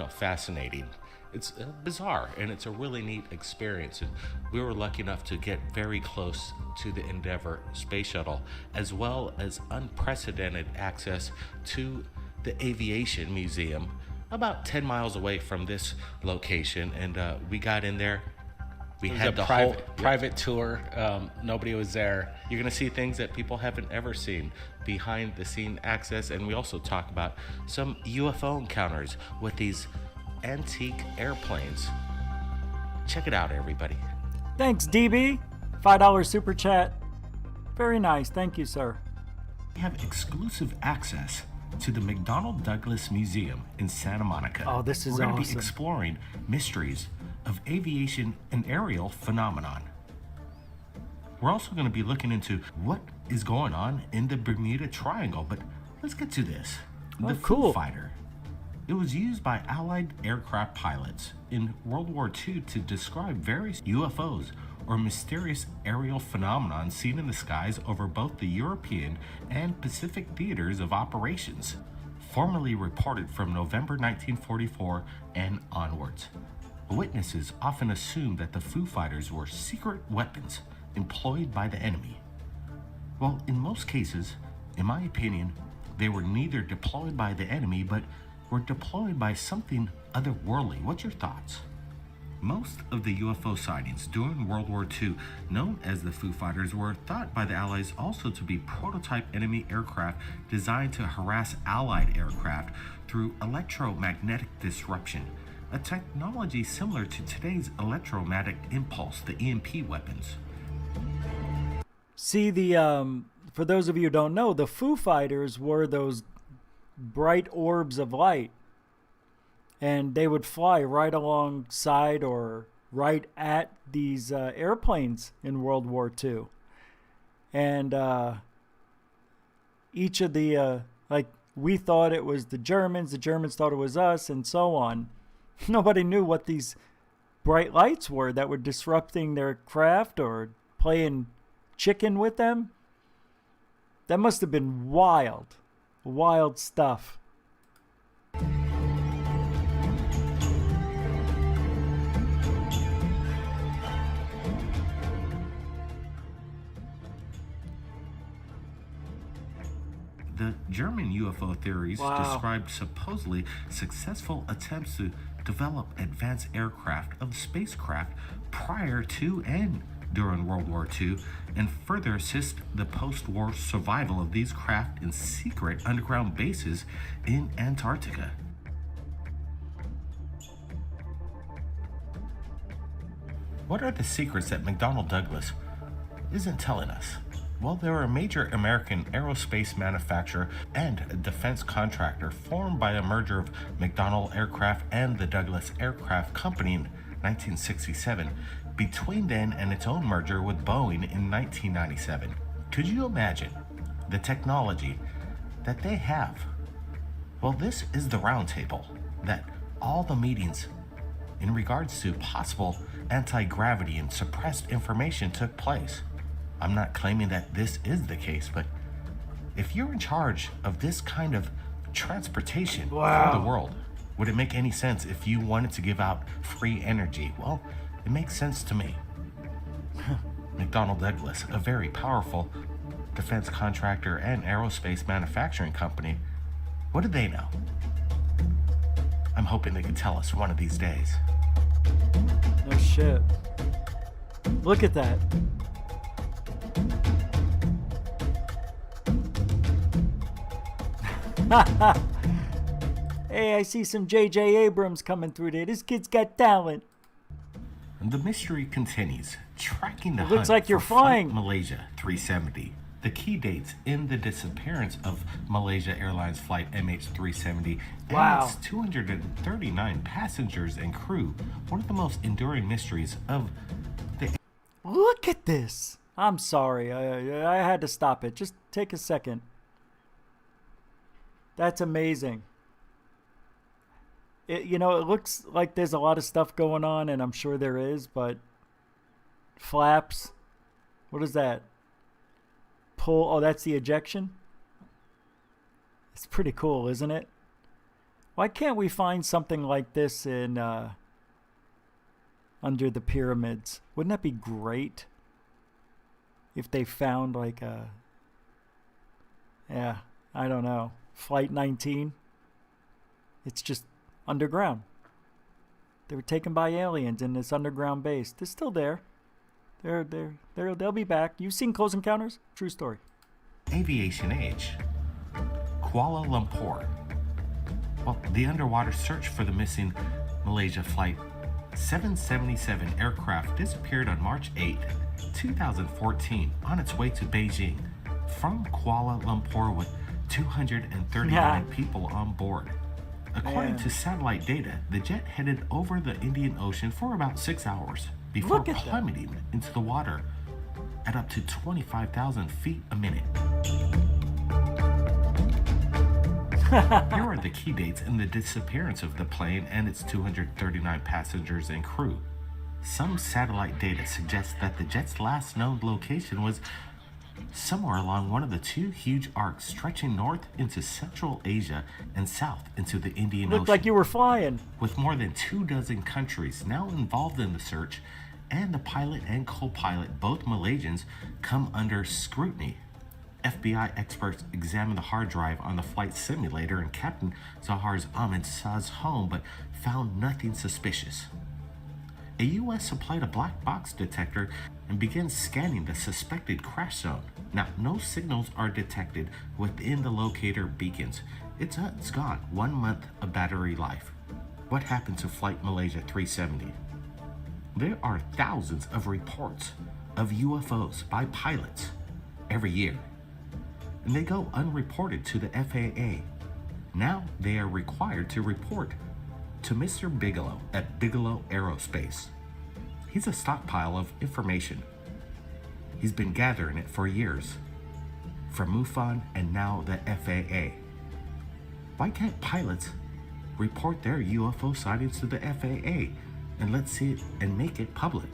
[SPEAKER 1] fascinating. It's bizarre, and it's a really neat experience, and we were lucky enough to get very close to the Endeavour space shuttle, as well as unprecedented access to the Aviation Museum about 10 miles away from this location, and we got in there. We had the
[SPEAKER 3] private tour. Nobody was there.
[SPEAKER 1] You're going to see things that people haven't ever seen, behind the scene access, and we also talk about some UFO encounters with these antique airplanes. Check it out, everybody.
[SPEAKER 10] Thanks, DB. $5 super chat. Very nice. Thank you, sir.
[SPEAKER 1] We have exclusive access to the McDonnell Douglas Museum in Santa Monica.
[SPEAKER 10] Oh, this is
[SPEAKER 1] We're going to
[SPEAKER 10] awesome.
[SPEAKER 1] be exploring mysteries of aviation and aerial phenomenon. We're also going to be looking into what is going on in the Bermuda Triangle, but let's get to this. The Foo Fighter. It was used by Allied aircraft pilots in World War II to describe various UFOs, or mysterious aerial phenomenon seen in the skies over both the European and Pacific theaters of operations, formerly reported from November 1944 and onwards. Witnesses often assumed that the Foo Fighters were secret weapons employed by the enemy. Well, in most cases, in my opinion, they were neither deployed by the enemy, but were deployed by something otherworldly. What's your thoughts? Most of the UFO sightings during World War II, known as the Foo Fighters, were thought by the Allies also to be prototype enemy aircraft designed to harass Allied aircraft through electromagnetic disruption, a technology similar to today's electromagnetic impulse, the EMP weapons.
[SPEAKER 10] See, for those of you who don't know, the Foo Fighters were those bright orbs of light, and they would fly right alongside or right at these airplanes in World War II. And each of the, we thought it was the Germans thought it was us, and so on. Nobody knew what these bright lights were that were disrupting their craft or playing chicken with them. That must have been wild stuff.
[SPEAKER 1] The German UFO theories described supposedly successful attempts to develop advanced aircraft of spacecraft prior to and during World War II and further assist the post-war survival of these craft in secret underground bases in Antarctica. What are the secrets that McDonnell Douglas isn't telling us? Well, they're a major American aerospace manufacturer and a defense contractor formed by a merger of McDonnell Aircraft and the Douglas Aircraft Company in 1967, between then and its own merger with Boeing in 1997. Could you imagine the technology that they have? Well, this is the roundtable that all the meetings in regards to possible anti-gravity and suppressed information took place. I'm not claiming that this is the case, but if you're in charge of this kind of transportation for the world, would it make any sense if you wanted to give out free energy? Well, it makes sense to me. McDonnell Douglas, a very powerful defense contractor and aerospace manufacturing company, what do they know? I'm hoping they can tell us one of these days.
[SPEAKER 10] No shit. Look at that. Hey, I see some J.J. Abrams coming through there. This kid's got talent.
[SPEAKER 1] And the mystery continues, tracking the
[SPEAKER 10] It looks
[SPEAKER 1] hunt
[SPEAKER 10] like you're
[SPEAKER 1] for
[SPEAKER 10] flying.
[SPEAKER 1] Flight Malaysia 370. The key dates in the disappearance of Malaysia Airlines Flight MH370 and its 239 passengers and crew, one of the most enduring mysteries of the...
[SPEAKER 10] Look at this. I'm sorry. I had to stop it. Just take a second. That's amazing. It looks like there's a lot of stuff going on, and I'm sure there is, but flaps. What is that? Pull. Oh, that's the ejection. It's pretty cool, isn't it? Why can't we find something like this in under the pyramids? Wouldn't that be great? If they found like a, I don't know, Flight 19. It's just underground. They were taken by aliens in this underground base. They're still there. They'll be back. You've seen Close Encounters? True story.
[SPEAKER 1] Aviation age. Kuala Lumpur. Well, the underwater search for the missing Malaysia Flight 777 aircraft disappeared on March 8, 2014, on its way to Beijing from Kuala Lumpur with 239 people on board. According to satellite data, the jet headed over the Indian Ocean for about 6 hours before plummeting into the water at up to 25,000 feet a minute. Here are the key dates in the disappearance of the plane and its 239 passengers and crew. Some satellite data suggests that the jet's last known location was somewhere along one of the two huge arcs stretching north into Central Asia and south into the Indian Ocean.
[SPEAKER 10] Looked like you were flying.
[SPEAKER 1] With more than 24 countries now involved in the search, and the pilot and co-pilot, both Malaysians, come under scrutiny. FBI experts examined the hard drive on the flight simulator in Captain Zahar's Ahmed Sah's home, but found nothing suspicious. A U.S. supplied a black box detector and began scanning the suspected crash zone. Now, no signals are detected within the locator beacons. It's gone. 1 month of battery life. What happened to Flight Malaysia 370? There are thousands of reports of UFOs by pilots every year, and they go unreported to the FAA. Now they are required to report to Mr. Bigelow at Bigelow Aerospace. He's a stockpile of information. He's been gathering it for years, from MUFON and now the FAA. Why can't pilots report their UFO sightings to the FAA and let's see it and make it public?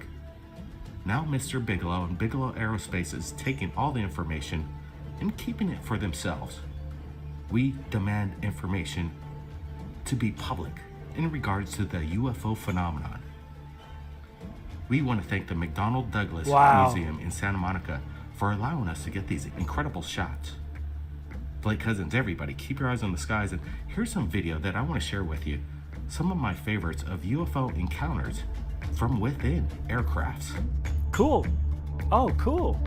[SPEAKER 1] Now Mr. Bigelow and Bigelow Aerospace is taking all the information and keeping it for themselves. We demand information to be public in regards to the UFO phenomenon. We want to thank the McDonnell Douglas Museum in Santa Monica for allowing us to get these incredible shots. Blake Cousins, everybody, keep your eyes on the skies, and here's some video that I want to share with you. Some of my favorites of UFO encounters from within aircrafts.
[SPEAKER 10] Cool. Oh, cool.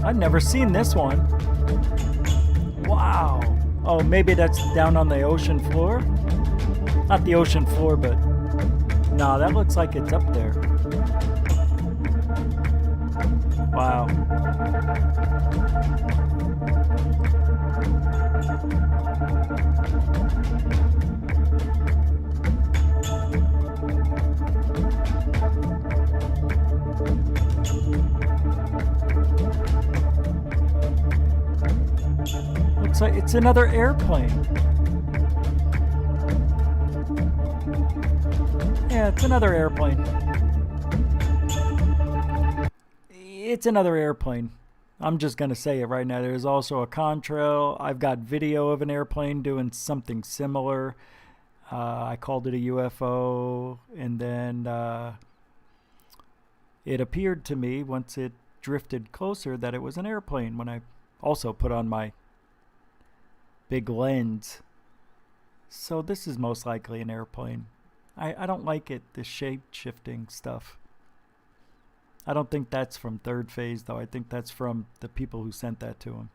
[SPEAKER 10] I've never seen this one. Wow. Oh, maybe that's down on the ocean floor? Not the ocean floor, but... No, that looks like it's up there. Wow. Looks like it's another airplane. Yeah, it's another airplane. It's another airplane. I'm just going to say it right now. There's also a contrail. I've got video of an airplane doing something similar. I called it a UFO, and then it appeared to me once it drifted closer that it was an airplane when I also put on my big lens. So this is most likely an airplane. I don't like it, the shape shifting stuff. I don't think that's from Third Phase, though. I think that's from the people who sent that to him.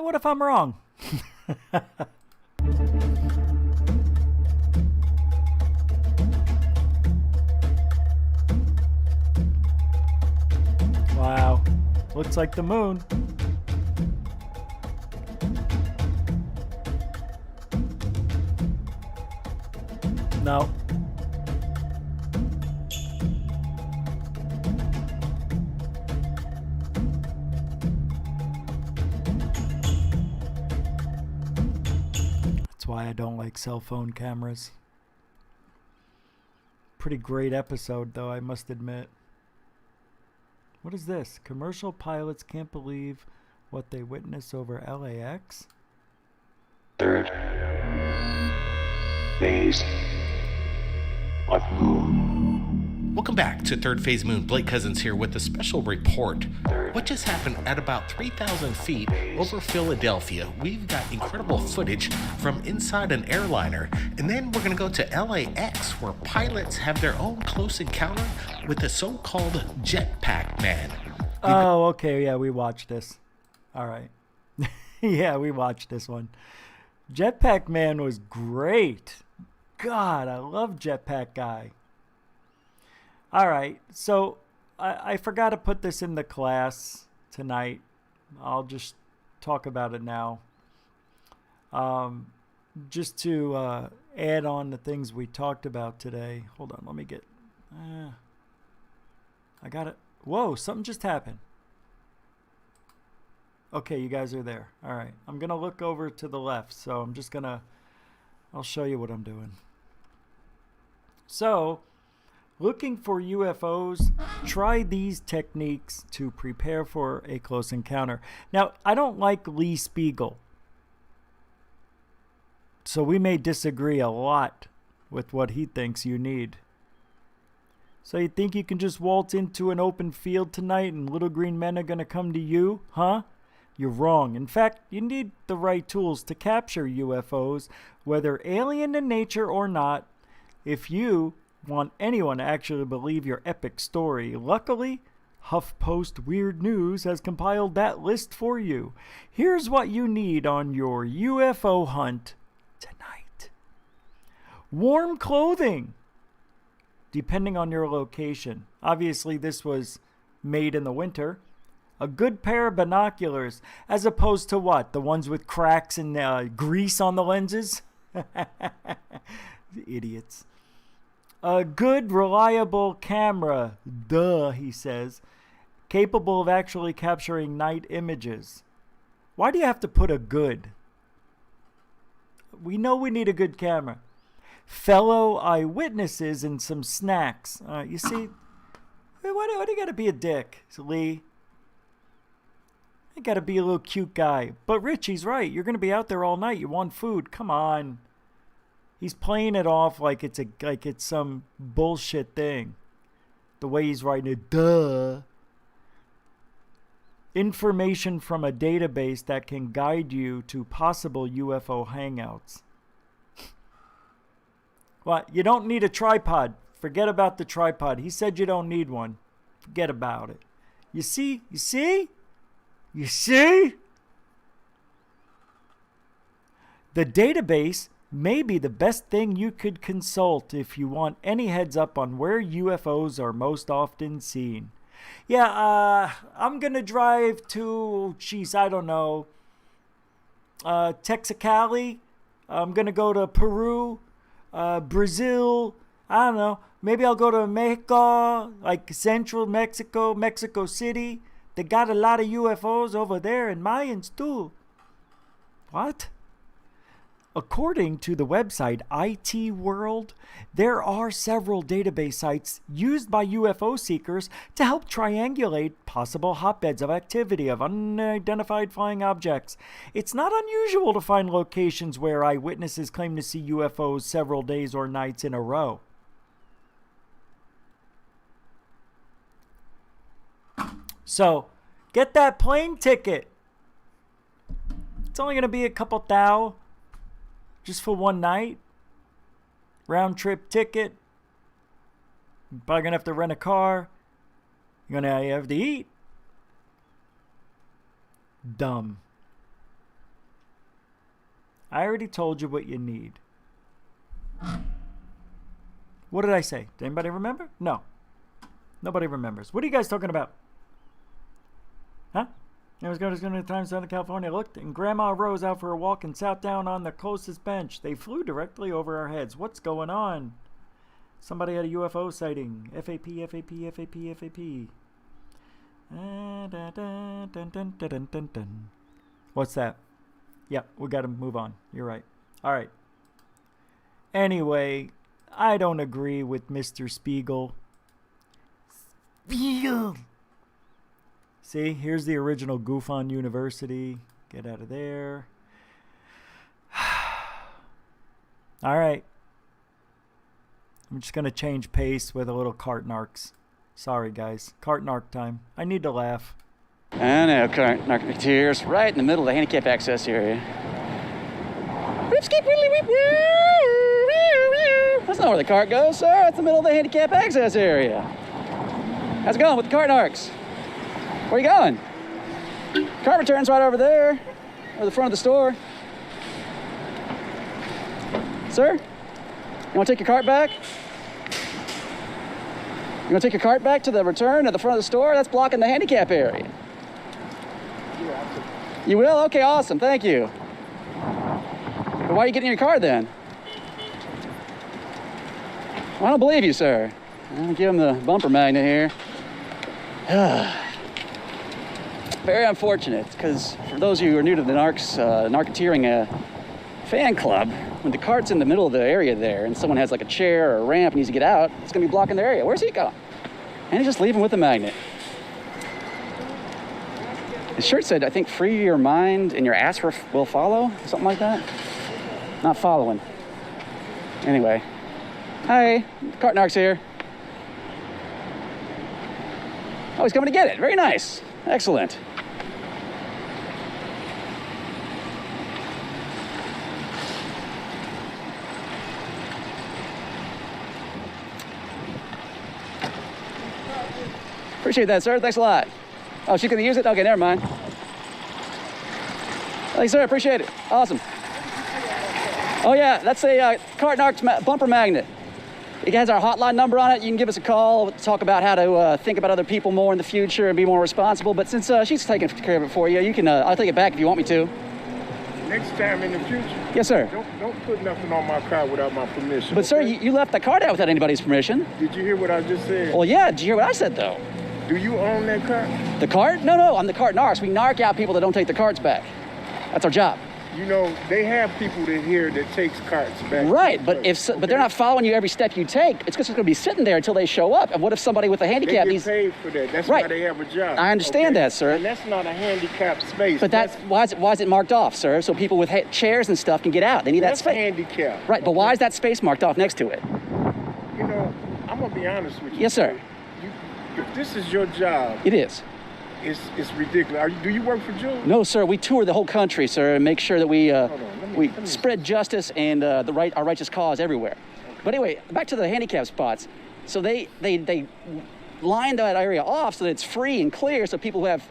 [SPEAKER 10] What if I'm wrong? Wow. Looks like the moon. No. That's why I don't like cell phone cameras. Pretty great episode, though, I must admit. What is this? Commercial pilots can't believe what they witness over LAX?
[SPEAKER 2] Third phase of moon.
[SPEAKER 1] Welcome back to Third Phase Moon. Blake Cousins here with a special report. What just happened at about 3,000 feet over Philadelphia? We've got incredible footage from inside an airliner. And then we're going to go to LAX, where pilots have their own close encounter with the so-called jetpack man.
[SPEAKER 10] Oh, okay. Yeah, we watched this. All right. Yeah, we watched this one. Jetpack Man was great. God, I love Jetpack Guy. All right, so I forgot to put this in the class tonight. I'll just talk about it now. Just to add on the things we talked about today. Hold on, let me get... I got it. Whoa, something just happened. Okay, you guys are there. All right, I'm going to look over to the left, so I'm just going to... I'll show you what I'm doing. So... looking for UFOs, try these techniques to prepare for a close encounter. Now, I don't like Lee Spiegel, so we may disagree a lot with what he thinks you need. So you think you can just waltz into an open field tonight and little green men are going to come to you, huh? You're wrong. In fact, you need the right tools to capture UFOs, whether alien in nature or not, if you want anyone to actually believe your epic story. Luckily, HuffPost Weird News has compiled that list for you. Here's what you need on your UFO hunt tonight. Warm clothing, depending on your location. Obviously, this was made in the winter. A good pair of binoculars, as opposed to what? The ones with cracks and grease on the lenses? Idiots. A good, reliable camera, duh, he says, capable of actually capturing night images. Why do you have to put a good? We know we need a good camera. Fellow eyewitnesses and some snacks. You see, why do you got to be a dick, Lee? You got to be a little cute guy. But Richie's right. You're going to be out there all night. You want food. Come on. He's playing it off like it's some bullshit thing. The way he's writing it, duh. Information from a database that can guide you to possible UFO hangouts. Well, you don't need a tripod. Forget about the tripod. He said you don't need one. Forget about it. You see? You see? You see? The database may be the best thing you could consult if you want any heads up on where UFOs are most often seen. Yeah, I'm going to drive to, I don't know, Texacali. I'm going to go to Peru, Brazil. I don't know. Maybe I'll go to Mexico, like central Mexico, Mexico City. They got a lot of UFOs over there and Mayans too. What? According to the website IT World, there are several database sites used by UFO seekers to help triangulate possible hotbeds of activity of unidentified flying objects. It's not unusual to find locations where eyewitnesses claim to see UFOs several days or nights in a row. So, get that plane ticket. It's only going to be a couple thou. Just for one night. Round trip ticket. You're probably going to have to rent a car. You're going to have to eat. Dumb. I already told you what you need. What did I say? Did anybody remember? No. Nobody remembers. What are you guys talking about? Huh? I was going to the time Southern California. Looked, and Grandma Rose out for a walk and sat down on the closest bench. They flew directly over our heads. What's going on? Somebody had a UFO sighting. FAP, FAP, FAP, FAP. What's that? Yeah, we got to move on. You're right. All right. Anyway, I don't agree with Mr. Spiegel. Spiegel! See, here's the original GUFON University. Get out of there. All right. I'm just going to change pace with a little cart narcs. Sorry, guys. Cart narc time. I need to laugh.
[SPEAKER 4] I know, cart narcoteers, right in the middle of the handicap access area. That's not where the cart goes, sir. That's the middle of the handicap access area. How's it going with the cart narcs? Where are you going? Cart return's right over there, or the front of the store. Sir, you want to take your cart back? You want to take your cart back to the return at the front of the store? That's blocking the handicap area. You will? Okay, awesome. Thank you. But why are you getting in your car then? Well, I don't believe you, sir. I'll give him the bumper magnet here. Very unfortunate, because for those of you who are new to the narcoteering fan club, when the cart's in the middle of the area there and someone has like a chair or a ramp and needs to get out, it's going to be blocking their area. Where's he going? And you just leave him with a magnet. His shirt said, I think, free your mind and your ass will follow, something like that. Not following. Anyway. Hi, cart narc's here. Oh, he's coming to get it. Very nice. Excellent. Appreciate that, sir. Thanks a lot. Oh, she's gonna use it? Okay, never mind. Thanks, sir. Appreciate it. Awesome. Oh, yeah, that's a cart narc's bumper magnet. It has our hotline number on it. You can give us a call, talk about how to think about other people more in the future and be more responsible. But since she's taking care of it for you, you can. I'll take it back if you want me to.
[SPEAKER 5] Next time in the future.
[SPEAKER 4] Yes, sir.
[SPEAKER 5] Don't put nothing on my car without my permission.
[SPEAKER 4] But,
[SPEAKER 5] okay?
[SPEAKER 4] sir, you left the cart out without anybody's permission.
[SPEAKER 5] Did you hear what I just said?
[SPEAKER 4] Well, yeah. Did you hear what I said, though?
[SPEAKER 5] Do you own that cart?
[SPEAKER 4] The cart? No, I'm the cart narcs. We narc out people that don't take the carts back. That's our job.
[SPEAKER 5] You know, they have people that here that takes carts back.
[SPEAKER 4] Right, but but they're not following you every step you take. It's just going to be sitting there until they show up. And what if somebody with a handicap
[SPEAKER 5] They
[SPEAKER 4] needs?
[SPEAKER 5] get paid for that. That's
[SPEAKER 4] Right.
[SPEAKER 5] why they have a job.
[SPEAKER 4] I understand that, sir.
[SPEAKER 5] And that's not a handicapped space.
[SPEAKER 4] But that's why is it marked off, sir? So people with chairs and stuff can get out. They need that
[SPEAKER 5] that's
[SPEAKER 4] space.
[SPEAKER 5] handicapped.
[SPEAKER 4] Right, but why is that space marked off next to it?
[SPEAKER 5] You know, I'm gonna be honest with you.
[SPEAKER 4] Yes, sir.
[SPEAKER 5] If this is your job,
[SPEAKER 4] It is.
[SPEAKER 5] It's ridiculous. Do you work for Jules?
[SPEAKER 4] No, sir. We tour the whole country, sir, and make sure that we spread justice and our righteous cause everywhere. But anyway, back to the handicap spots. So they line that area off so that it's free and clear, so people who have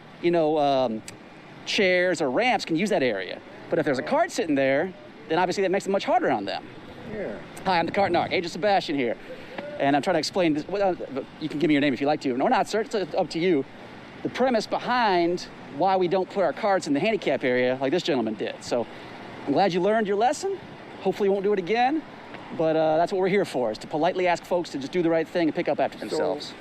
[SPEAKER 4] chairs or ramps can use that area. But if there's a cart sitting there, then obviously that makes it much harder on them.
[SPEAKER 5] Yeah.
[SPEAKER 4] Hi, I'm the cart narc, Agent Sebastian here, and I'm trying to explain this. You can give me your name if you like to. No, not, sir. It's up to you. The premise behind why we don't put our carts in the handicap area like this gentleman did. So I'm glad you learned your lesson. Hopefully you won't do it again. But that's what we're here for, is to politely ask folks to just do the right thing and pick up after themselves.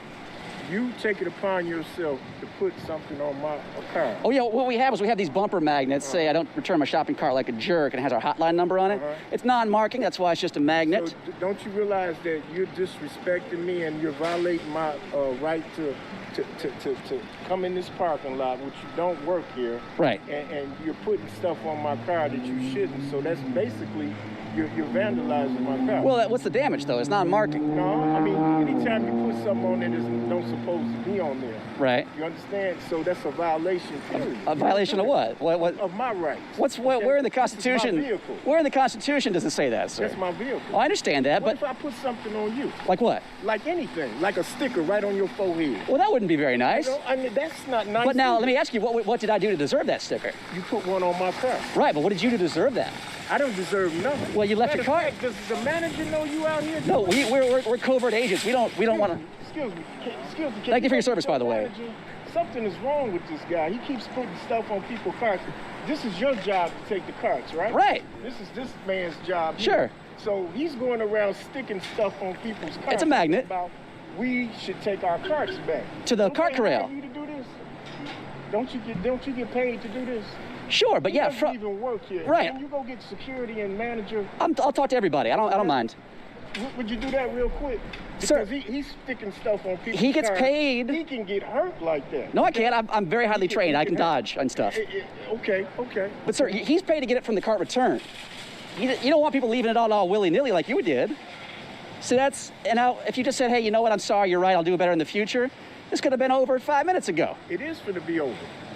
[SPEAKER 5] You take it upon yourself to put something on my car.
[SPEAKER 4] Oh, yeah, what we have is we have these bumper magnets. Say I don't return my shopping cart like a jerk, and it has our hotline number on it. It's non-marking, that's why it's just a magnet.
[SPEAKER 5] So don't you realize that you're disrespecting me and you're violating my right to come in this parking lot, which you don't work here.
[SPEAKER 4] Right.
[SPEAKER 5] And you're putting stuff on my car that you shouldn't. So that's basically, you're vandalizing my car.
[SPEAKER 4] Well, what's the damage, though? It's non-marking.
[SPEAKER 5] No, I mean, anytime you put something on there that's don't supposed to be on there.
[SPEAKER 4] Right.
[SPEAKER 5] You understand? So that's a violation, period.
[SPEAKER 4] A violation of what? What?
[SPEAKER 5] Of my rights.
[SPEAKER 4] Where in the Constitution?
[SPEAKER 5] This is my vehicle.
[SPEAKER 4] Where in the Constitution does it say that, sir?
[SPEAKER 5] That's my vehicle.
[SPEAKER 4] Oh, I understand that,
[SPEAKER 5] What
[SPEAKER 4] but
[SPEAKER 5] if I put something on you?
[SPEAKER 4] like what?
[SPEAKER 5] Like anything, like a sticker right on your forehead.
[SPEAKER 4] Well, that wouldn't be very nice.
[SPEAKER 5] You know, I mean, that's not nice.
[SPEAKER 4] But now,
[SPEAKER 5] either.
[SPEAKER 4] let me ask you, what did I do to deserve that sticker?
[SPEAKER 5] You put one on my car.
[SPEAKER 4] Right, but what did you do to deserve that?
[SPEAKER 5] I don't deserve nothing.
[SPEAKER 4] Well, you left your car.
[SPEAKER 5] Does the manager know you out here?
[SPEAKER 4] No, we're covert agents. We don't want to.
[SPEAKER 5] Excuse me. Excuse me.
[SPEAKER 4] Thank you for your service, by the way.
[SPEAKER 5] Manager, something is wrong with this guy. He keeps putting stuff on people's carts. This is your job to take the carts, right?
[SPEAKER 4] Right.
[SPEAKER 5] This is this man's job. Here.
[SPEAKER 4] Sure.
[SPEAKER 5] So he's going around sticking stuff on people's carts.
[SPEAKER 4] It's a magnet.
[SPEAKER 5] About we should take our carts back.
[SPEAKER 4] To the cart corral.
[SPEAKER 5] Don't they hire you to do this? Don't you get paid to do this?
[SPEAKER 4] Sure, but
[SPEAKER 5] He
[SPEAKER 4] yeah,
[SPEAKER 5] doesn't even work here.
[SPEAKER 4] right.
[SPEAKER 5] Can you go get security and manager?
[SPEAKER 4] I'll talk to everybody. I don't mind.
[SPEAKER 5] Would you do that real quick?
[SPEAKER 4] Sir,
[SPEAKER 5] Because he's sticking stuff on people's
[SPEAKER 4] he gets
[SPEAKER 5] cars.
[SPEAKER 4] paid.
[SPEAKER 5] He can get hurt like that.
[SPEAKER 4] No, I can't. I'm very highly trained. I can dodge and stuff.
[SPEAKER 5] Okay.
[SPEAKER 4] But sir, he's paid to get it from the cart return. You don't want people leaving it all willy-nilly like you did. So and now if you just said, hey, you know what, I'm sorry, you're right, I'll do better in the future, this could have been over 5 minutes ago.
[SPEAKER 5] It is finna be over.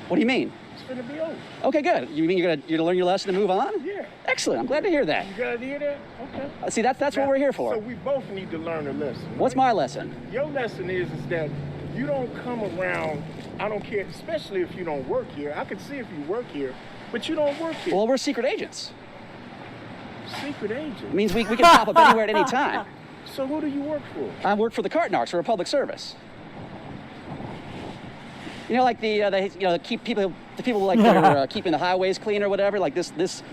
[SPEAKER 4] What do you mean?
[SPEAKER 5] It's finna be over.
[SPEAKER 4] Okay, good. You mean you're gonna learn your lesson and move on?
[SPEAKER 5] Yeah.
[SPEAKER 4] Excellent. I'm glad to hear that.
[SPEAKER 5] You gotta hear that? Okay.
[SPEAKER 4] See, that's what we're here for.
[SPEAKER 5] So we both need to learn a lesson.
[SPEAKER 4] What's my lesson?
[SPEAKER 5] Your lesson is that you don't come around, I don't care, especially if you don't work here. I could see if you work here, but you don't work here.
[SPEAKER 4] Well, we're secret agents.
[SPEAKER 5] Secret agent?
[SPEAKER 4] It means we can pop up anywhere at any time.
[SPEAKER 5] So who do you work for?
[SPEAKER 4] I work for the cart narcs. We're a public service. You know, like the people like they're keeping the highways clean or whatever. Like this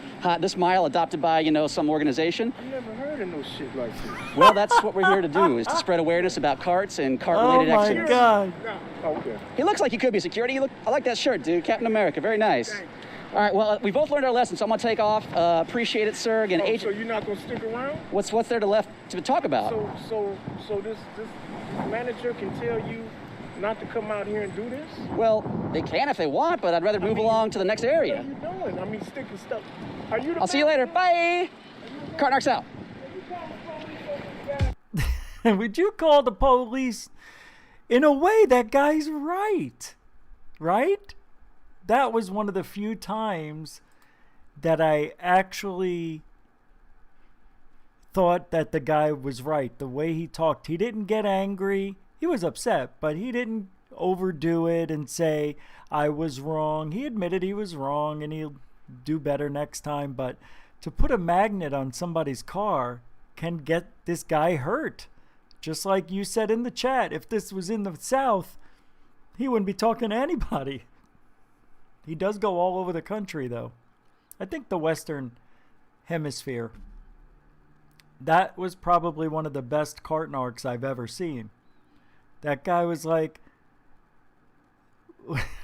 [SPEAKER 4] mile adopted by some organization.
[SPEAKER 5] I've never heard of no shit like this.
[SPEAKER 4] Well, that's what we're here to do, is to spread awareness about carts and cart-related accidents.
[SPEAKER 10] Oh my God!
[SPEAKER 5] Okay.
[SPEAKER 4] He looks like he could be security. I like that shirt, dude. Captain America, very nice.
[SPEAKER 5] Thanks.
[SPEAKER 4] All right, well, we both learned our lesson, so I'm gonna take off. Appreciate it, sir. Again,
[SPEAKER 5] So you're not gonna stick around?
[SPEAKER 4] What's there to talk about?
[SPEAKER 5] So this manager can tell you not to come out here and do this?
[SPEAKER 4] Well, they can if they want, but I'd rather move along to the next area.
[SPEAKER 5] What are you doing? I mean, sticking stuff. Are you?
[SPEAKER 4] I'll see you later. Bye. Cart narcs out.
[SPEAKER 10] Would you call the police? In a way, that guy's right. Right? That was one of the few times that I actually thought that the guy was right. The way he talked, he didn't get angry. He was upset, but he didn't overdo it and say, I was wrong. He admitted he was wrong and he'll do better next time. But to put a magnet on somebody's car can get this guy hurt. Just like you said in the chat, if this was in the South, he wouldn't be talking to anybody. He does go all over the country, though. I think the Western Hemisphere. That was probably one of the best cart narcs I've ever seen. That guy was like,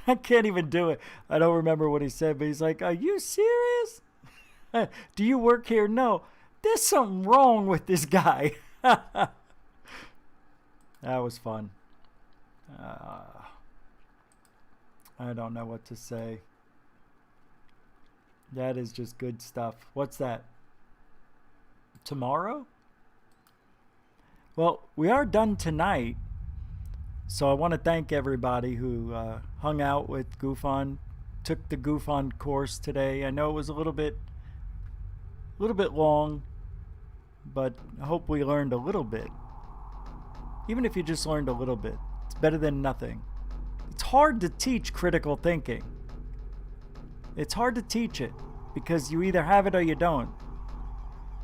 [SPEAKER 10] I can't even do it. I don't remember what he said, but he's like, are you serious? Do you work here? No. There's something wrong with this guy. That was fun. I don't know what to say. That is just good stuff. What's that? Tomorrow? Well, we are done tonight. So I want to thank everybody who hung out with GUFON, took the GUFON course today. I know it was a little bit long, but I hope we learned a little bit. Even if you just learned a little bit, it's better than nothing. It's hard to teach critical thinking. It's hard to teach it because you either have it or you don't.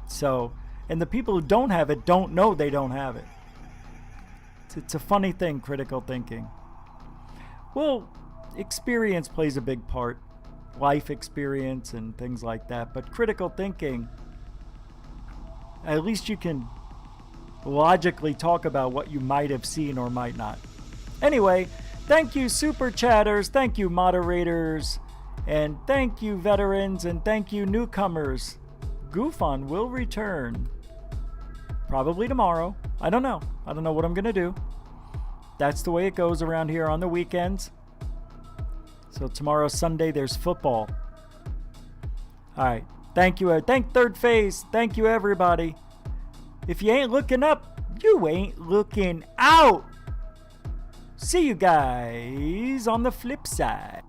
[SPEAKER 10] So, and the people who don't have it don't know they don't have it. It's a funny thing, critical thinking. Well, experience plays a big part. Life experience and things like that. But critical thinking, at least you can logically talk about what you might have seen or might not. Anyway, thank you super chatters, thank you moderators, and thank you veterans, and thank you newcomers. GUFON will return. Probably tomorrow. I don't know what I'm gonna do. That's the way it goes around here on the weekends. So tomorrow, Sunday, there's football. All right. Thank you. Thank Third Phase. Thank you, everybody. If you ain't looking up, you ain't looking out. See you guys on the flip side.